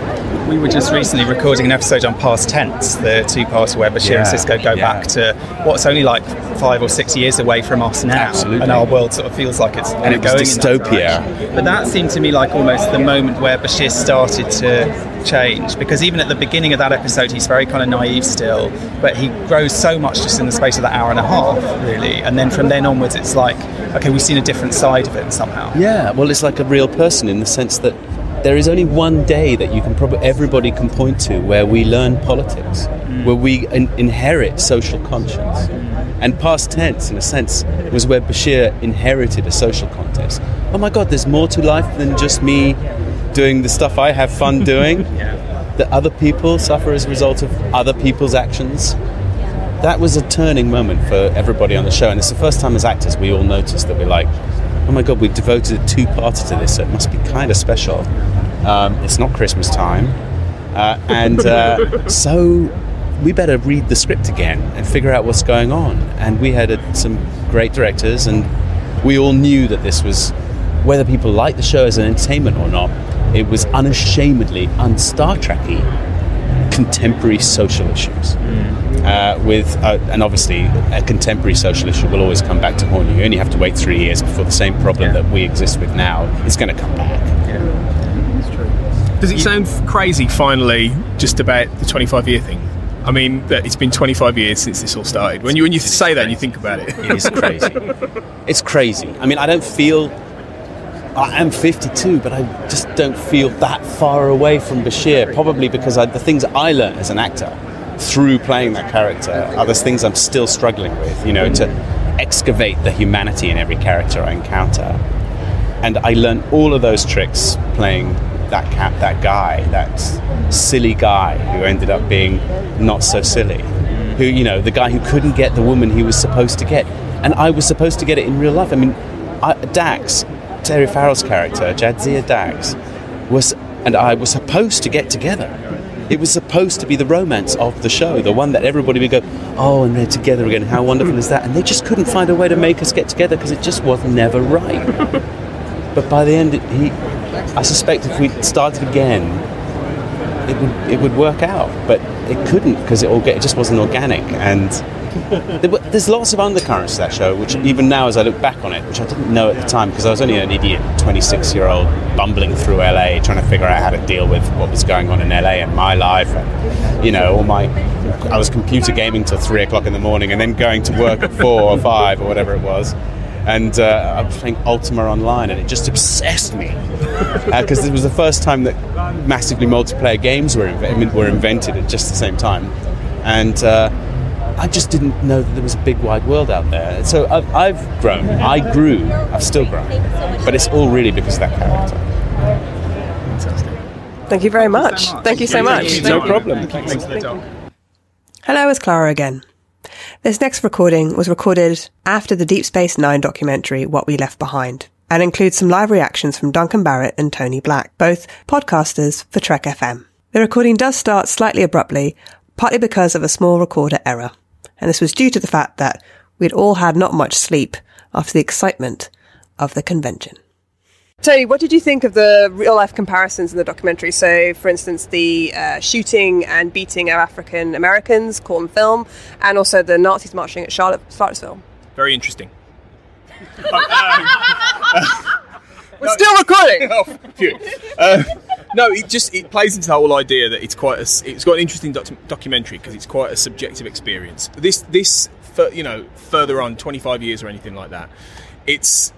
We were just recently recording an episode on Past Tense, the two-parter where Bashir and Sisko go back to what's only like 5 or 6 years away from us now. Absolutely. And our world sort of feels like it's and it was going dystopia. In that. But that seemed to me like almost the moment where Bashir started to change, because even at the beginning of that episode he's very kind of naive still, but he grows so much just in the space of that hour and a half, really. And then from then onwards it's like, okay, we've seen a different side of him somehow. Yeah, well, it's like a real person in the sense that there is only one day that you can everybody can point to where we learn politics, where we inherit social conscience. And Past Tense, in a sense, was where Bashir inherited a social context. Oh my God, there's more to life than just me doing the stuff I have fun doing, that other people suffer as a result of other people's actions. That was a turning moment for everybody on the show, and it's the first time as actors we all noticed that we're like, oh my God, we've devoted a two-parter to this, so it must be kind of special. It's not Christmas time. So we better read the script again and figure out what's going on. And we had some great directors, and we all knew that this was, whether people like the show as an entertainment or not, it was unashamedly un-Star Trek-y contemporary social issues. And obviously a contemporary social issue will always come back to haunt you. You only have to wait 3 years before the same problem that we exist with now is going to come back. That's true. Does it sound crazy finally just about the 25-year thing? I mean, that it's been 25 years since this all started. When you say that and you think about it, it is crazy. It's crazy. I mean, I am 52, but I just don't feel that far away from Bashir, probably because the things I learned as an actor through playing that character are those things I'm still struggling with, you know, to excavate the humanity in every character I encounter. And I learned all of those tricks playing that guy, that silly guy who ended up being not so silly, who, you know, the guy who couldn't get the woman he was supposed to get. And I was supposed to get it in real life. I mean, Dax, Terry Farrell's character, Jadzia Dax, and I were supposed to get together. It was supposed to be the romance of the show, the one that everybody would go, oh, and they're together again, how wonderful is that? And they just couldn't find a way to make us get together because it just was never right. But by the end, I suspect if we started again, it would work out. But it couldn't because it just wasn't organic. And there's lots of undercurrents to that show, which even now as I look back on it, which I didn't know at the time because I was only an idiot 26-year-old bumbling through LA trying to figure out how to deal with what was going on in LA and my life, and, you know, I was computer gaming till 3 o'clock in the morning and then going to work at 4 or 5 or whatever it was. And I was playing Ultima Online, and it just obsessed me because it was the first time that massively multiplayer games were invented at just the same time, and I just didn't know that there was a big wide world out there. So I've grown. I grew. I've still grown, but it's all really because of that character. Fantastic. Thank you very much. Thank you so much. No problem. Thanks for the talk. Hello, it's Clara again. This next recording was recorded after the Deep Space Nine documentary, What We Left Behind, and includes some live reactions from Duncan, Barrett and Tony Black, both podcasters for Trek FM. The recording does start slightly abruptly, partly because of a small recorder error, and this was due to the fact that we'd all had not much sleep after the excitement of the convention. Tony, what did you think of the real-life comparisons in the documentary? So, for instance, the shooting and beating of African Americans caught on film, and also the Nazis marching at Charlottesville. Very interesting. We're still recording! Oh, phew. No, it plays into the whole idea that it's got an interesting documentary because it's quite a subjective experience. This further on, 25 years or anything like that, it's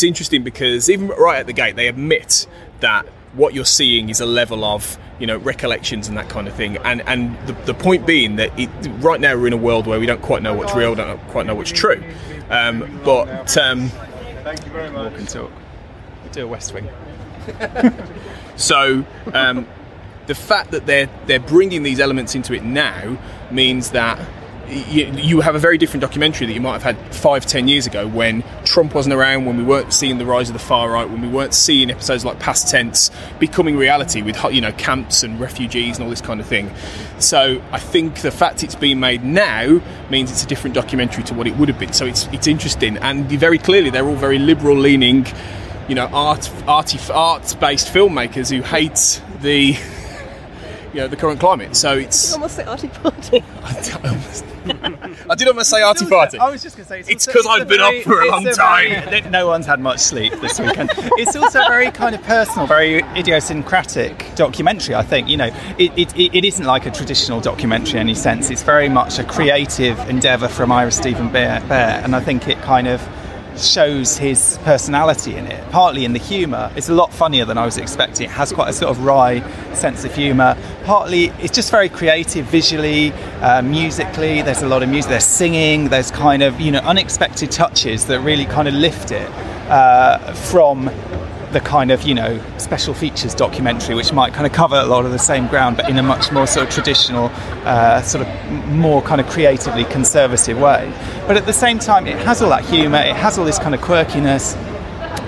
interesting because even right at the gate, they admit that what you're seeing is a level of, you know, recollections and that kind of thing. And the point being that right now we're in a world where we don't quite know what's real, don't quite know what's true. Thank you very much. Walk and talk. We'll do a West Wing. So the fact that they're bringing these elements into it now means that you have a very different documentary that you might have had 5-10 years ago when Trump wasn't around, when we weren't seeing the rise of the far right, when we weren't seeing episodes like Past Tense becoming reality with, you know, camps and refugees and all this kind of thing. So I think the fact it's being made now means it's a different documentary to what it would have been. So it's interesting, and very clearly they're all very liberal leaning, you know, arts-based filmmakers who hate the current climate. So it's almost say arty party. I did almost say arty party. I was just going to say it's because I've been up for a long time. No one's had much sleep this weekend. It's also a very kind of personal, very idiosyncratic documentary. I think, you know, it isn't like a traditional documentary in any sense. It's very much a creative endeavour from Ira Steven Behr, and I think it kind of shows his personality in it, partly in the humour. It's a lot funnier than I was expecting. It has quite a sort of wry sense of humour. Partly it's just very creative visually, musically. There's a lot of music, there's singing, there's kind of, you know, unexpected touches that really kind of lift it from the kind of, you know, special features documentary, which might kind of cover a lot of the same ground, but in a much more sort of traditional, sort of more kind of creatively conservative way. But at the same time, it has all that humour, it has all this kind of quirkiness,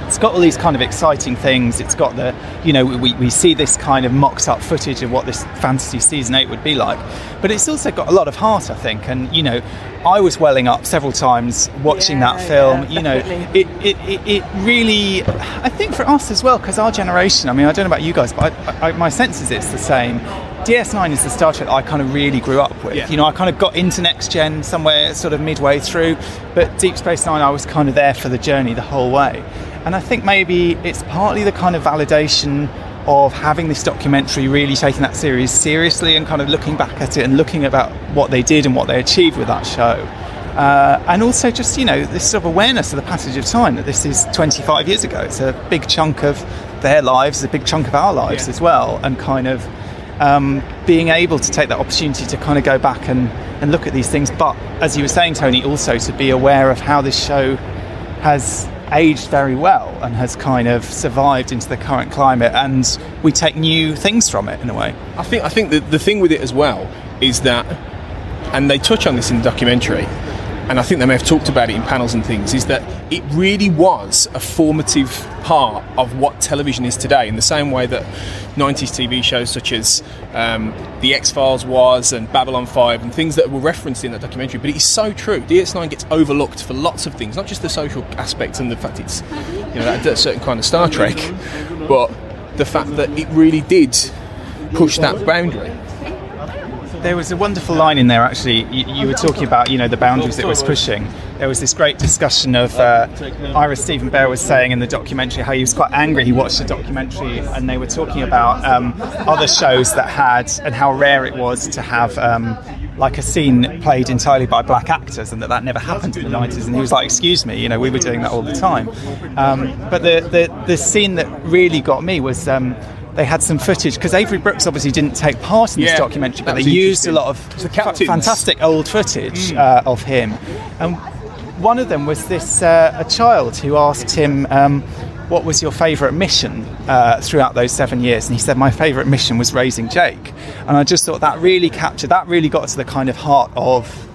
it's got all these kind of exciting things, it's got the, you know, we see this kind of mocked up footage of what this fantasy season 8 would be like, but it's also got a lot of heart, I think, and, you know, I was welling up several times watching that film. You know, it really, I think for us as well, because our generation, I mean, I don't know about you guys, but my sense is it's the same. DS9 is the Star Trek I kind of really grew up with. You know, I kind of got into Next Gen somewhere sort of midway through, but Deep Space Nine, I was kind of there for the journey the whole way. And I think maybe it's partly the kind of validation of having this documentary, really taking that series seriously and kind of looking back at it and looking about what they did and what they achieved with that show. And also just, you know, this sort of awareness of the passage of time, that this is 25 years ago. It's a big chunk of their lives, a big chunk of our lives as well. And kind of, being able to take that opportunity to kind of go back and look at these things, but as you were saying, Tony, also to be aware of how this show has aged very well and has kind of survived into the current climate, and we take new things from it in a way. I think the thing with it as well is that, and they touch on this in the documentary, and I think they may have talked about it in panels and things, is that it really was a formative part of what television is today, in the same way that 90s TV shows such as The X-Files was, and Babylon 5, and things that were referenced in that documentary. But it is so true. DS9 gets overlooked for lots of things, not just the social aspects and the fact it's, you know, that certain kind of Star Trek, but the fact that it really did push that boundary. There was a wonderful line in there, actually. You were talking about, you know, the boundaries it was pushing. There was this great discussion of Ira Steven Behr was saying in the documentary how he was quite angry. He watched the documentary and they were talking about other shows that had, and how rare it was to have like a scene played entirely by black actors, and that never happened in the 90s. And he was like, excuse me, you know, we were doing that all the time. But the scene that really got me was they had some footage, because Avery Brooks obviously didn't take part in this documentary, but they used a lot of fantastic old footage of him. And one of them was this a child who asked him, what was your favourite mission throughout those 7 years? And he said, my favourite mission was raising Jake. And I just thought that really got to the kind of heart of,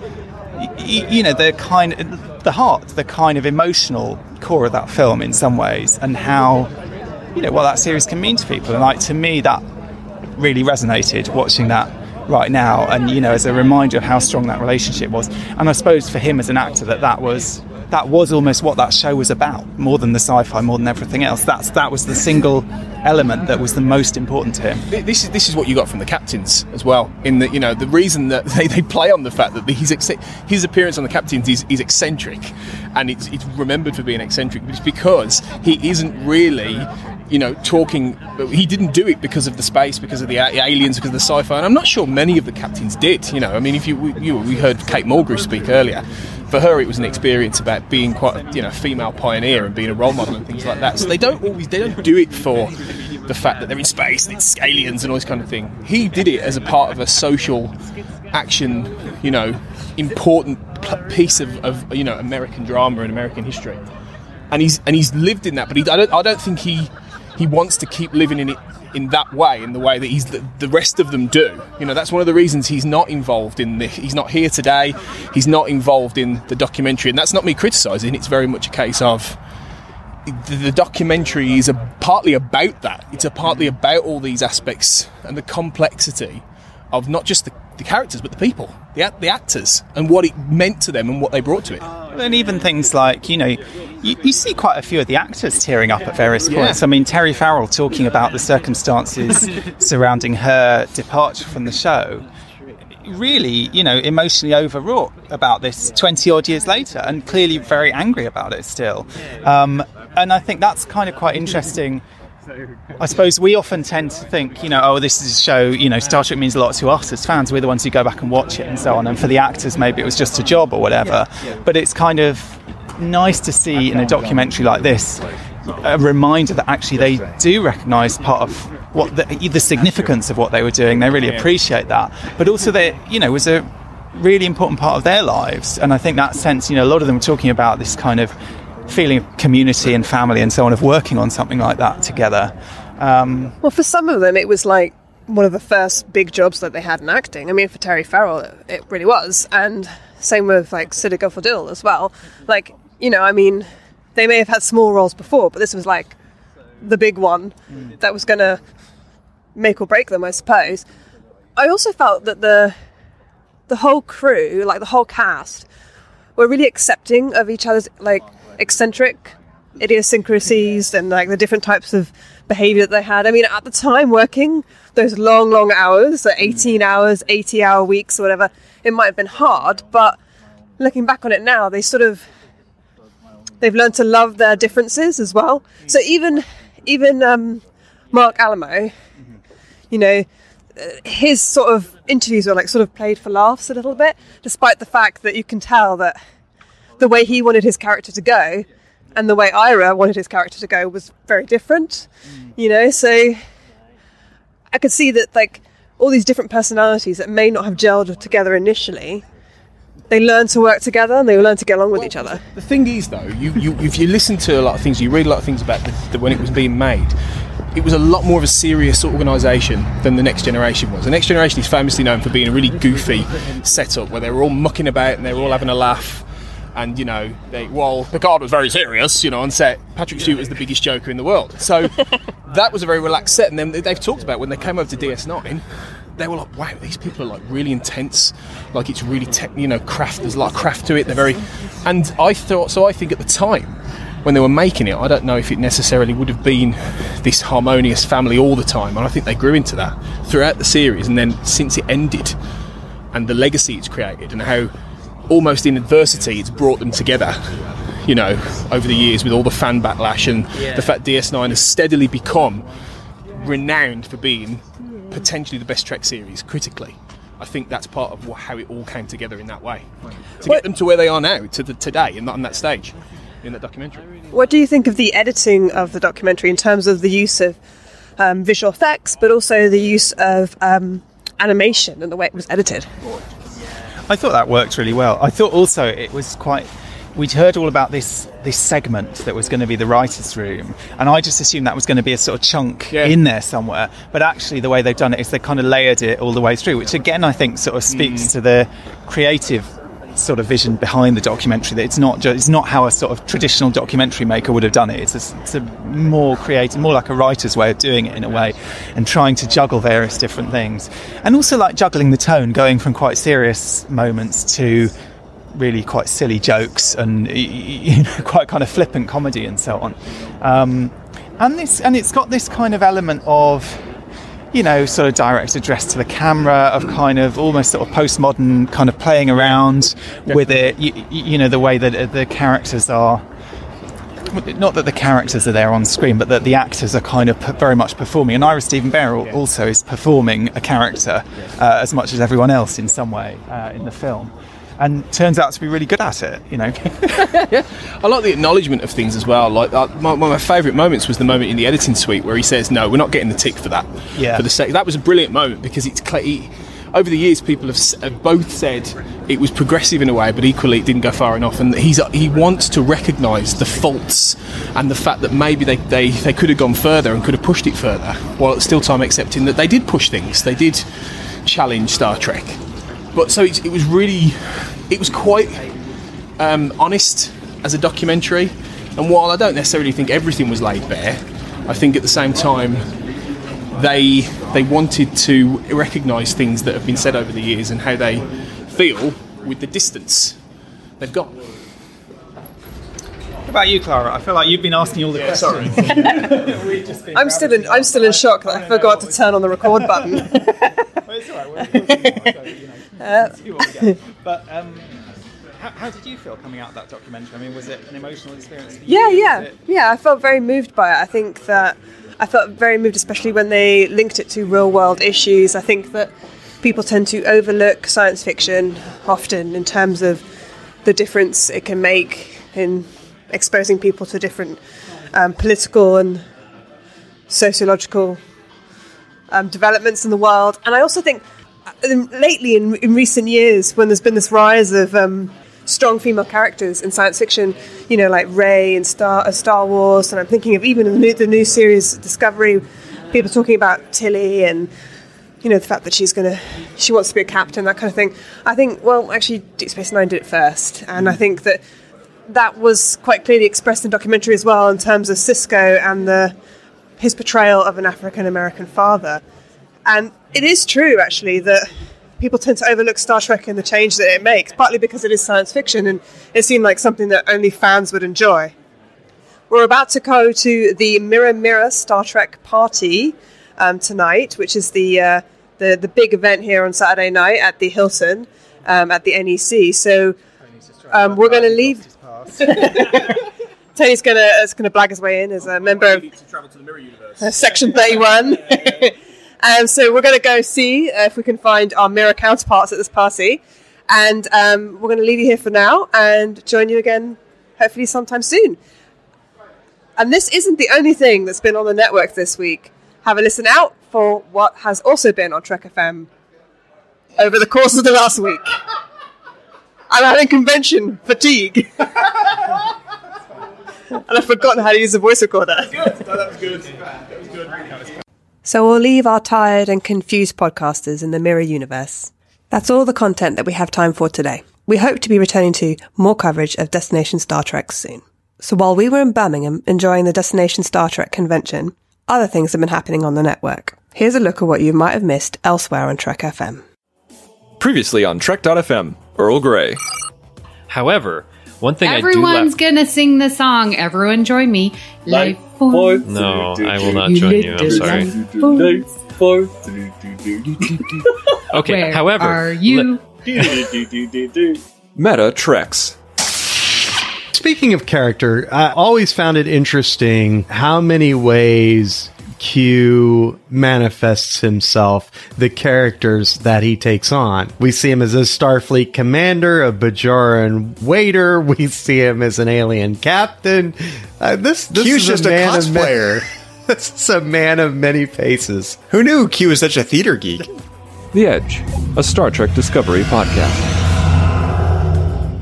you know, the kind of emotional core of that film in some ways, and how, you know, what that series can mean to people. And like, to me, that really resonated watching that right now, and, you know, as a reminder of how strong that relationship was. And I suppose for him as an actor, that was almost what that show was about, more than the sci-fi, more than everything else. That was the single element that was the most important to him. This is what you got from the captains as well, in that, you know, the reason that they play on the fact that his appearance on the captains is eccentric, and it's remembered for being eccentric, but it's because he isn't really, you know, talking. He didn't do it because of the space, because of the aliens, because of the sci-fi, and I'm not sure many of the captains did. You know, I mean, we heard Kate Mulgrew speak earlier. For her, it was an experience about being quite a, you know, female pioneer and being a role model and things like that. So they don't do it for the fact that they're in space and it's aliens and all this kind of thing. He did it as a part of a social action, you know, important piece of you know, American drama and American history. And he's lived in that, but I don't think he wants to keep living in it in that way, in the way that the rest of them do. You know, that's one of the reasons he's not involved in this. He's not here today. He's not involved in the documentary, and that's not me criticising. It's very much a case of the documentary is partly about that. It's partly about all these aspects and the complexity of not just the characters, but the people, the actors, and what it meant to them and what they brought to it. And even things like, you know, you see quite a few of the actors tearing up at various points. I mean, Terry Farrell talking about the circumstances surrounding her departure from the show, really, you know, emotionally overwrought about this 20 odd years later, and clearly very angry about it still. And I think that's kind of quite interesting. I suppose we often tend to think, you know, oh, this is a show, you know, Star Trek means a lot to us as fans. We're the ones who go back and watch it and so on. And for the actors, maybe it was just a job or whatever. But it's kind of nice to see in a documentary like this a reminder that actually they do recognise part of what the significance of what they were doing. They really appreciate that. But also they, you know, was a really important part of their lives. And I think that sense, you know, a lot of them were talking about this kind of feeling of community and family and so on, of working on something like that together. Well, for some of them, it was like one of the first big jobs that they had in acting. I mean, for Terry Farrell, it really was. And same with like Siddig as well. Like, you know, I mean, they may have had small roles before, but this was like the big one that was going to make or break them, I suppose. I also felt that the whole crew, like the whole cast, were really accepting of each other's like eccentric idiosyncrasies and like the different types of behaviour that they had. I mean, at the time, working those long hours, so 18 hours, 80-hour weeks or whatever, it might have been hard, but looking back on it now, they've learned to love their differences as well. So even Mark Alamo, you know, his sort of interviews were like sort of played for laughs a little bit, despite the fact that you can tell that the way he wanted his character to go and the way Ira wanted his character to go was very different, you know. So I could see that, like, all these different personalities that may not have gelled together initially, they learn to work together and they learn to get along with each other. The thing is, though, if you listen to a lot of things, you read a lot of things about when it was being made, it was a lot more of a serious organisation than The Next Generation was. The Next Generation is famously known for being a really goofy setup where they were all mucking about and they were all having a laugh. And, while Picard was very serious, on set, Patrick Stewart was the biggest joker in the world. So that was a very relaxed set. And then they've talked about when they came over to DS9, they were like, wow, these people are like really intense. Like it's really, craft. There's a lot of craft to it. They're very... And I think at the time, when they were making it, I don't know if it necessarily would have been this harmonious family all the time. And I think they grew into that throughout the series. And then since it ended, and the legacy it's created, and how... almost in adversity, it's brought them together, over the years with all the fan backlash and the fact DS9 has steadily become renowned for being potentially the best Trek series critically. I think that's part of how it all came together in that way. To get them to where they are now, to today, and on that stage, in that documentary. What do you think of the editing of the documentary in terms of the use of visual effects, but also the use of animation and the way it was edited? I thought that worked really well. I thought also it was quite... We'd heard all about this segment that was going to be the writer's room, and I just assumed that was going to be a sort of chunk in there somewhere. But actually the way they've done it is they kind of layered it all the way through, which again I think sort of speaks to the creative sort of vision behind the documentary, that it's not how a sort of traditional documentary maker would have done it. It's a more creative, more like a writer's way of doing it in a way, and trying to juggle various different things, and also like juggling the tone, going from quite serious moments to really quite silly jokes and quite kind of flippant comedy and so on, and it's got this kind of element of sort of direct address to the camera, of kind of almost sort of postmodern kind of playing around with it. The way that the characters are, not that the characters are there on screen, but that the actors are kind of very much performing. And Ira Steven Behr also is performing a character as much as everyone else in some way in the film. And turns out to be really good at it, I like the acknowledgement of things as well. Like one of my favourite moments was the moment in the editing suite where he says, "No, we're not getting the tick for that." Yeah. For the sake, that was a brilliant moment because it's over the years people have both said it was progressive in a way, but equally it didn't go far enough. And he wants to recognise the faults and the fact that maybe they could have gone further and could have pushed it further, while at the still time accepting that they did push things, they did challenge Star Trek. But so it was quite honest as a documentary, and while I don't necessarily think everything was laid bare, I think at the same time they wanted to recognise things that have been said over the years and how they feel with the distance they've got. What about you, Clara? I feel like you've been asking all the questions. Sorry. I'm still in shock that I forgot to turn on the record button. Well, it's all right. See what we get. But how did you feel coming out of that documentary? I mean, was it an emotional experience for you? Yeah. I felt very moved by it. I think that I felt very moved, especially when they linked it to real world issues. I think that people tend to overlook science fiction often in terms of the difference it can make in exposing people to different political and sociological developments in the world. And I also think lately, in recent years, when there's been this rise of strong female characters in science fiction, like Rey and Star Wars, and I'm thinking of even the new series Discovery, people talking about Tilly and the fact that she wants to be a captain, that kind of thing. I think, well, actually, Deep Space Nine did it first, and I think that was quite clearly expressed in the documentary as well, in terms of Sisko and his portrayal of an African American father. And it is true, actually, that people tend to overlook Star Trek and the change that it makes, partly because it is science fiction and it seemed like something that only fans would enjoy. We're about to go to the Mirror Mirror Star Trek party tonight, which is the big event here on Saturday night at the Hilton at the NEC. So we're going to leave. Tony's going to blag his way in as a member of Section 31. So we're going to go see if we can find our mirror counterparts at this party. And we're going to leave you here for now and join you again hopefully sometime soon. And this isn't the only thing that's been on the network this week. Have a listen out for what has also been on Trek FM over the course of the last week. I'm having convention fatigue. And I've forgotten how to use a voice recorder. That was good. So we'll leave our tired and confused podcasters in the mirror universe. That's all the content that we have time for today. We hope to be returning to more coverage of Destination Star Trek soon. So while we were in Birmingham enjoying the Destination Star Trek convention, other things have been happening on the network. Here's a look at what you might have missed elsewhere on Trek FM. Previously on Trek.fm, Earl Grey. However, one thing Everyone's gonna sing the song. Everyone join me. Life force. No, I will not join you. I'm sorry. Okay, Where however, are you? Meta Treks. Speaking of character, I always found it interesting how many ways Q manifests himself, the characters that he takes on. We see him as a Starfleet commander, a Bajoran waiter. We see him as an alien captain. This Q's is just a cosplayer. This is a man of many faces. Who knew Q was such a theater geek? The Edge, a Star Trek Discovery podcast.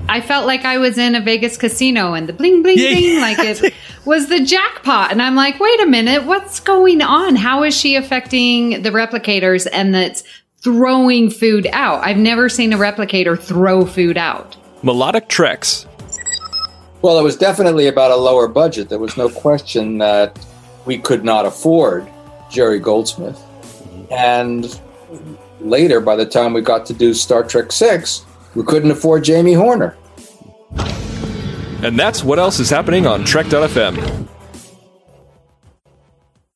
I felt like I was in a Vegas casino and the bling, bling, bling, like it was the jackpot. And I'm like, wait a minute, what's going on? How is she affecting the replicators and that's throwing food out? I've never seen a replicator throw food out. Melodic Treks. Well, it was definitely about a lower budget. There was no question that we could not afford Jerry Goldsmith. And later, by the time we got to do Star Trek VI, we couldn't afford Jamie Horner. And that's what else is happening on Trek.fm.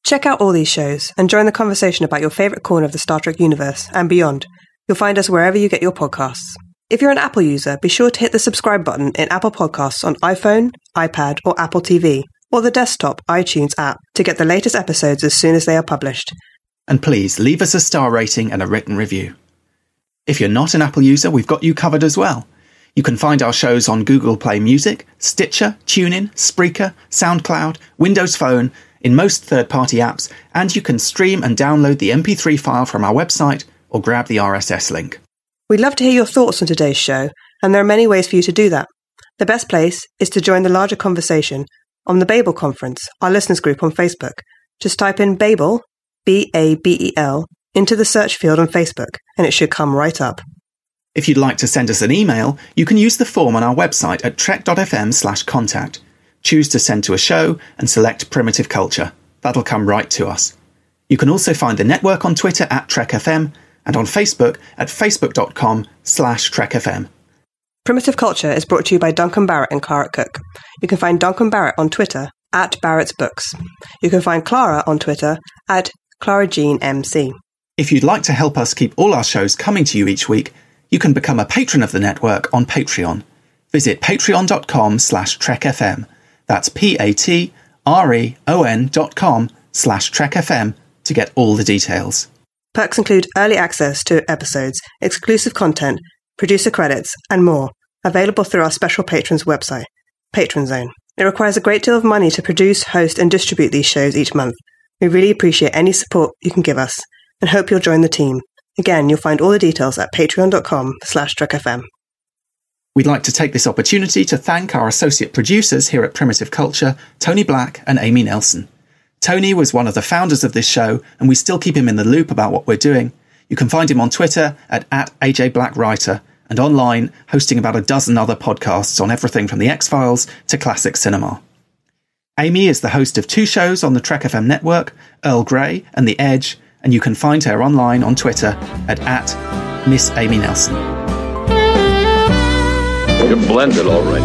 Check out all these shows and join the conversation about your favourite corner of the Star Trek universe and beyond. You'll find us wherever you get your podcasts. If you're an Apple user, be sure to hit the subscribe button in Apple Podcasts on iPhone, iPad, or Apple TV, or the desktop iTunes app to get the latest episodes as soon as they are published. And please leave us a star rating and a written review. If you're not an Apple user, we've got you covered as well. You can find our shows on Google Play Music, Stitcher, TuneIn, Spreaker, SoundCloud, Windows Phone, in most third-party apps, and you can stream and download the MP3 file from our website or grab the RSS link. We'd love to hear your thoughts on today's show, and there are many ways for you to do that. The best place is to join the larger conversation on the Babel Conference, our listeners group on Facebook. Just type in Babel, B-A-B-E-L, into the search field on Facebook, and it should come right up. If you'd like to send us an email, you can use the form on our website at trek.fm/contact. Choose to send to a show and select Primitive Culture. That'll come right to us. You can also find the network on Twitter at TrekFM and on Facebook at facebook.com/TrekFM. Primitive Culture is brought to you by Duncan, Barrett and Clara Cook. You can find Duncan Barrett on Twitter at Barrett's Books. You can find Clara on Twitter at ClaraJeanMC. If you'd like to help us keep all our shows coming to you each week, you can become a patron of the network on Patreon. Visit patreon.com/TrekFM. That's patreon.com/TrekFM to get all the details. Perks include early access to episodes, exclusive content, producer credits, and more, available through our special patrons website, Patron Zone. It requires a great deal of money to produce, host, and distribute these shows each month. We really appreciate any support you can give us, and hope you'll join the team. Again, you'll find all the details at patreon.com/TrekFM. We'd like to take this opportunity to thank our associate producers here at Primitive Culture, Tony Black and Amy Nelson. Tony was one of the founders of this show, and we still keep him in the loop about what we're doing. You can find him on Twitter at @AJBlackWriter, and online, hosting about a dozen other podcasts on everything from The X-Files to classic cinema. Amy is the host of 2 shows on the Trek FM network, Earl Grey and The Edge, and you can find her online on Twitter at Miss Amy Nelson. You're blended, all right.